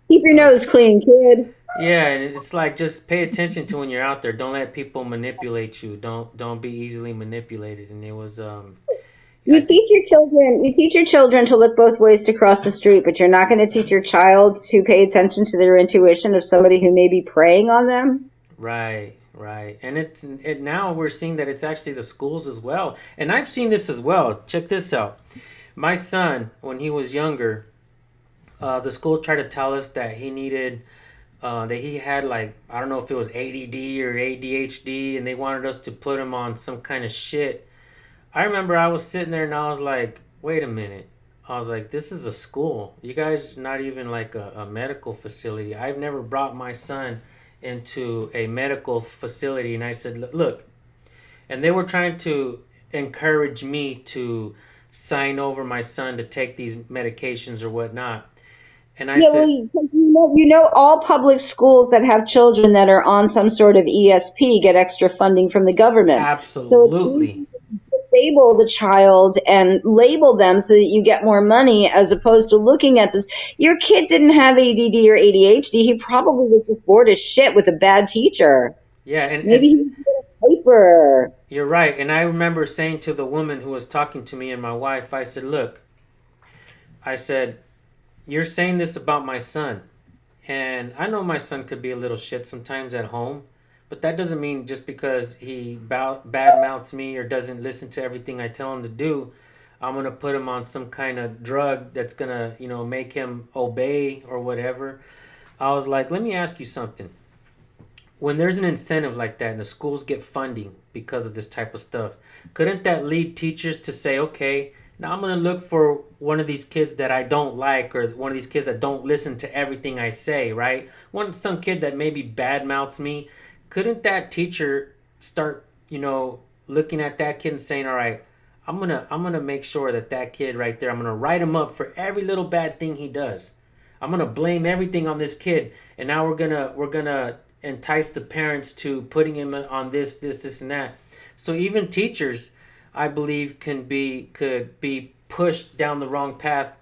Keep your nose clean, kid. Yeah, and it's like just pay attention to when you're out there. Don't let people manipulate you. Don't be easily manipulated. And it was I think You teach your children to look both ways to cross the street, but you're not going to teach your child to pay attention to their intuition of somebody who may be preying on them. right. Right, and now we're seeing that it's actually the schools as well, and I've seen this as well. Check this out. My son, when he was younger, the school tried to tell us that he needed, that he had like I don't know if it was ADD or ADHD, and they wanted us to put him on some kind of shit. I remember I was sitting there and I was like, wait a minute. I was like, this is a school. You guys not even like a medical facility. I've never brought my son into a medical facility, and I said, look, and they were trying to encourage me to sign over my son to take these medications or whatnot. And I Yeah, well, said, all public schools that have children that are on some sort of ESP get extra funding from the government. So it's absolutely. easy to label the child and label them so that you get more money, as opposed to looking at this. Your kid didn't have ADD or ADHD. He probably was just bored as shit with a bad teacher. Yeah, Maybe he was hyper. you're right. And I remember saying to the woman who was talking to me and my wife, I said, look, I said, you're saying this about my son. And I know my son could be a little shit sometimes at home, but that doesn't mean just because he bad mouths me or doesn't listen to everything I tell him to do, I'm gonna put him on some kind of drug that's gonna, make him obey or whatever. I was like, let me ask you something. When there's an incentive like that and the schools get funding because of this type of stuff, couldn't that lead teachers to say, okay, now I'm going to look for one of these kids that I don't like, or one of these kids that don't listen to everything I say, right? Some kid that maybe bad mouths me. Couldn't that teacher start, looking at that kid and saying, all right, I'm gonna make sure that kid right there, I'm gonna write him up for every little bad thing he does. I'm gonna blame everything on this kid, and now we're gonna entice the parents to putting him on this, and that. So even teachers, I believe, could be pushed down the wrong path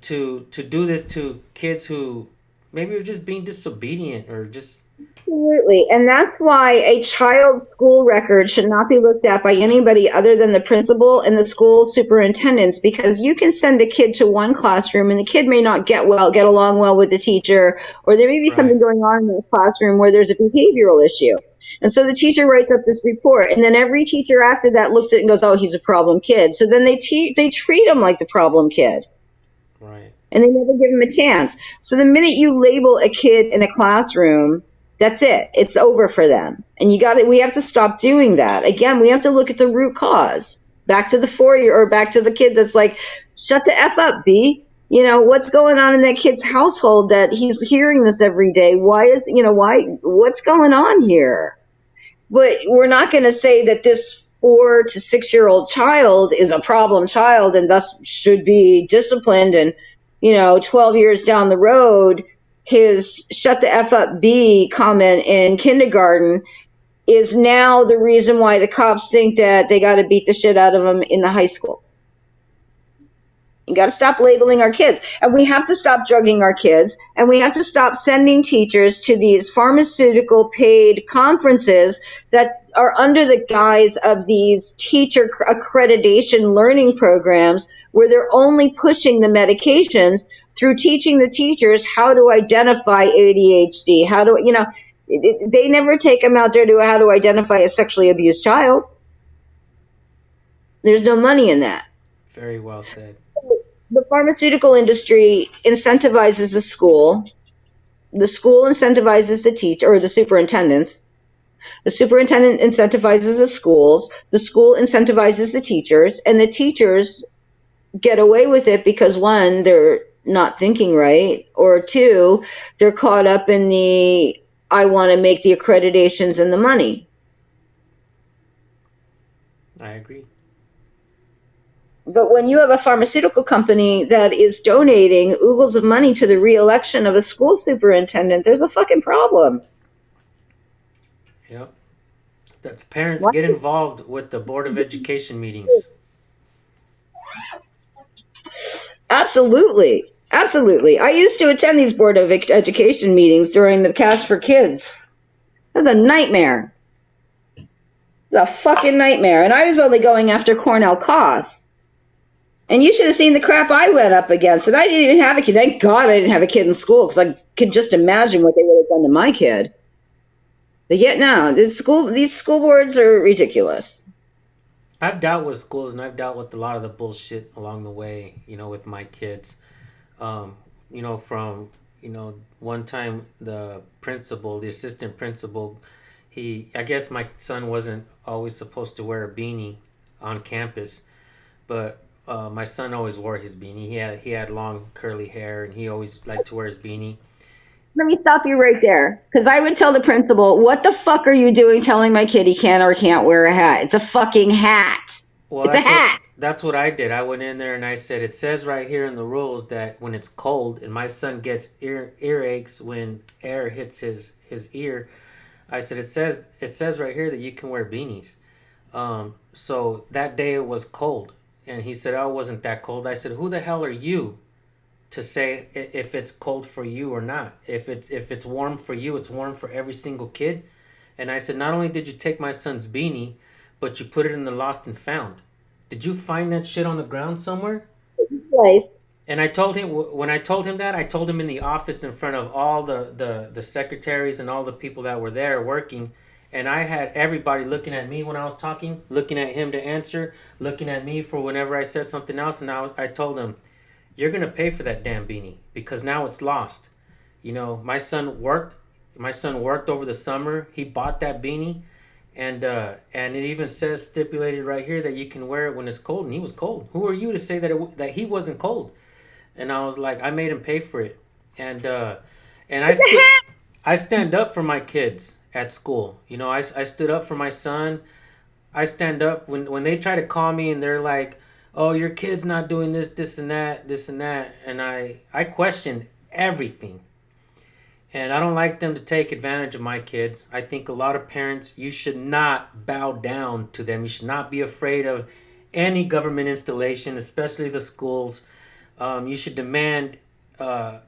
to do this to kids who maybe are just being disobedient or just. Absolutely. And that's why a child's school record should not be looked at by anybody other than the principal and the school superintendents, because you can send a kid to one classroom and the kid may not get along well with the teacher, or there may be something going on in the classroom where there's a behavioral issue. And so the teacher writes up this report, and then every teacher after that looks at it and goes, oh, he's a problem kid. So then they treat him like the problem kid. Right. And they never give him a chance. So the minute you label a kid in a classroom, that's it. It's over for them. And we have to stop doing that. Again, we have to look at the root cause. Back to the 4-year, or back to the kid that's like, shut the F up, B. What's going on in that kid's household that he's hearing this every day? What's going on here? But we're not going to say that this 4 to 6-year-old child is a problem child and thus should be disciplined, and 12 years down the road, his shut the F up B comment in kindergarten is now the reason why the cops think that they got to beat the shit out of him in the high school. You got to stop labeling our kids, and we have to stop drugging our kids, and we have to stop sending teachers to these pharmaceutical paid conferences that are under the guise of these teacher accreditation learning programs, where they're only pushing the medications through teaching the teachers how to identify ADHD, they never take them out there to how to identify a sexually abused child. There's no money in that. Very well said. The pharmaceutical industry incentivizes the school. The school incentivizes the teacher or the superintendents. The superintendent incentivizes the schools. The school incentivizes the teachers, and the teachers get away with it because, one, they're not thinking right, or two, they're caught up in the I want to make the accreditations and the money. I agree. But when you have a pharmaceutical company that is donating oogles of money to the re-election of a school superintendent, there's a fucking problem. Yep. That's parents get involved with the Board of Education meetings. Absolutely. Absolutely. I used to attend these Board of Education meetings during the Cash for Kids. It was a nightmare. It was a fucking nightmare. And I was only going after Cornell costs. And you should have seen the crap I went up against. And I didn't even have a kid. Thank God I didn't have a kid in school, because I could just imagine what they would have done to my kid. But yet now, these school boards are ridiculous. I've dealt with schools, and I've dealt with a lot of the bullshit along the way, with my kids. From one time the assistant principal, I guess my son wasn't always supposed to wear a beanie on campus, but my son always wore his beanie. He had long curly hair, and he always liked to wear his beanie. Let me stop you right there, because I would tell the principal, what the fuck are you doing telling my kid he can or can't wear a hat? It's a fucking hat. Well, it's a hat. That's what I did. I went in there and I said, it says right here in the rules that when it's cold and my son gets earaches when air hits his ear, I said it says right here that you can wear beanies. So that day it was cold, and he said, "Oh, it wasn't that cold." I said, "Who the hell are you to say if it's cold for you or not? If it's warm for you, it's warm for every single kid." And I said, "Not only did you take my son's beanie, but you put it in the lost and found. Did you find that shit on the ground somewhere?" Place. And I told him, when I told him that, I told him in the office in front of all the secretaries and all the people that were there working. And I had everybody looking at me when I was talking, looking at him to answer, looking at me for whenever I said something else. And I told him, "You're going to pay for that damn beanie because now it's lost." You know, my son worked. My son worked over the summer. He bought that beanie. And it even says stipulated right here that you can wear it when it's cold. And he was cold. Who are you to say that he wasn't cold? And I was like, I made him pay for it, and I stand up for my kids at school. You know, I stood up for my son. I stand up when they try to call me and they're like, "Oh, your kid's not doing this and that," and I question everything, and I don't like them to take advantage of my kids. I think a lot of parents, you should not bow down to them. You should not be afraid of any government installation, especially the schools. You should demand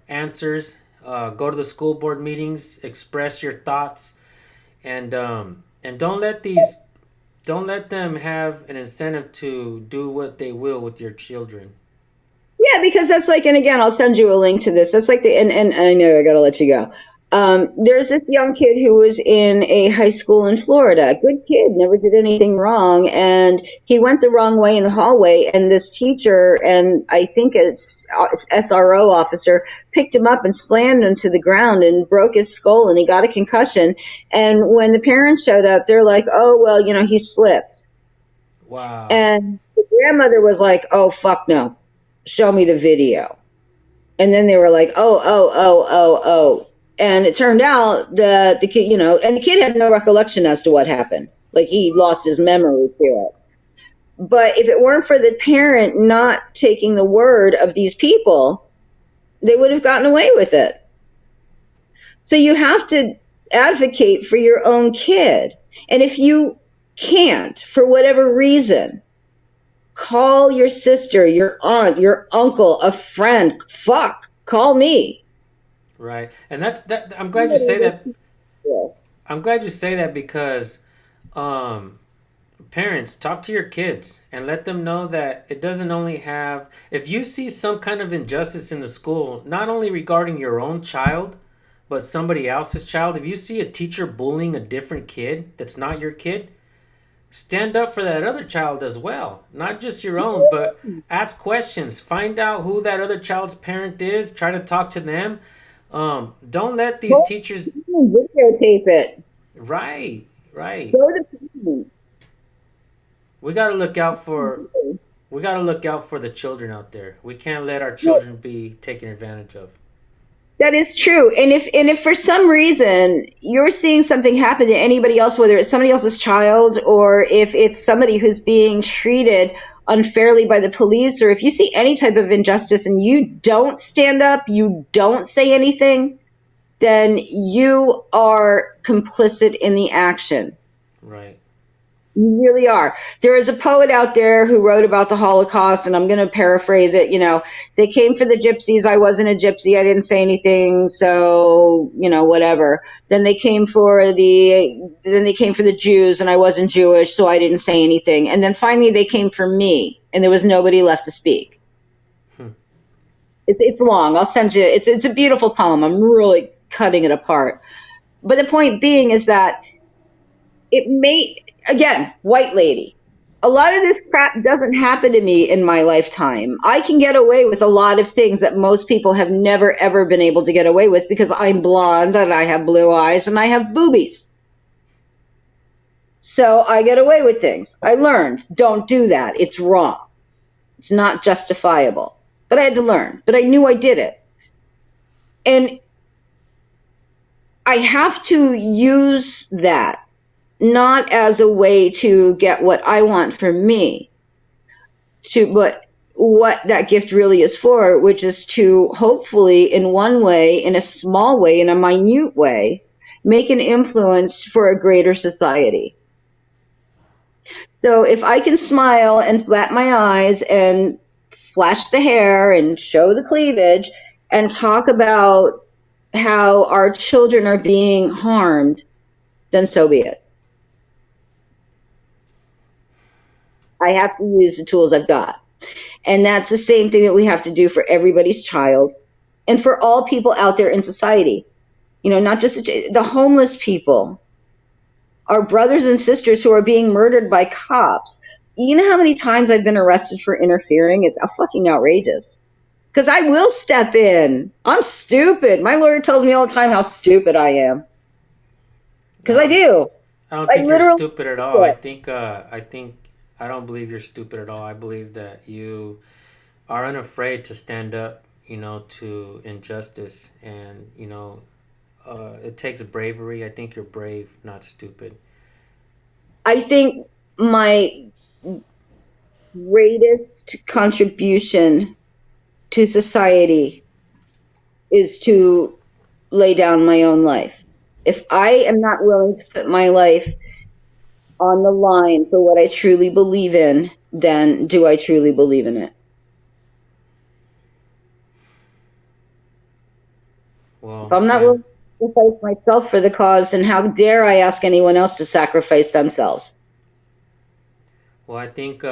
answers. Go to the school board meetings. Express your thoughts, and don't let them have an incentive to do what they will with your children. Yeah, because that's like, and again, I'll send you a link to this. That's like and I know I got to let you go. There's this young kid who was in a high school in Florida. Good kid, never did anything wrong. And he went the wrong way in the hallway. And this teacher, and I think it's SRO officer, picked him up and slammed him to the ground and broke his skull, and he got a concussion. And when the parents showed up, they're like, "Oh, well, you know, he slipped." Wow. And the grandmother was like, "Oh, fuck no. Show me the video." And then they were like, oh. And it turned out that the kid, you know, and the kid had no recollection as to what happened. Like, he lost his memory to it. But if it weren't for the parent not taking the word of these people, they would have gotten away with it. So you have to advocate for your own kid. And if you can't, for whatever reason, call your sister, your aunt, your uncle, a friend. Fuck, call me. Right. And that's that. I'm glad you say that. I'm glad you say that because parents, talk to your kids and let them know that it doesn't only have, if you see some kind of injustice in the school, not only regarding your own child, but somebody else's child, if you see a teacher bullying a different kid that's not your kid, stand up for that other child as well. Not just your own, but ask questions. Find out who that other child's parent is. Try to talk to them. Don't let these teachers videotape it. Right. Go to the We gotta look out for the children out there. We can't let our children be taken advantage of. That is true. And if for some reason you're seeing something happen to anybody else, whether it's somebody else's child or if it's somebody who's being treated unfairly by the police, or if you see any type of injustice and you don't stand up, you don't say anything, then you are complicit in the action. Right. You really are. There is a poet out there who wrote about the Holocaust, and I'm going to paraphrase it. You know, they came for the gypsies. I wasn't a gypsy. I didn't say anything. So, you know, whatever. Then they came for the Jews, and I wasn't Jewish, so I didn't say anything. And then finally they came for me, and there was nobody left to speak. It's long. I'll send you. It's a beautiful poem. I'm really cutting it apart. But the point being is that it may. Again, white lady. A lot of this crap doesn't happen to me in my lifetime. I can get away with a lot of things that most people have never, ever been able to get away with because I'm blonde and I have blue eyes and I have boobies. So I get away with things. I learned, don't do that. It's wrong. It's not justifiable. But I had to learn. But I knew I did it. And I have to use that not as a way to get what I want for me, what that gift really is for, which is to hopefully in one way, in a small way, in a minute way, make an influence for a greater society. So if I can smile and flat my eyes and flash the hair and show the cleavage and talk about how our children are being harmed, then so be it. I have to use the tools I've got. And that's the same thing that we have to do for everybody's child and for all people out there in society. Not just the homeless people, our brothers and sisters who are being murdered by cops. You know how many times I've been arrested for interfering? It's fucking outrageous. Because I will step in. I'm stupid. My lawyer tells me all the time how stupid I am. Because I do. I don't think you're stupid at all. I don't believe you're stupid at all. I believe that you are unafraid to stand up, to injustice. And, it takes bravery. I think you're brave, not stupid. I think my greatest contribution to society is to lay down my own life. If I am not willing to put my life on the line for what I truly believe in, then do I truly believe in it? Well, if I'm not willing to sacrifice myself for the cause, then how dare I ask anyone else to sacrifice themselves? Well, I think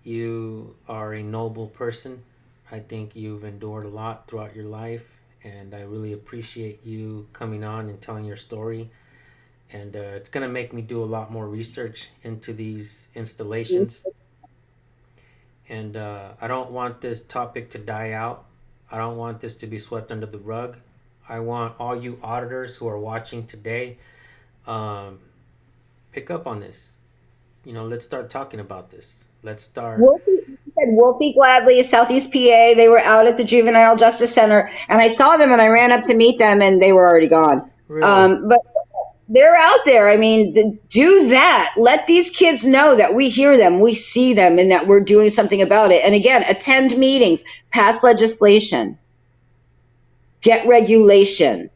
you are a noble person. I think you've endured a lot throughout your life, and I really appreciate you coming on and telling your story. And it's going to make me do a lot more research into these installations. And I don't want this topic to die out. I don't want this to be swept under the rug. I want all you auditors who are watching today, pick up on this. Let's start talking about this. Let's start. Wolfie Gladley, Southeast PA. They were out at the Juvenile Justice Center, and I saw them, and I ran up to meet them, and they were already gone. Really? But they're out there. I mean, do that. Let these kids know that we hear them, we see them, and that we're doing something about it. And again, attend meetings, pass legislation, get regulation.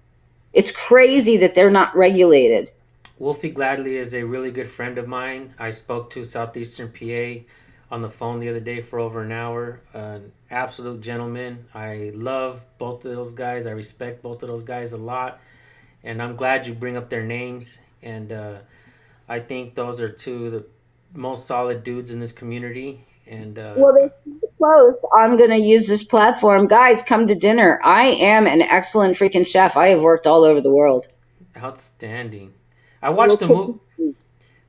It's crazy that they're not regulated. Wolfie Gladley is a really good friend of mine. I spoke to Southeastern PA on the phone the other day for over an hour. An absolute gentleman. I love both of those guys. I respect both of those guys a lot. And I'm glad you bring up their names. And I think those are two of the most solid dudes in this community. And well, they're close. I'm going to use this platform. Guys, come to dinner. I am an excellent freaking chef. I have worked all over the world. Outstanding. I watched the movie.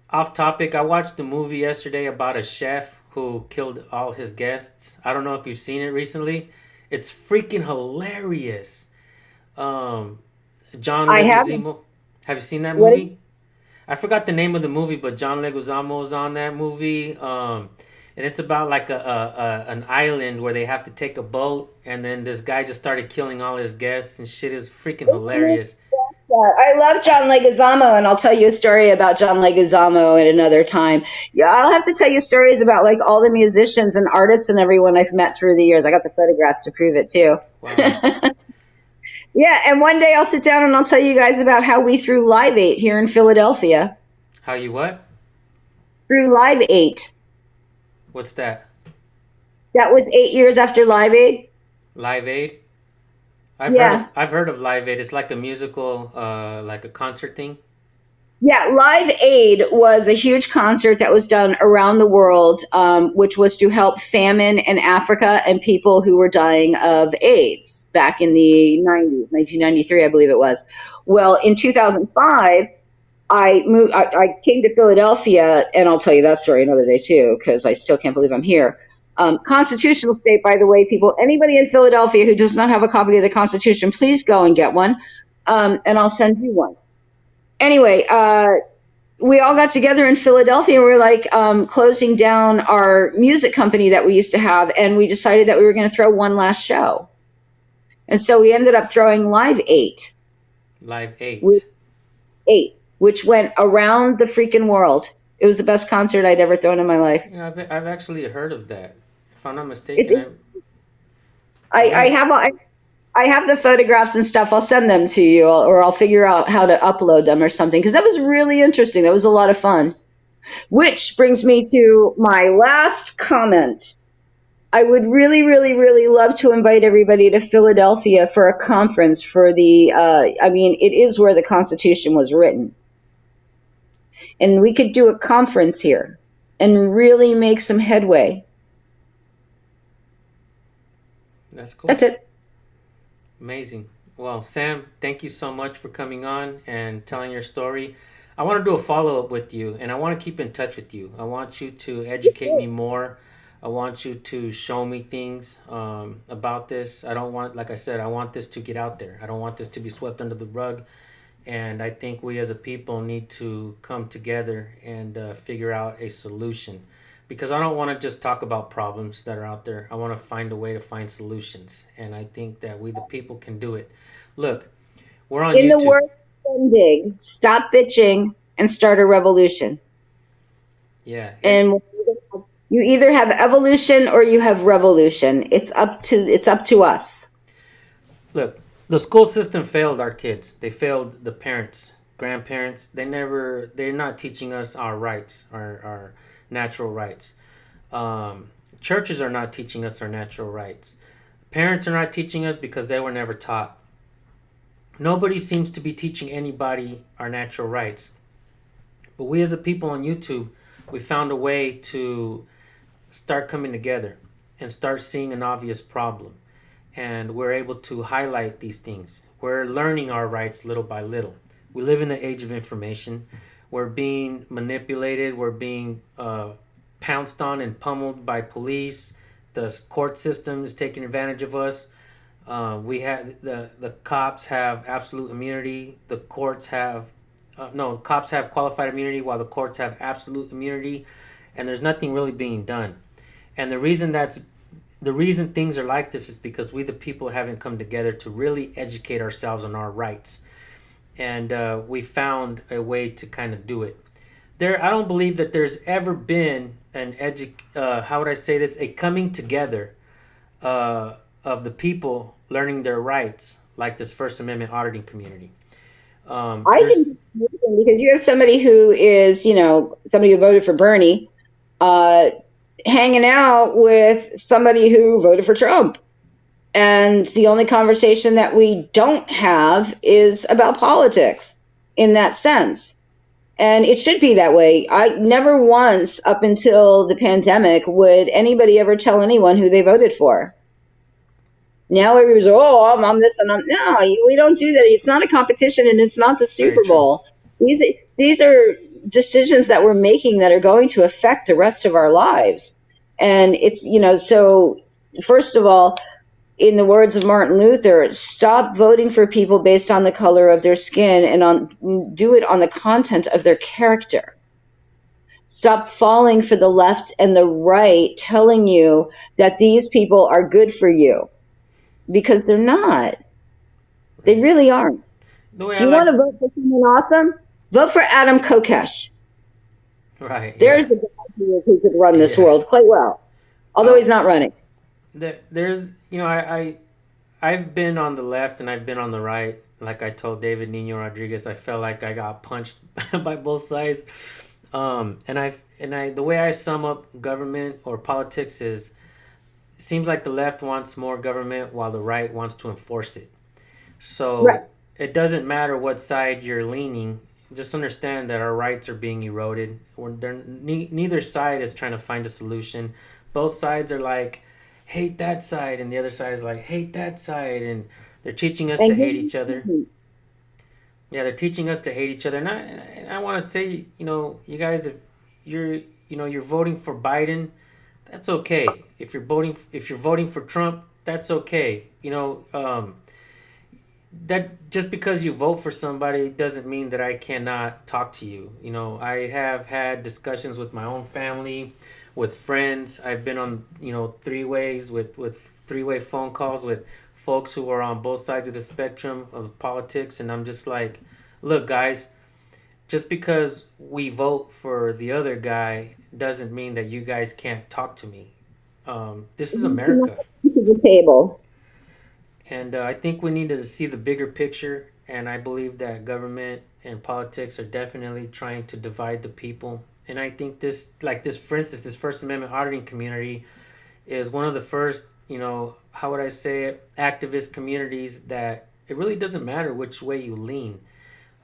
Off topic, I watched the movie yesterday about a chef who killed all his guests. I don't know if you've seen it recently. It's freaking hilarious. John Leguizamo. Have you seen that movie? I forgot the name of the movie, but John Leguizamo was on that movie. And it's about like an island where they have to take a boat, and then this guy just started killing all his guests and shit. Is freaking hilarious. I love John Leguizamo, and I'll tell you a story about John Leguizamo at another time. Yeah, I'll have to tell you stories about like all the musicians and artists and everyone I've met through the years. I got the photographs to prove it too. Wow. Yeah, and one day I'll sit down and I'll tell you guys about how we threw Live 8 here in Philadelphia. How you what? Through Live 8. What's that? That was 8 years after Live Aid. Live Aid? I've heard of Live Aid. It's like a musical, like a concert thing. Yeah, Live Aid was a huge concert that was done around the world, which was to help famine in Africa and people who were dying of AIDS back in the 90s, 1993, I believe it was. Well, in 2005, I came to Philadelphia, and I'll tell you that story another day too, because I still can't believe I'm here. Constitutional state, by the way, people. Anybody in Philadelphia who does not have a copy of the Constitution, please go and get one, and I'll send you one. Anyway, we all got together in Philadelphia, and we were like closing down our music company that we used to have, and we decided that we were going to throw one last show. And so we ended up throwing Live 8. Live 8. 8, which went around the freaking world. It was the best concert I'd ever thrown in my life. Yeah, I've actually heard of that. If I'm not mistaken, It, go I ahead. have I have the photographs and stuff. I'll send them to you, or I'll figure out how to upload them or something, because that was really interesting. That was a lot of fun. Which brings me to my last comment. I would really, really, really love to invite everybody to Philadelphia for a conference for the, I mean, it is where the Constitution was written. And we could do a conference here and really make some headway. That's cool. That's it. Amazing. Well, Sam, thank you so much for coming on and telling your story. I want to do a follow up with you, and I want to keep in touch with you. I want you to educate me more. I want you to show me things about this. I don't want, like I said, I want this to get out there. I don't want this to be swept under the rug. And I think we as a people need to come together and figure out a solution. Because I don't want to just talk about problems that are out there. I want to find a way to find solutions. And I think that we, the people, can do it. Look, we're on In the YouTube. words of Dig, stop bitching and start a revolution. Yeah. And you either have evolution or you have revolution. It's up to us. Look, the school system failed our kids. They failed the parents, grandparents. They're not teaching us our rights, our natural rights. Churches are not teaching us our natural rights. Parents are not teaching us because they were never taught. Nobody seems to be teaching anybody our natural rights. But we as a people on YouTube, we found a way to start coming together and start seeing an obvious problem. And we're able to highlight these things. We're learning our rights little by little. We live in the age of information. We're being manipulated. We're being pounced on and pummeled by police. The court system is taking advantage of us. We have the cops have absolute immunity. The courts have cops have qualified immunity while the courts have absolute immunity, and there's nothing really being done. And the reason things are like this is because we the people haven't come together to really educate ourselves on our rights, and we found a way to kind of do it. I don't believe that there's ever been how would I say this, a coming together of the people learning their rights like this First Amendment auditing community. I think because you have somebody who is, somebody who voted for Bernie, hanging out with somebody who voted for Trump. And the only conversation that we don't have is about politics in that sense. And it should be that way. I never once, up until the pandemic, would anybody ever tell anyone who they voted for. Now everybody's, I'm this and I'm... No, we don't do that. It's not a competition and it's not the Super Bowl. These are decisions that we're making that are going to affect the rest of our lives. And it's, so first of all, in the words of Martin Luther, stop voting for people based on the color of their skin and do it on the content of their character. Stop falling for the left and the right telling you that these people are good for you, because they're not. They really aren't. If you want to vote for someone awesome, vote for Adam Kokesh. Right. There's a guy who could run this world quite well, although he's not running. There's, I've been on the left and I've been on the right. Like I told David Nino Rodriguez, I felt like I got punched by both sides. The way I sum up government or politics is, it seems like the left wants more government while the right wants to enforce it. So It doesn't matter what side you're leaning. Just understand that our rights are being eroded. Neither side is trying to find a solution. Both sides are like, hate that side, and the other side is like, hate that side, and they're teaching us to hate each other. Yeah, they're teaching us to hate each other. And I want to say, you guys, if you're voting for Biden, that's okay. If you're voting for Trump, that's okay. That just because you vote for somebody doesn't mean that I cannot talk to you. I have had discussions with my own family, with friends. I've been on, three-ways with three-way phone calls with folks who are on both sides of the spectrum of politics. And I'm just like, look, guys, just because we vote for the other guy doesn't mean that you guys can't talk to me. This is America. To the table. And I think we need to see the bigger picture. And I believe that government and politics are definitely trying to divide the people. And I think this, like this, for instance, this First Amendment auditing community is one of the first, how would I say it, activist communities that it really doesn't matter which way you lean.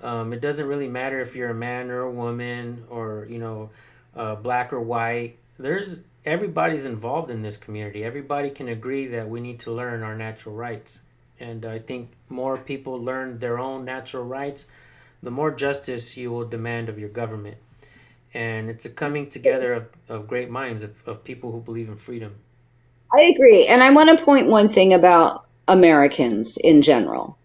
It doesn't really matter if you're a man or a woman or, black or white. Everybody's involved in this community. Everybody can agree that we need to learn our natural rights. And I think more people learn their own natural rights, the more justice you will demand of your government. And it's a coming together of great minds, of people who believe in freedom. I agree. And I want to point one thing about Americans in general.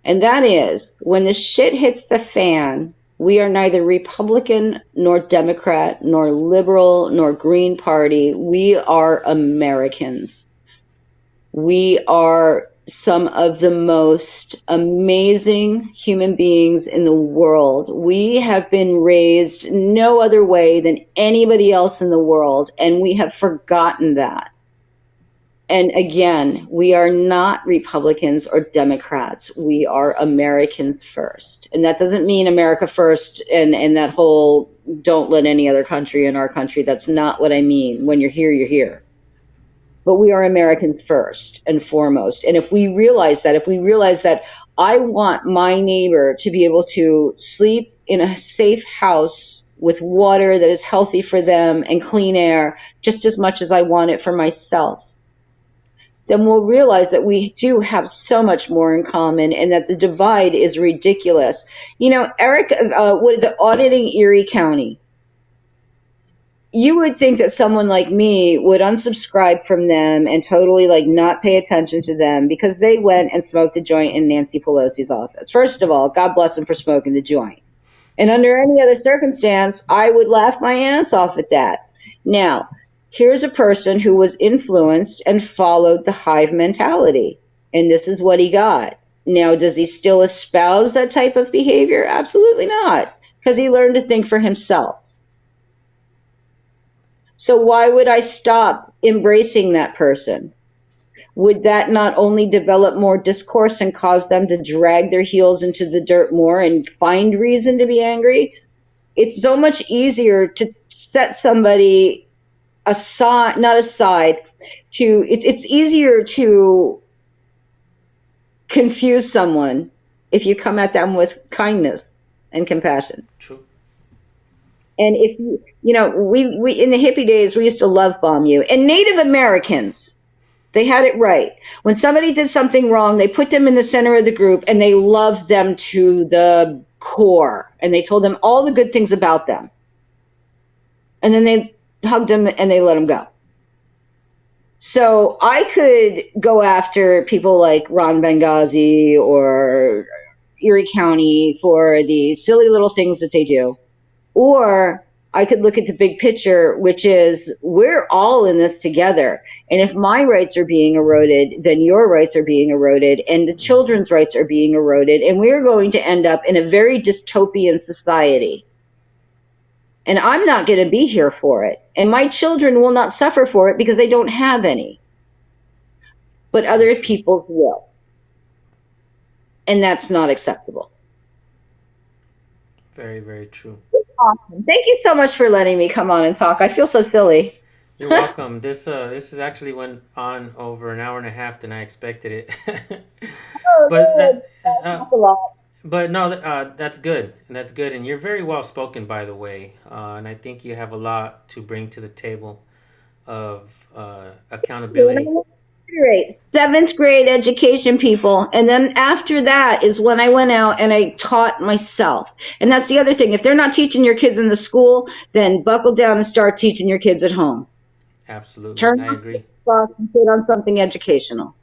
And that is, when the shit hits the fan, we are neither Republican nor Democrat nor liberal nor Green Party. We are Americans. We are some of the most amazing human beings in the world. We have been raised no other way than anybody else in the world, and we have forgotten that. And again, we are not Republicans or Democrats. We are Americans first. And that doesn't mean America first and that whole don't let any other country in our country. That's not what I mean. When you're here, you're here. But we are Americans first and foremost. And if we realize that I want my neighbor to be able to sleep in a safe house with water that is healthy for them and clean air just as much as I want it for myself, then we'll realize that we do have so much more in common and that the divide is ridiculous. Eric, what is it, auditing Erie County? You would think that someone like me would unsubscribe from them and totally not pay attention to them because they went and smoked a joint in Nancy Pelosi's office. First of all, God bless them for smoking the joint. And under any other circumstance, I would laugh my ass off at that. Now, here's a person who was influenced and followed the hive mentality, and this is what he got. Now, does he still espouse that type of behavior? Absolutely not, because he learned to think for himself. So why would I stop embracing that person? Would that not only develop more discourse and cause them to drag their heels into the dirt more and find reason to be angry? It's so much easier to set somebody aside, not aside, it's easier to confuse someone if you come at them with kindness and compassion. True. And if we in the hippie days, we used to love bomb you. And Native Americans, they had it right. When somebody did something wrong, they put them in the center of the group and they loved them to the core. And they told them all the good things about them. And then they hugged them and they let them go. So I could go after people like Ron Benghazi or Erie County for the silly little things that they do. Or I could look at the big picture, which is we're all in this together. And if my rights are being eroded, then your rights are being eroded and the children's rights are being eroded. And we're going to end up in a very dystopian society. And I'm not going to be here for it. And my children will not suffer for it because they don't have any. But other people's will. And that's not acceptable. Very, very true. Awesome. Thank you so much for letting me come on and talk. I feel so silly. You're welcome. This is actually went on over an hour and a half than I expected it. But no, that's good. And that's good. And you're very well spoken, by the way. And I think you have a lot to bring to the table of accountability. Great. 7th grade education, people. And then after that is when I went out and I taught myself. And that's the other thing. If they're not teaching your kids in the school, then buckle down and start teaching your kids at home. Absolutely. I agree. And put on something educational.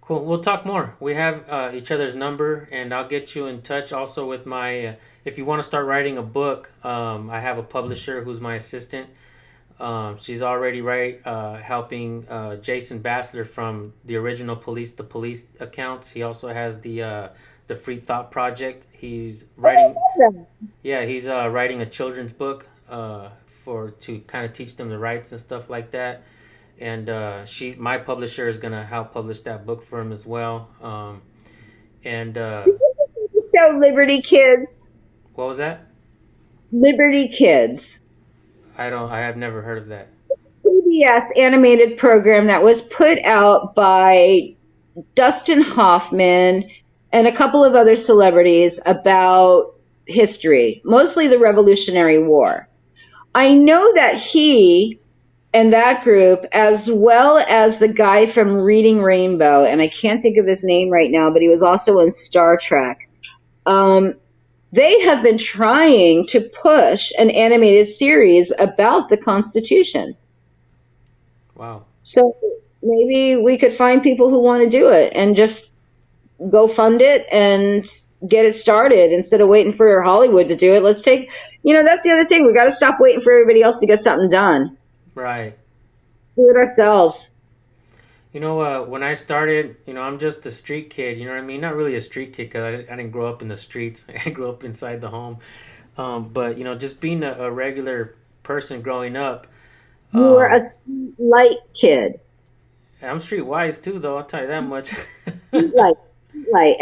Cool. We'll talk more. We have each other's number, and I'll get you in touch also with my, if you want to start writing a book, I have a publisher who's my assistant. She's already helping Jason Bassler from the original Police the Police accounts. He also has the Free Thought Project. He's writing, he's writing a children's book to kind of teach them the rights and stuff like that. And my publisher is gonna help publish that book for him as well. And So Liberty Kids. what was that? Liberty Kids. I have never heard of that. PBS animated program that was put out by Dustin Hoffman and a couple of other celebrities about history, mostly the Revolutionary War. I know that he and that group, as well as the guy from Reading Rainbow, and I can't think of his name right now, but he was also in Star Trek, they have been trying to push an animated series about the Constitution. Wow. So maybe we could find people who want to do it and just go fund it and get it started instead of waiting for Hollywood to do it. Let's take, that's the other thing. We got to stop waiting for everybody else to get something done. Right. Do it ourselves. When I started, I'm just a street kid, you know what I mean? Not really a street kid because I didn't grow up in the streets. I grew up inside the home. But, just being a regular person growing up. You were a street light kid. I'm street wise too, though. I'll tell you that much. Street light, Light.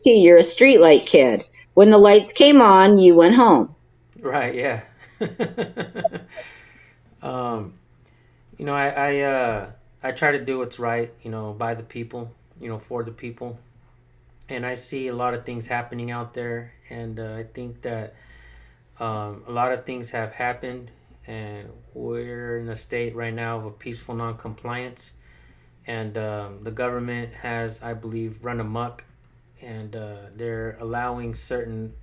You're a street light kid. When the lights came on, you went home. Right, yeah. I try to do what's right, by the people, for the people. And I see a lot of things happening out there. And I think that a lot of things have happened. And we're in a state right now of a peaceful non-compliance. And the government has, I believe, run amok. And they're allowing certain,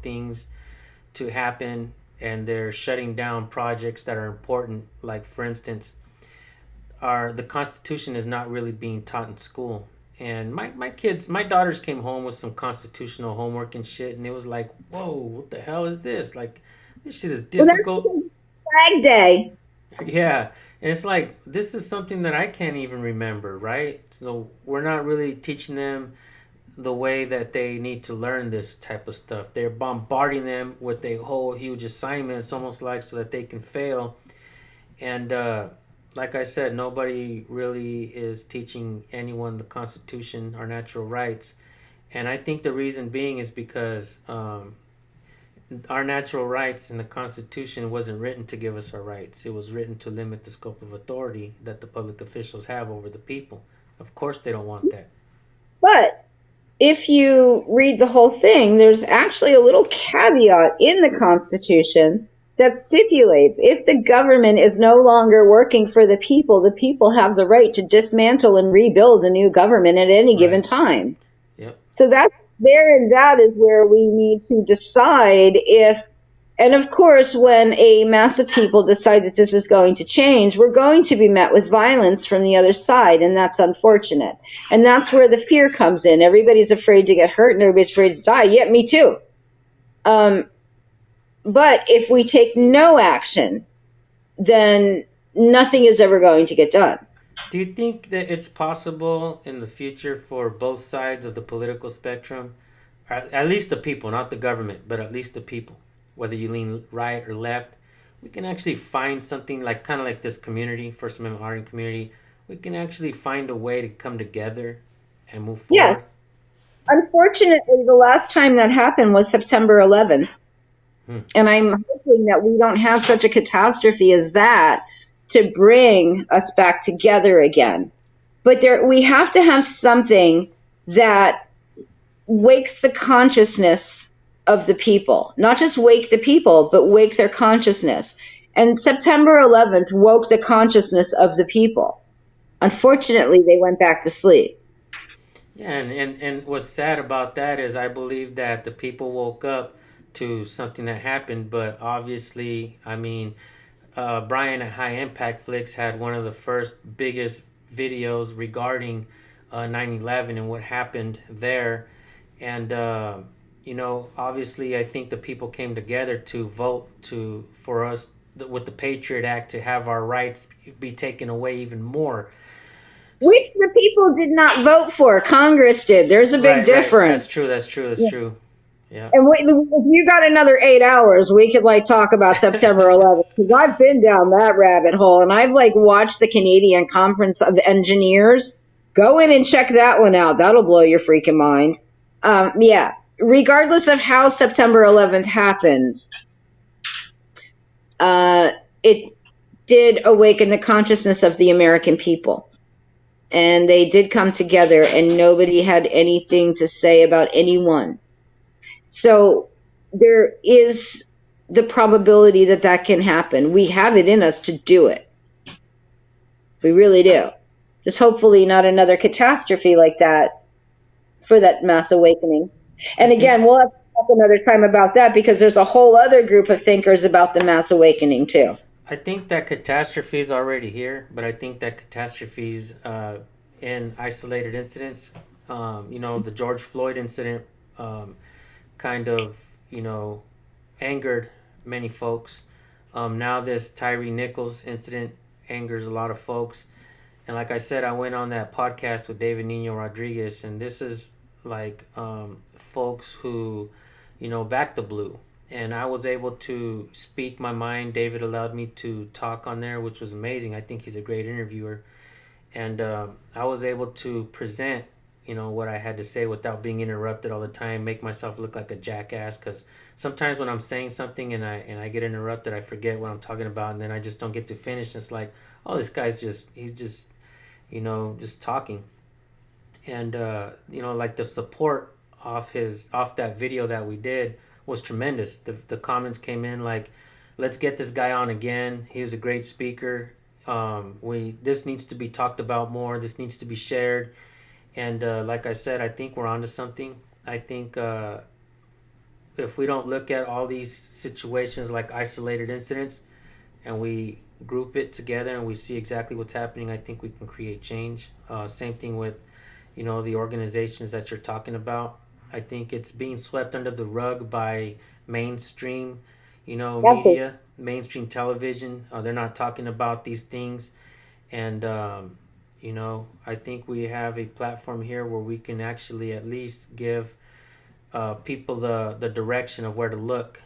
things to happen. And they're shutting down projects that are important. Like, for instance, the Constitution is not really being taught in school. And my daughters came home with some constitutional homework and shit, and it was like, whoa, what the hell is this? Like, this shit is difficult. Flag Day. Yeah, and it's like, this is something that I can't even remember, right? So we're not really teaching them the way that they need to learn this type of stuff. They're bombarding them with a whole huge assignment. It's almost like so that they can fail. And like I said, nobody really is teaching anyone the Constitution or natural rights. And I think the reason being is because our natural rights in the Constitution wasn't written to give us our rights. It was written to limit the scope of authority that the public officials have over the people. Of course they don't want that. But if you read the whole thing, there's actually a little caveat in the Constitution that stipulates if the government is no longer working for the people have the right to dismantle and rebuild a new government at any given time. Yep. So that is where we need to decide if, and of course, when a mass of people decide that this is going to change, we're going to be met with violence from the other side, and that's unfortunate. And that's where the fear comes in. Everybody's afraid to get hurt and everybody's afraid to die. Yeah, me too. But if we take no action, then nothing is ever going to get done. Do you think that it's possible in the future for both sides of the political spectrum, or at least the people, not the government, but at least the people, whether you lean right or left, we can actually find something like kind of like this community, First Amendment Harden community, we can actually find a way to come together and move forward? Yes. Unfortunately, the last time that happened was September 11th. And I'm hoping that we don't have such a catastrophe as that to bring us back together again. But we have to have something that wakes the consciousness of the people. Not just wake the people, but wake their consciousness. And September 11th woke the consciousness of the people. Unfortunately, they went back to sleep. Yeah, and what's sad about that is I believe that the people woke up to something that happened, but obviously, I mean, Brian at High Impact Flicks had one of the first biggest videos regarding 9/11 and what happened there. And, obviously, I think the people came together to vote for us with the Patriot Act to have our rights be taken away even more. Which the people did not vote for. Congress did. There's a big difference. That's true. Yeah. And if you got another 8 hours, we could like talk about September 11th, because I've been down that rabbit hole, and I've like watched the Canadian Conference of Engineers. Go in and check that one out. That'll blow your freaking mind. Yeah. Regardless of how September 11th happened, it did awaken the consciousness of the American people. And they did come together, and nobody had anything to say about anyone. So there is the probability that that can happen. We have it in us to do it. We really do. Just hopefully not another catastrophe like that for that mass awakening. And again, we'll have to talk another time about that, because there's a whole other group of thinkers about the mass awakening too. I think that catastrophe is already here, but I think that catastrophes in isolated incidents, the George Floyd incident kind of, angered many folks. Now this Tyree Nichols incident angers a lot of folks. And like I said, I went on that podcast with David Nino Rodriguez, and this is like folks who, back the blue. And I was able to speak my mind. David allowed me to talk on there, which was amazing. I think he's a great interviewer. And I was able to present, what I had to say without being interrupted all the time, make myself look like a jackass. Because sometimes when I'm saying something and I get interrupted, I forget what I'm talking about, and then I just don't get to finish. It's like, oh, this guy's just talking. And, like the support off that video that we did was tremendous. The comments came in like, let's get this guy on again. He was a great speaker. This needs to be talked about more. This needs to be shared. And like I said, I think we're onto something. I think if we don't look at all these situations like isolated incidents and we group it together and we see exactly what's happening, I think we can create change. Same thing with, the organizations that you're talking about. I think it's being swept under the rug by mainstream, media, mainstream television. They're not talking about these things. And, I think we have a platform here where we can actually at least give people the direction of where to look.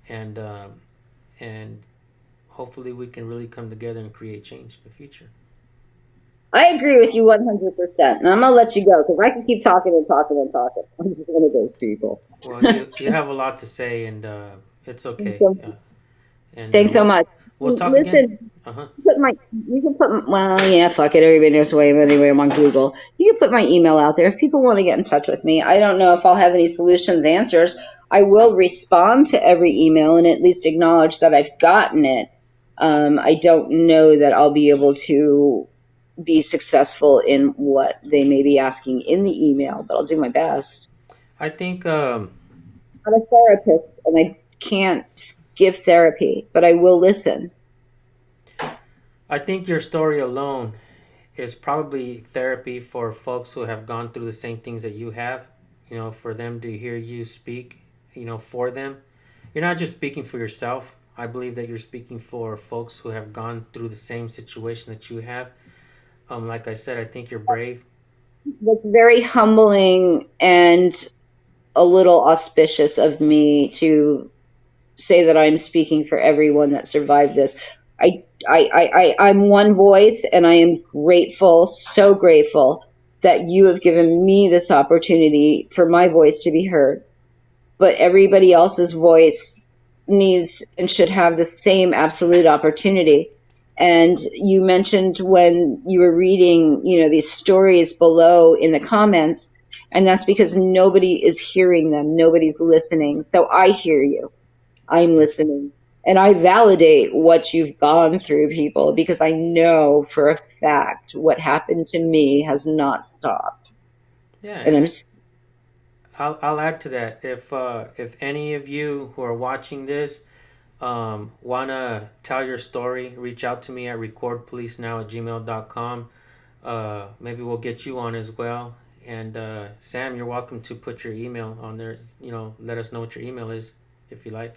And hopefully we can really come together and create change in the future. I agree with you 100%. And I'm going to let you go, because I can keep talking and talking and talking. I'm just one of those people. Well, you have a lot to say, and it's okay. Thanks so much. We'll talk Listen, again. Uh-huh. Fuck it. Everybody knows who I am anyway. I'm on Google. You can put my email out there if people want to get in touch with me. I don't know if I'll have any solutions, answers. I will respond to every email and at least acknowledge that I've gotten it. I don't know that I'll be able to be successful in what they may be asking in the email, but I'll do my best. I think I'm a therapist and I can't give therapy, but I will listen. I think your story alone is probably therapy for folks who have gone through the same things that you have, for them to hear you speak, for them. You're not just speaking for yourself. I believe that you're speaking for folks who have gone through the same situation that you have. Like I said, I think you're brave. That's very humbling and a little auspicious of me to say that I'm speaking for everyone that survived this. I'm one voice, and I am grateful, so grateful that you have given me this opportunity for my voice to be heard. But everybody else's voice needs and should have the same absolute opportunity. And you mentioned when you were reading, these stories below in the comments, and that's because nobody is hearing them. Nobody's listening. So I hear you. I'm listening. And I validate what you've gone through, people, because I know for a fact what happened to me has not stopped. Yeah. And I'll add to that. If any of you who are watching this want to tell your story, reach out to me at recordpolicenow@gmail.com. Maybe we'll get you on as well. And Sam, you're welcome to put your email on there. Let us know what your email is if you like.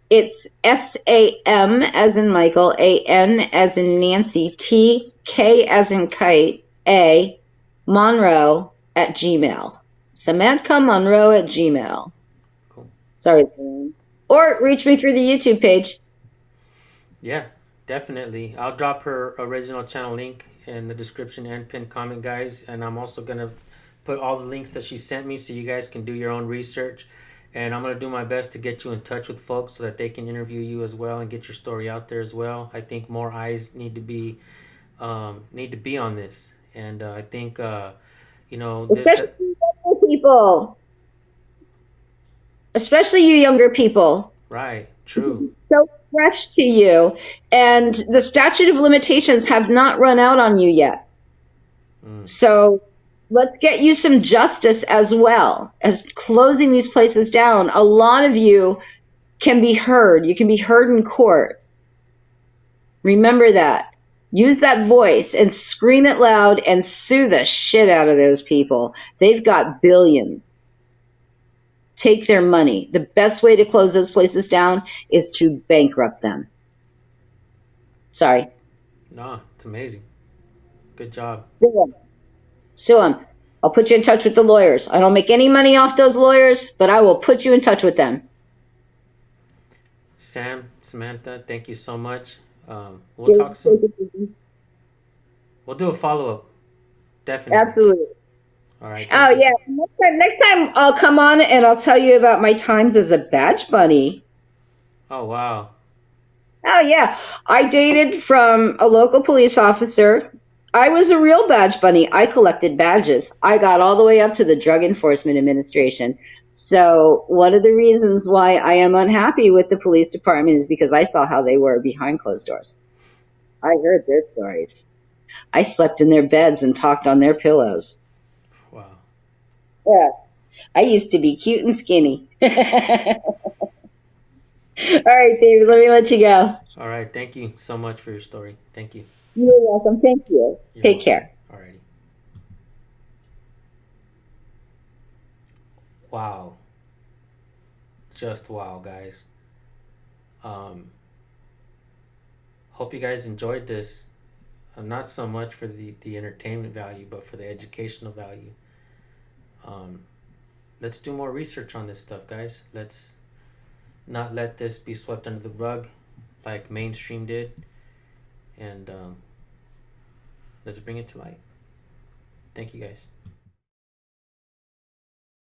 It's SAM as in Michael, AN as in Nancy, TK as in kite, A, Monroe @gmail. SamanthaMonroe@gmail. Cool. Sorry. Or reach me through the YouTube page. Yeah, definitely. I'll drop her original channel link in the description and pinned comment, guys. And I'm also going to put all the links that she sent me so you guys can do your own research. And I'm going to do my best to get you in touch with folks so that they can interview you as well and get your story out there as well. I think more eyes need to be on this. And I think, Especially you younger people. Especially you younger people. Right, true. So fresh to you. And the statute of limitations have not run out on you yet. So let's get you some justice as well as closing these places down. A lot of you can be heard. You can be heard in court. Remember that. Use that voice and scream it loud and sue the shit out of those people. They've got billions. Take their money. The best way to close those places down is to bankrupt them. Sorry. No, it's amazing. Good job. Sue them. Sue them. I'll put you in touch with the lawyers. I don't make any money off those lawyers, but I will put you in touch with them. Sam, Samantha, thank you so much. We'll talk soon. We'll do a follow-up. Definitely. Absolutely. All right. Oh, yeah. Next time I'll come on and I'll tell you about my times as a badge bunny. Oh, wow. Oh, yeah. I dated from a local police officer. I was a real badge bunny. I collected badges. I got all the way up to the Drug Enforcement Administration. So one of the reasons why I am unhappy with the police department is because I saw how they were behind closed doors. I heard their stories. I slept in their beds and talked on their pillows. Wow. Yeah. I used to be cute and skinny. All right, David, let me let you go. All right. Thank you so much for your story. Thank you. You're welcome. Thank you. Take care. All righty. Wow. Just wow, guys. Hope you guys enjoyed this. Not so much for the entertainment value, but for the educational value. Let's do more research on this stuff, guys. Let's not let this be swept under the rug like mainstream did. And let's bring it to light. Thank you, guys.